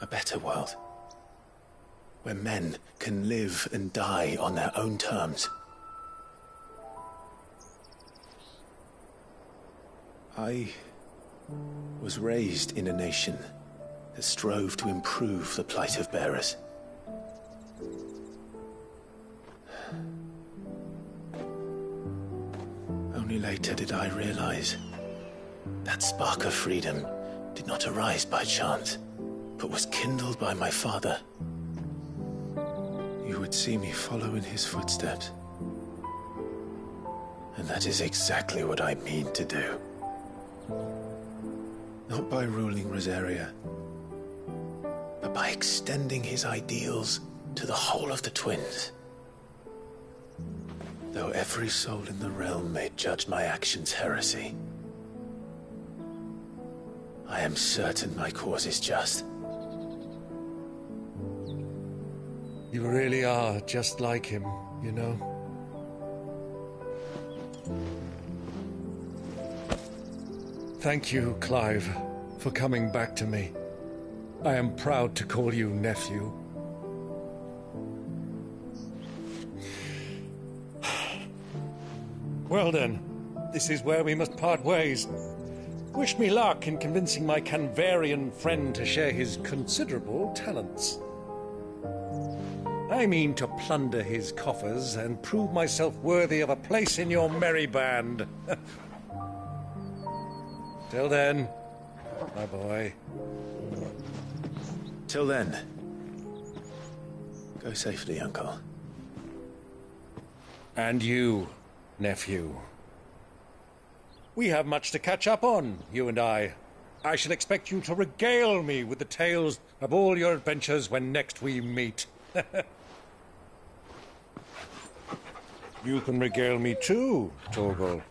A better world. Where men can live and die on their own terms. I was raised in a nation that strove to improve the plight of bearers. Only later did I realize that spark of freedom did not arise by chance, but was kindled by my father. You would see me follow in his footsteps. And that is exactly what I mean to do. Not by ruling Rosaria, but by extending his ideals to the whole of the twins. Though every soul in the realm may judge my actions heresy, I am certain my cause is just. You really are just like him, you know. Thank you, Clive, for coming back to me. I am proud to call you nephew. Well then, this is where we must part ways. Wish me luck in convincing my Canvarian friend to share his considerable talents. I mean to plunder his coffers and prove myself worthy of a place in your merry band. Till then, my boy. Till then, go safely, Uncle. And you, nephew. We have much to catch up on, you and I. I shall expect you to regale me with the tales of all your adventures when next we meet. You can regale me too, Torgal.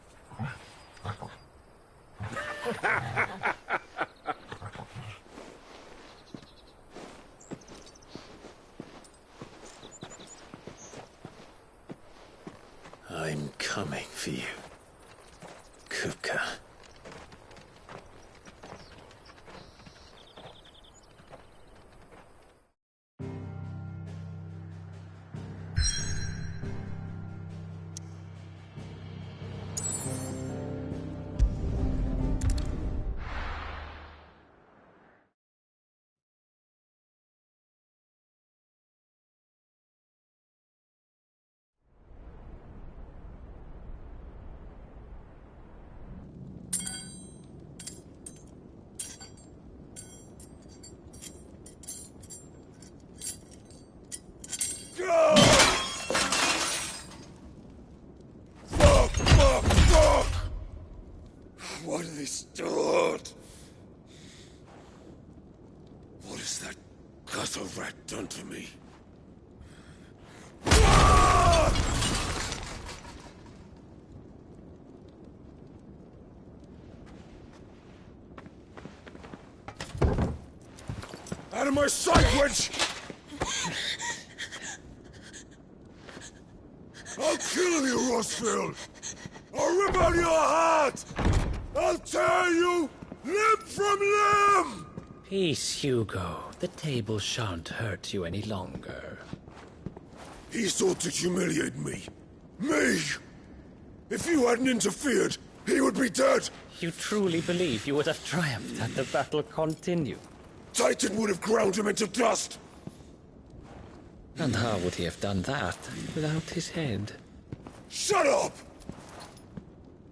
What have they stored? What has that gutter rat done to me? Out of my sight, witch! I'll kill you, Rossfield! I'll rip out your heart! I'll tear you limb from limb! Peace, Hugo. The table shan't hurt you any longer. He sought to humiliate me. Me! If you hadn't interfered, he would be dead! You truly believe you would have triumphed had the battle continued? Titan would have ground him into dust! And how would he have done that without his head? Shut up!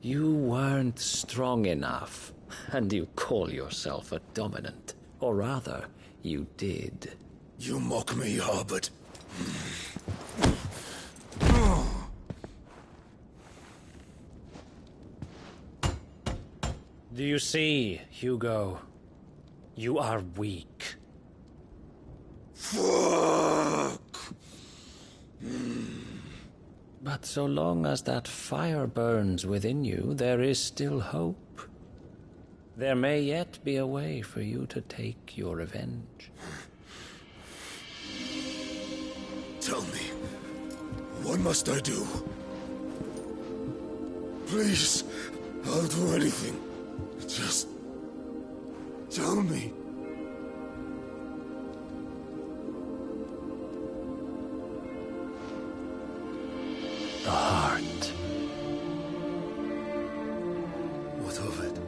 You weren't strong enough, and you call yourself a dominant. Or rather, you did. You mock me, Harbert. Do you see, Hugo? You are weak. Fuck! But so long as that fire burns within you, there is still hope. There may yet be a way for you to take your revenge. Tell me, what must I do? Please, I'll do anything. Just tell me. The heart. What of it?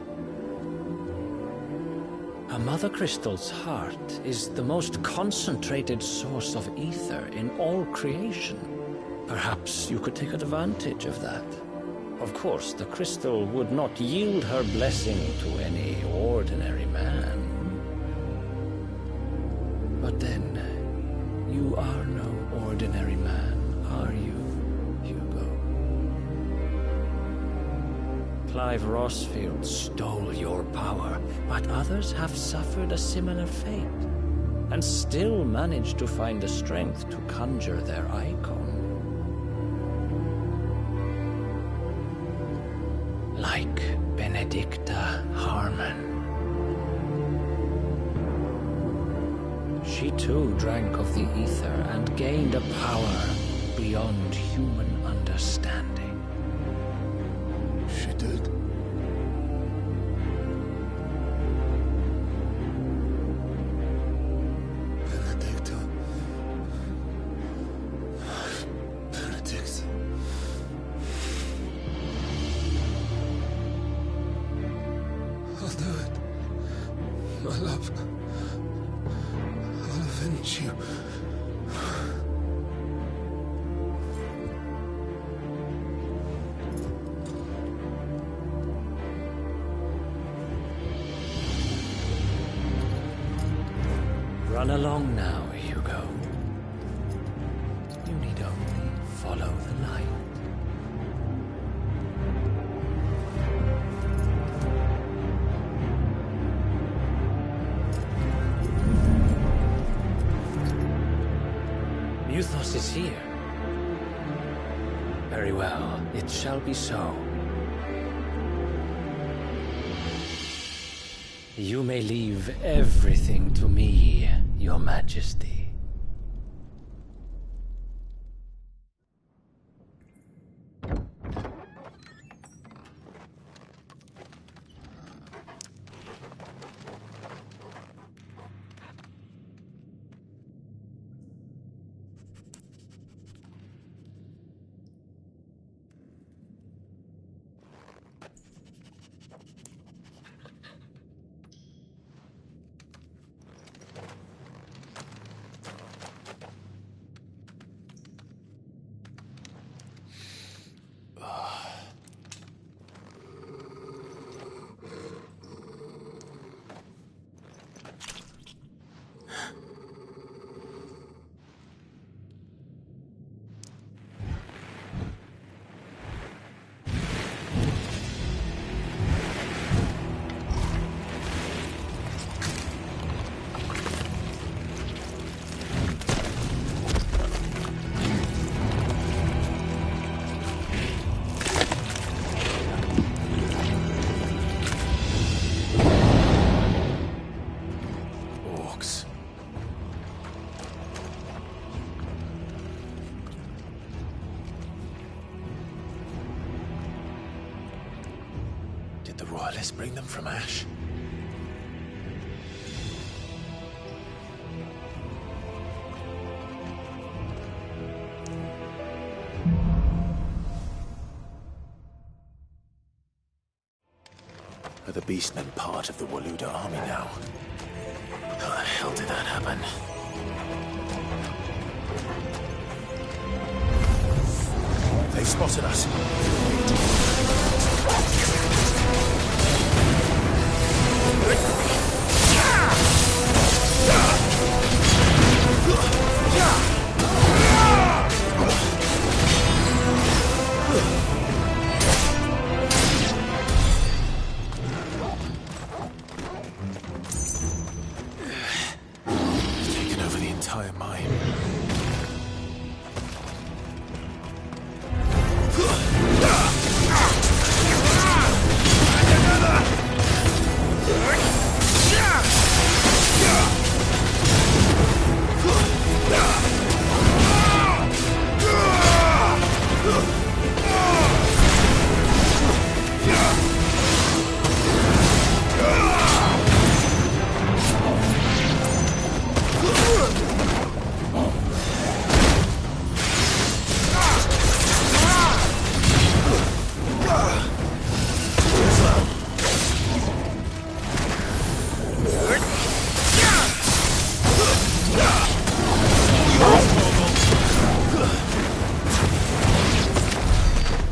A Mother Crystal's heart is the most concentrated source of ether in all creation. Perhaps you could take advantage of that. Of course, the crystal would not yield her blessing to any ordinary man. But then, you are no ordinary man, are you, Hugo? Clive Rossfield stole your power, but others have suffered a similar fate, and still managed to find the strength to conjure their icon. Like Benedicta Harmon. She too drank of the ether and gained a power beyond human understanding. She did? Benedicta. Benedict. I'll do it. My love. I'll avenge you. Run along now, Hugo. You need only follow the light. Muthos is here. Very well, it shall be so. You may leave everything to me, Your Majesty. let's bring them from ash. Are the beastmen part of the Waluda army now? How the hell did that happen? They've spotted us. Taken over the entire mine.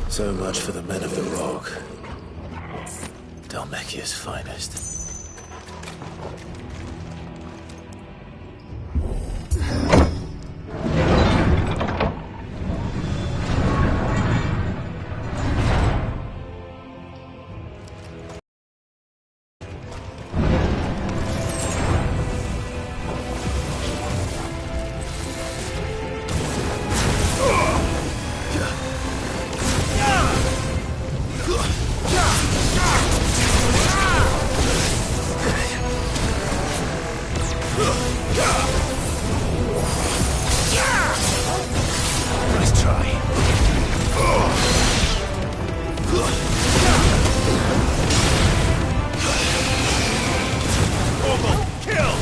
So much for the men of the Rock. Dhalmekia's finest. Nice try. Orville, kill!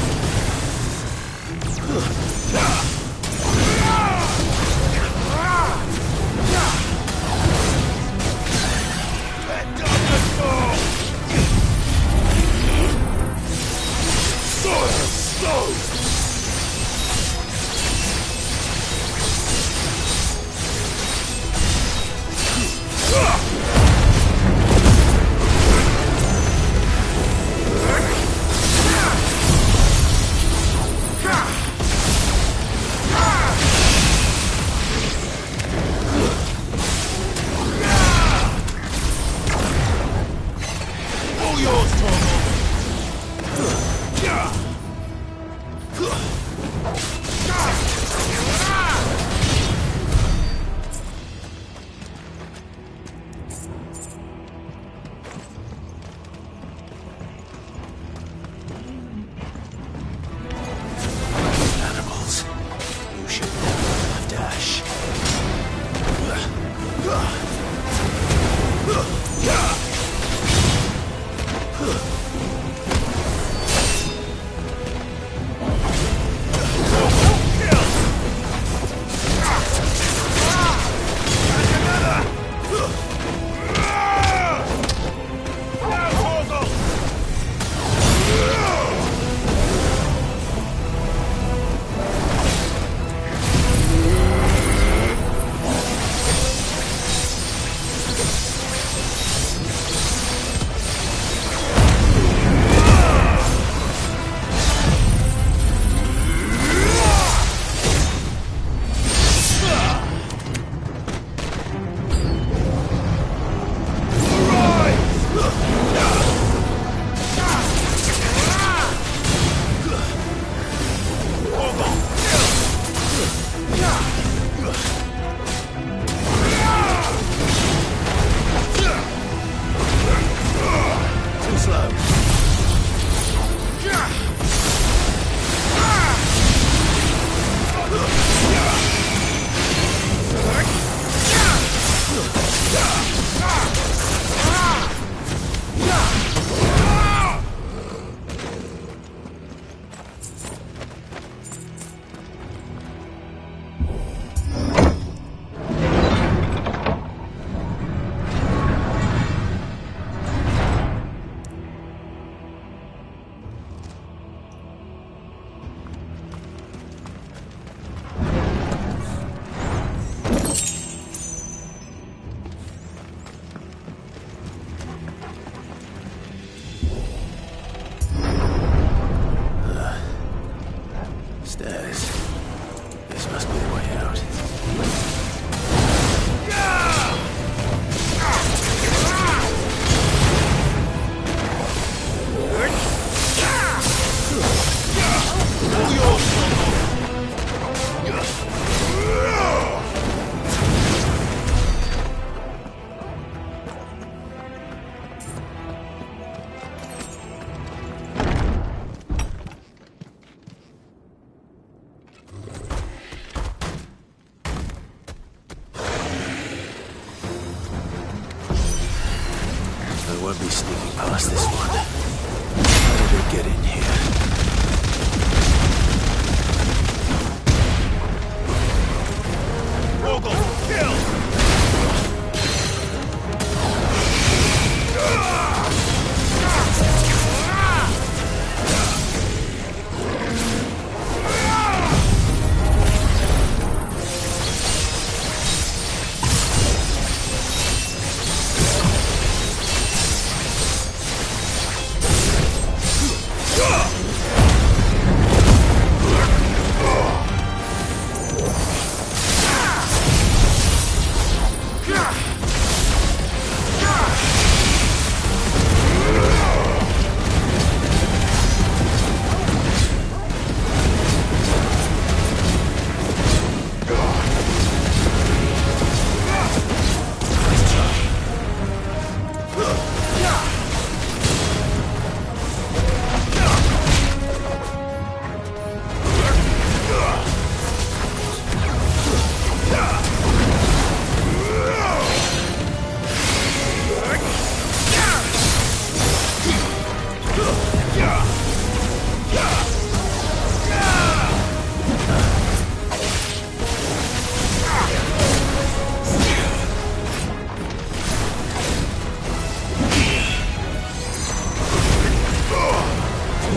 All yours, Torvald! Animals. You should never have dash. Yeah!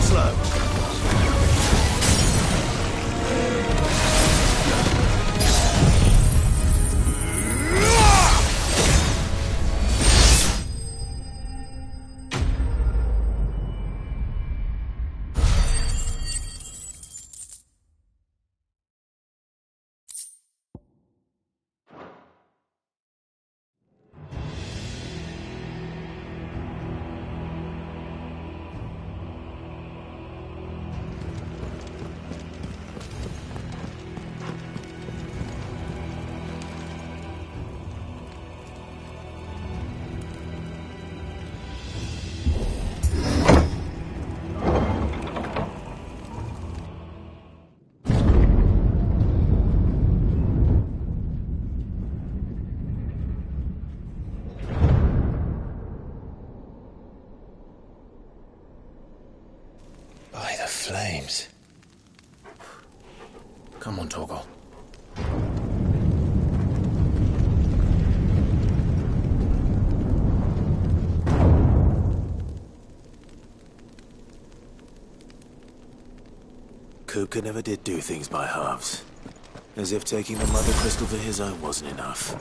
slow. By the flames. Come on, Torgal. Kupka never did do things by halves. As if taking the Mother Crystal for his own wasn't enough.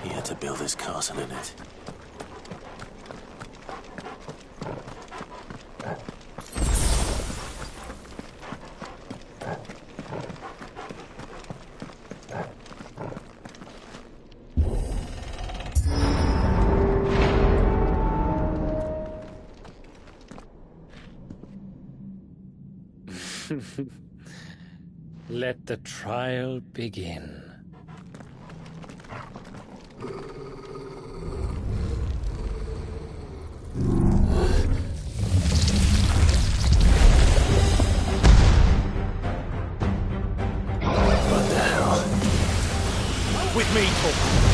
He had to build his castle in it. Let the trial begin. What the hell? With me, Torgal.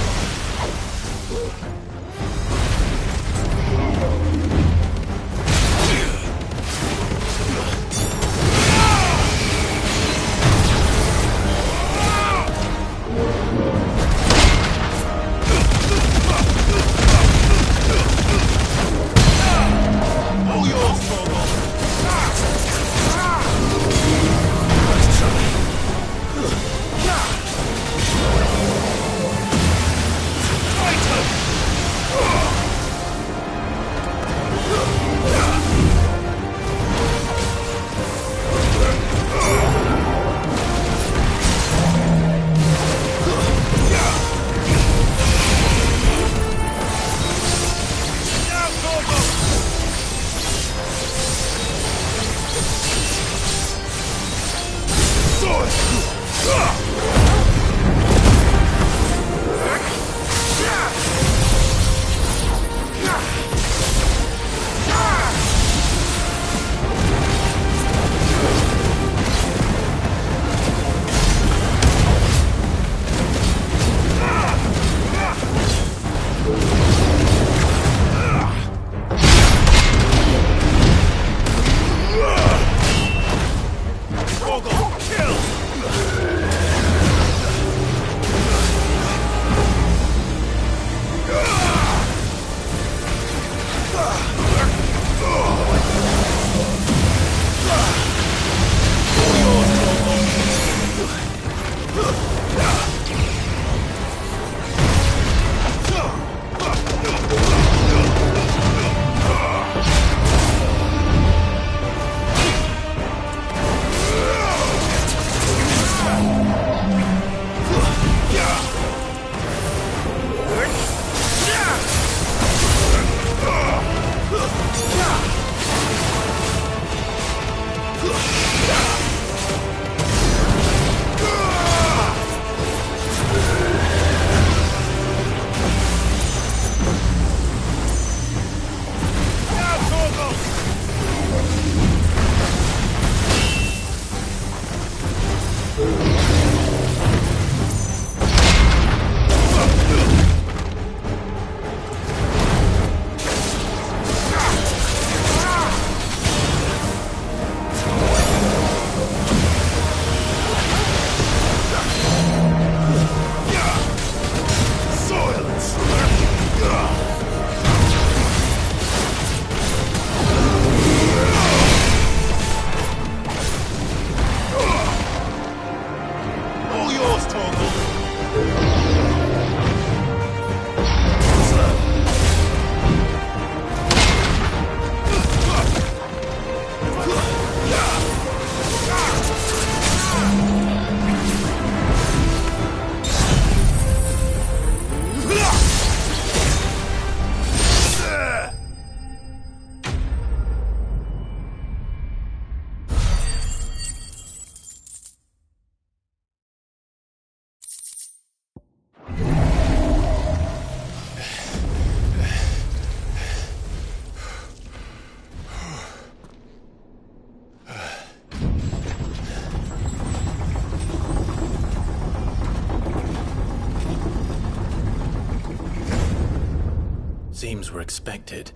dreams were expected.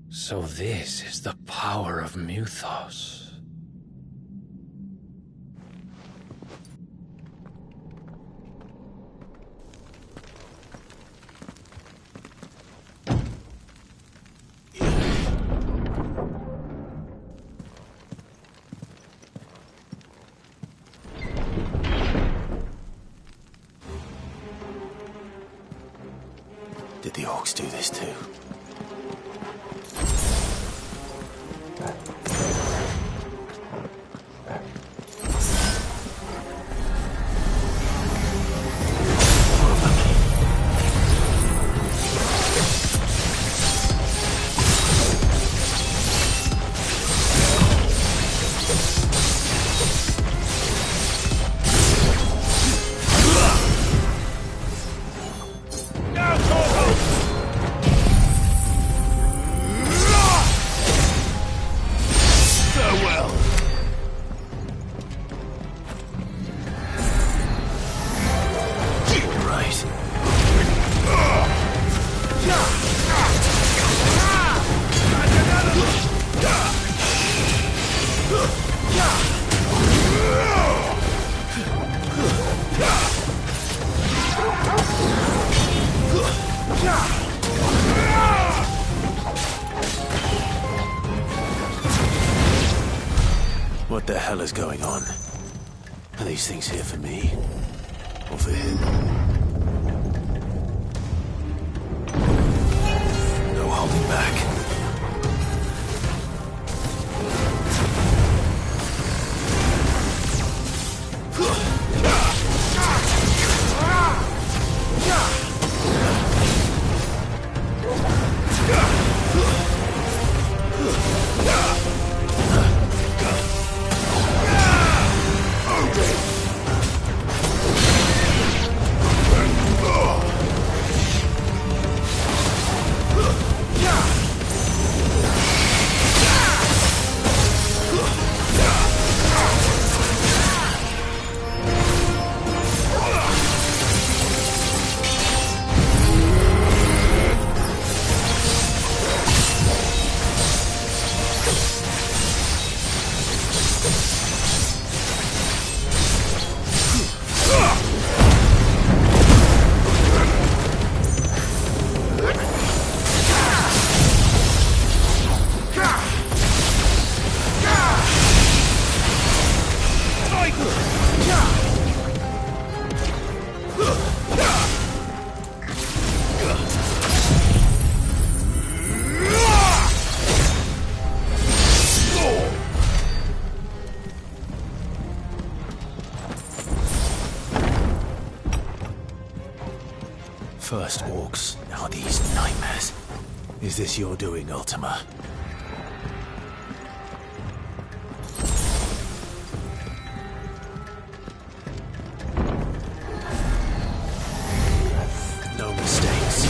So this is the power of Muthos. Did the orcs do this too? What the hell is going on? Are these things here for me? Or for him? No holding back. First orcs, now these nightmares. Is this your doing, Ultima? No mistakes.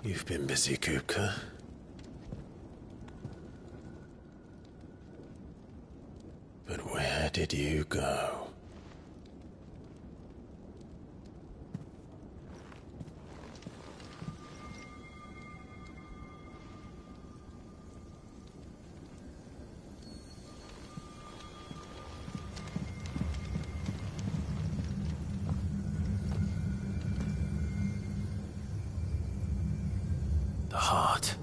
You've been busy, Kupka. But where did you go? The heart.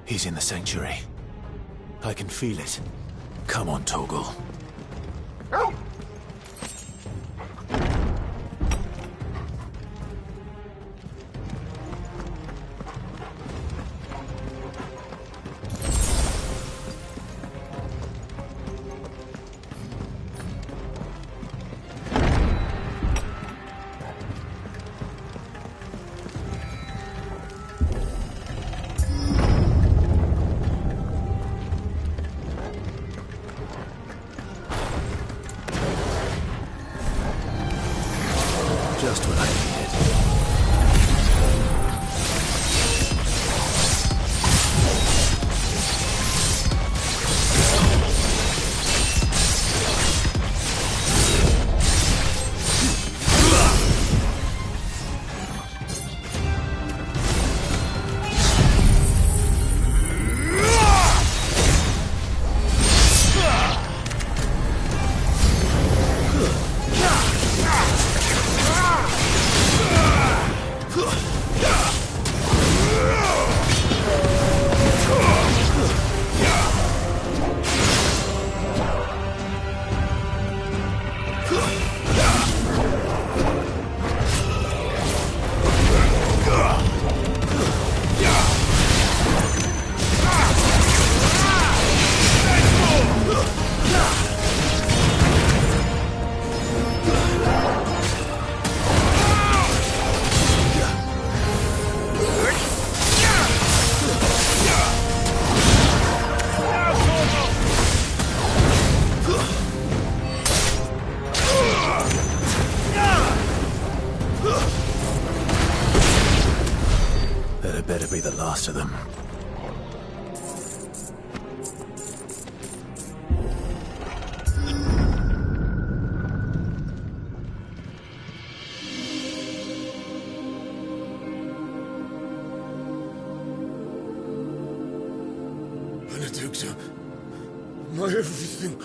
He's in the sanctuary. I can feel it. Come on, Toggle. Just what I needed. That better be the last of them. Benedicta, my everything.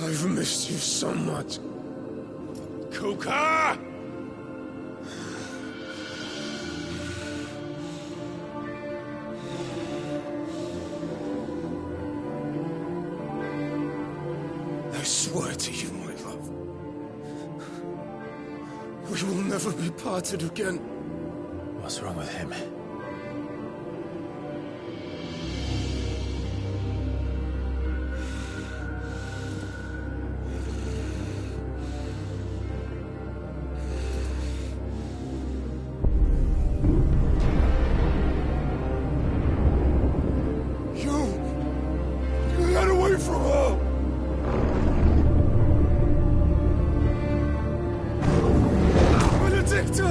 I've missed you so much. Kuka! I swear to you, my love, we will never be parted again. What's wrong with him? You got away from her! Benedicta!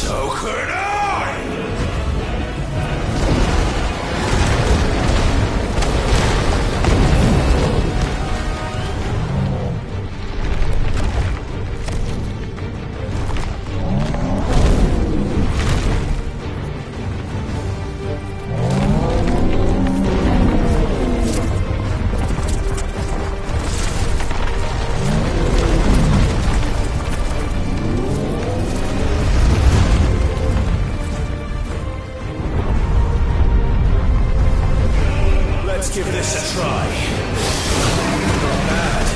So could I! Let's give this a try. Not bad.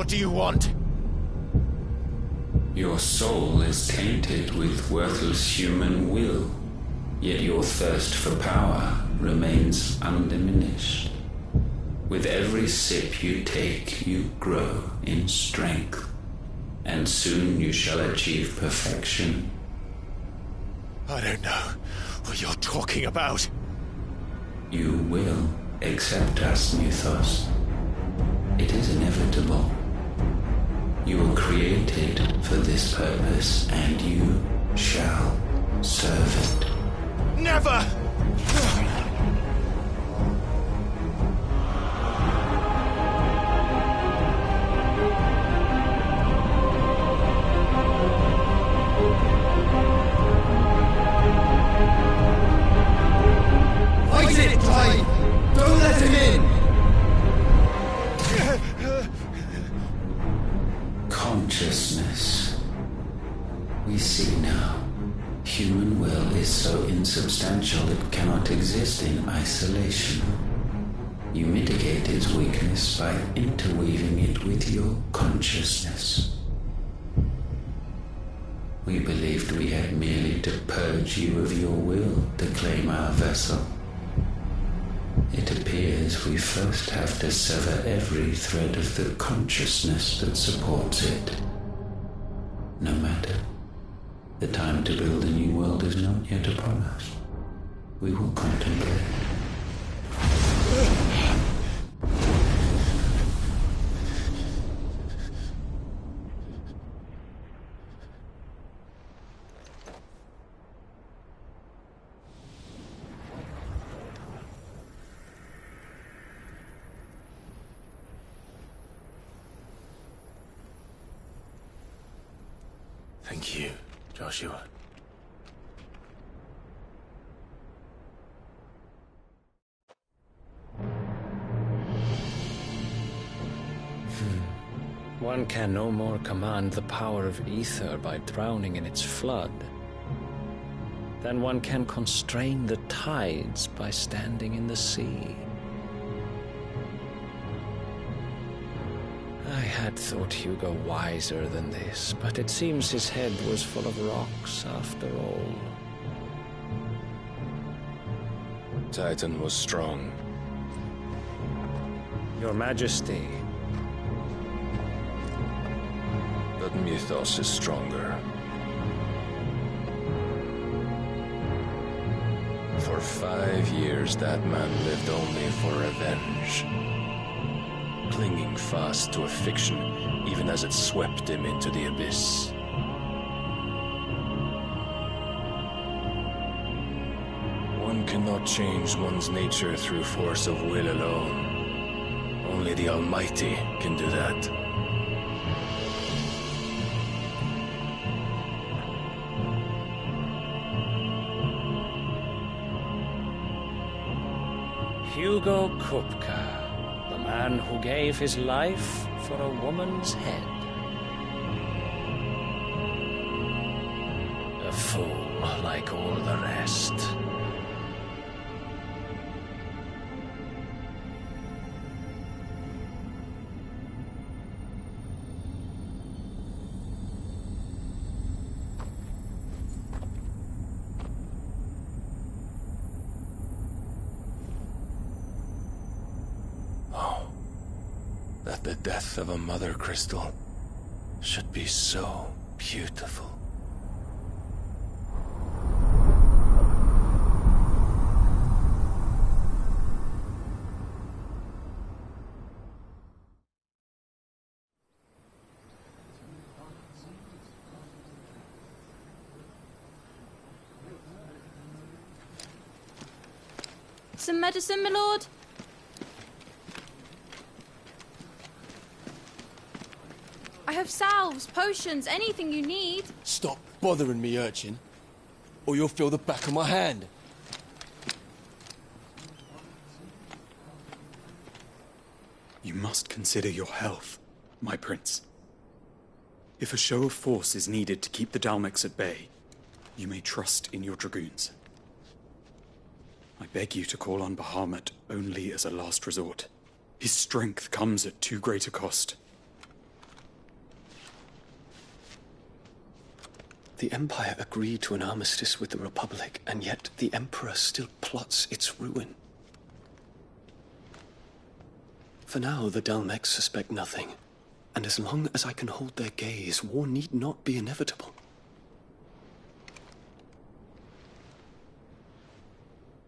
What do you want? Your soul is tainted with worthless human will, yet your thirst for power remains undiminished. With every sip you take, you grow in strength, and soon you shall achieve perfection. I don't know what you're talking about. You will accept us, Mythos. It is inevitable. You were created for this purpose, and you shall serve it. Never! Fight it, Tide! Don't let him in! Consciousness. We see now. Human will is so insubstantial it cannot exist in isolation. You mitigate its weakness by interweaving it with your consciousness. We believed we had merely to purge you of your will to claim our vessel. It appears we first have to sever every thread of the consciousness that supports it. No matter. The time to build a new world is not yet upon us. We will contemplate. Thank you, Joshua. One can no more command the power of ether by drowning in its flood than one can constrain the tides by standing in the sea. I had thought Hugo wiser than this, but it seems his head was full of rocks after all. Titan was strong. Your Majesty. But Mythos is stronger. For 5 years, that man lived only for revenge. Clinging fast to a fiction, even as it swept him into the abyss. One cannot change one's nature through force of will alone. Only the Almighty can do that. Hugo Kupka. The man who gave his life for a woman's head. A fool like all the rest. That the death of a mother crystal should be so beautiful. Some medicine, my lord? I have salves, potions, anything you need. Stop bothering me, urchin, or you'll feel the back of my hand. You must consider your health, my prince. If a show of force is needed to keep the Dalmex at bay, you may trust in your dragoons. I beg you to call on Bahamut only as a last resort. His strength comes at too great a cost, The Empire agreed to an armistice with the Republic, and yet the Emperor still plots its ruin. For now, the Dalmex suspect nothing, and as long as I can hold their gaze, war need not be inevitable.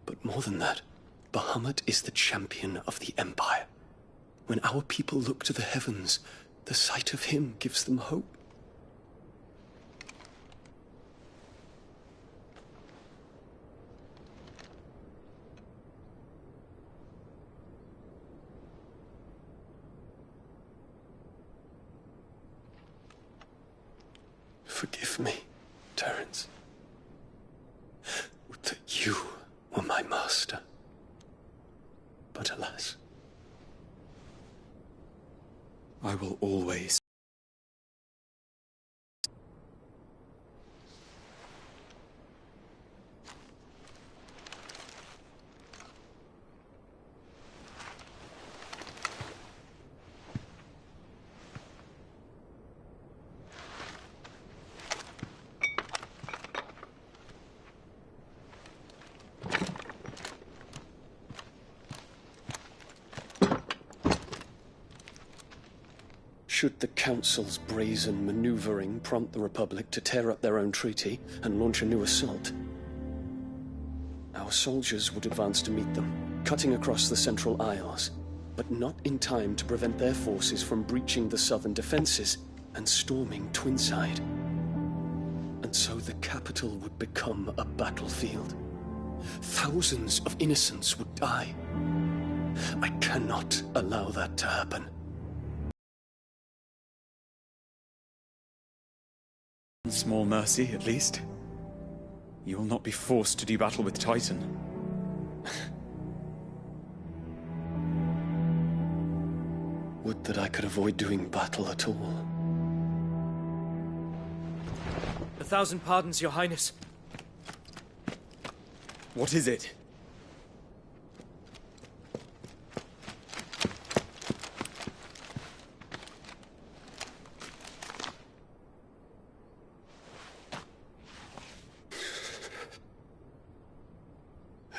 But more than that, Bahamut is the champion of the Empire. When our people look to the heavens, the sight of him gives them hope. Forgive me, Terence. Would that you were my master. But alas. I will always... Should the Council's brazen maneuvering prompt the Republic to tear up their own treaty and launch a new assault, our soldiers would advance to meet them, cutting across the Central Isles, but not in time to prevent their forces from breaching the southern defenses and storming Twinside. And so the capital would become a battlefield. Thousands of innocents would die. I cannot allow that to happen. Small mercy, at least. You will not be forced to do battle with Titan. Would that I could avoid doing battle at all. 1,000 pardons, Your Highness. What is it?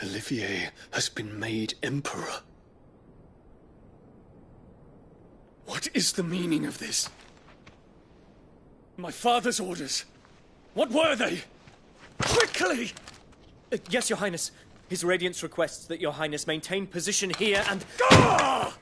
Olivier has been made Emperor. What is the meaning of this? My father's orders. What were they? Quickly! Yes, Your Highness. His Radiance requests that Your Highness maintain position here and... Gah!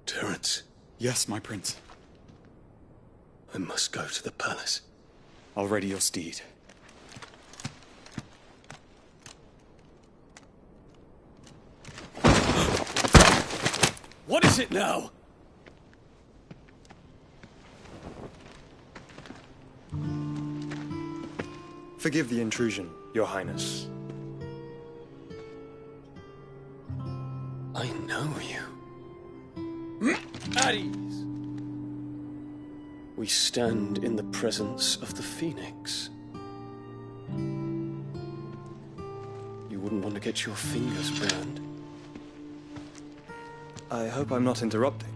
Terence. Yes, my prince. I must go to the palace. I'll ready your steed. What is it now? Forgive the intrusion, Your Highness. I know you. At ease. We stand in the presence of the Phoenix. You wouldn't want to get your fingers burned. I hope I'm not interrupting.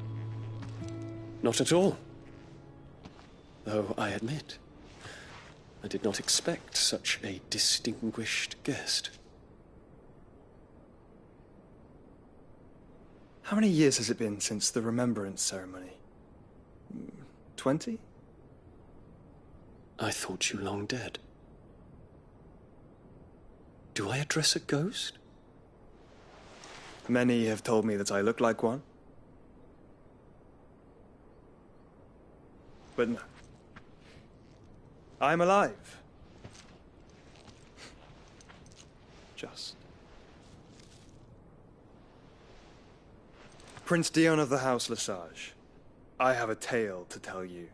Not at all. Though I admit, I did not expect such a distinguished guest. How many years has it been since the Remembrance ceremony? 20? I thought you long dead. Do I address a ghost? Many have told me that I look like one. But no. I'm alive. Just. Prince Dion of the House Lesage, I have a tale to tell you.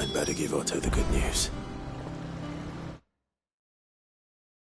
I'd better give Otto the good news.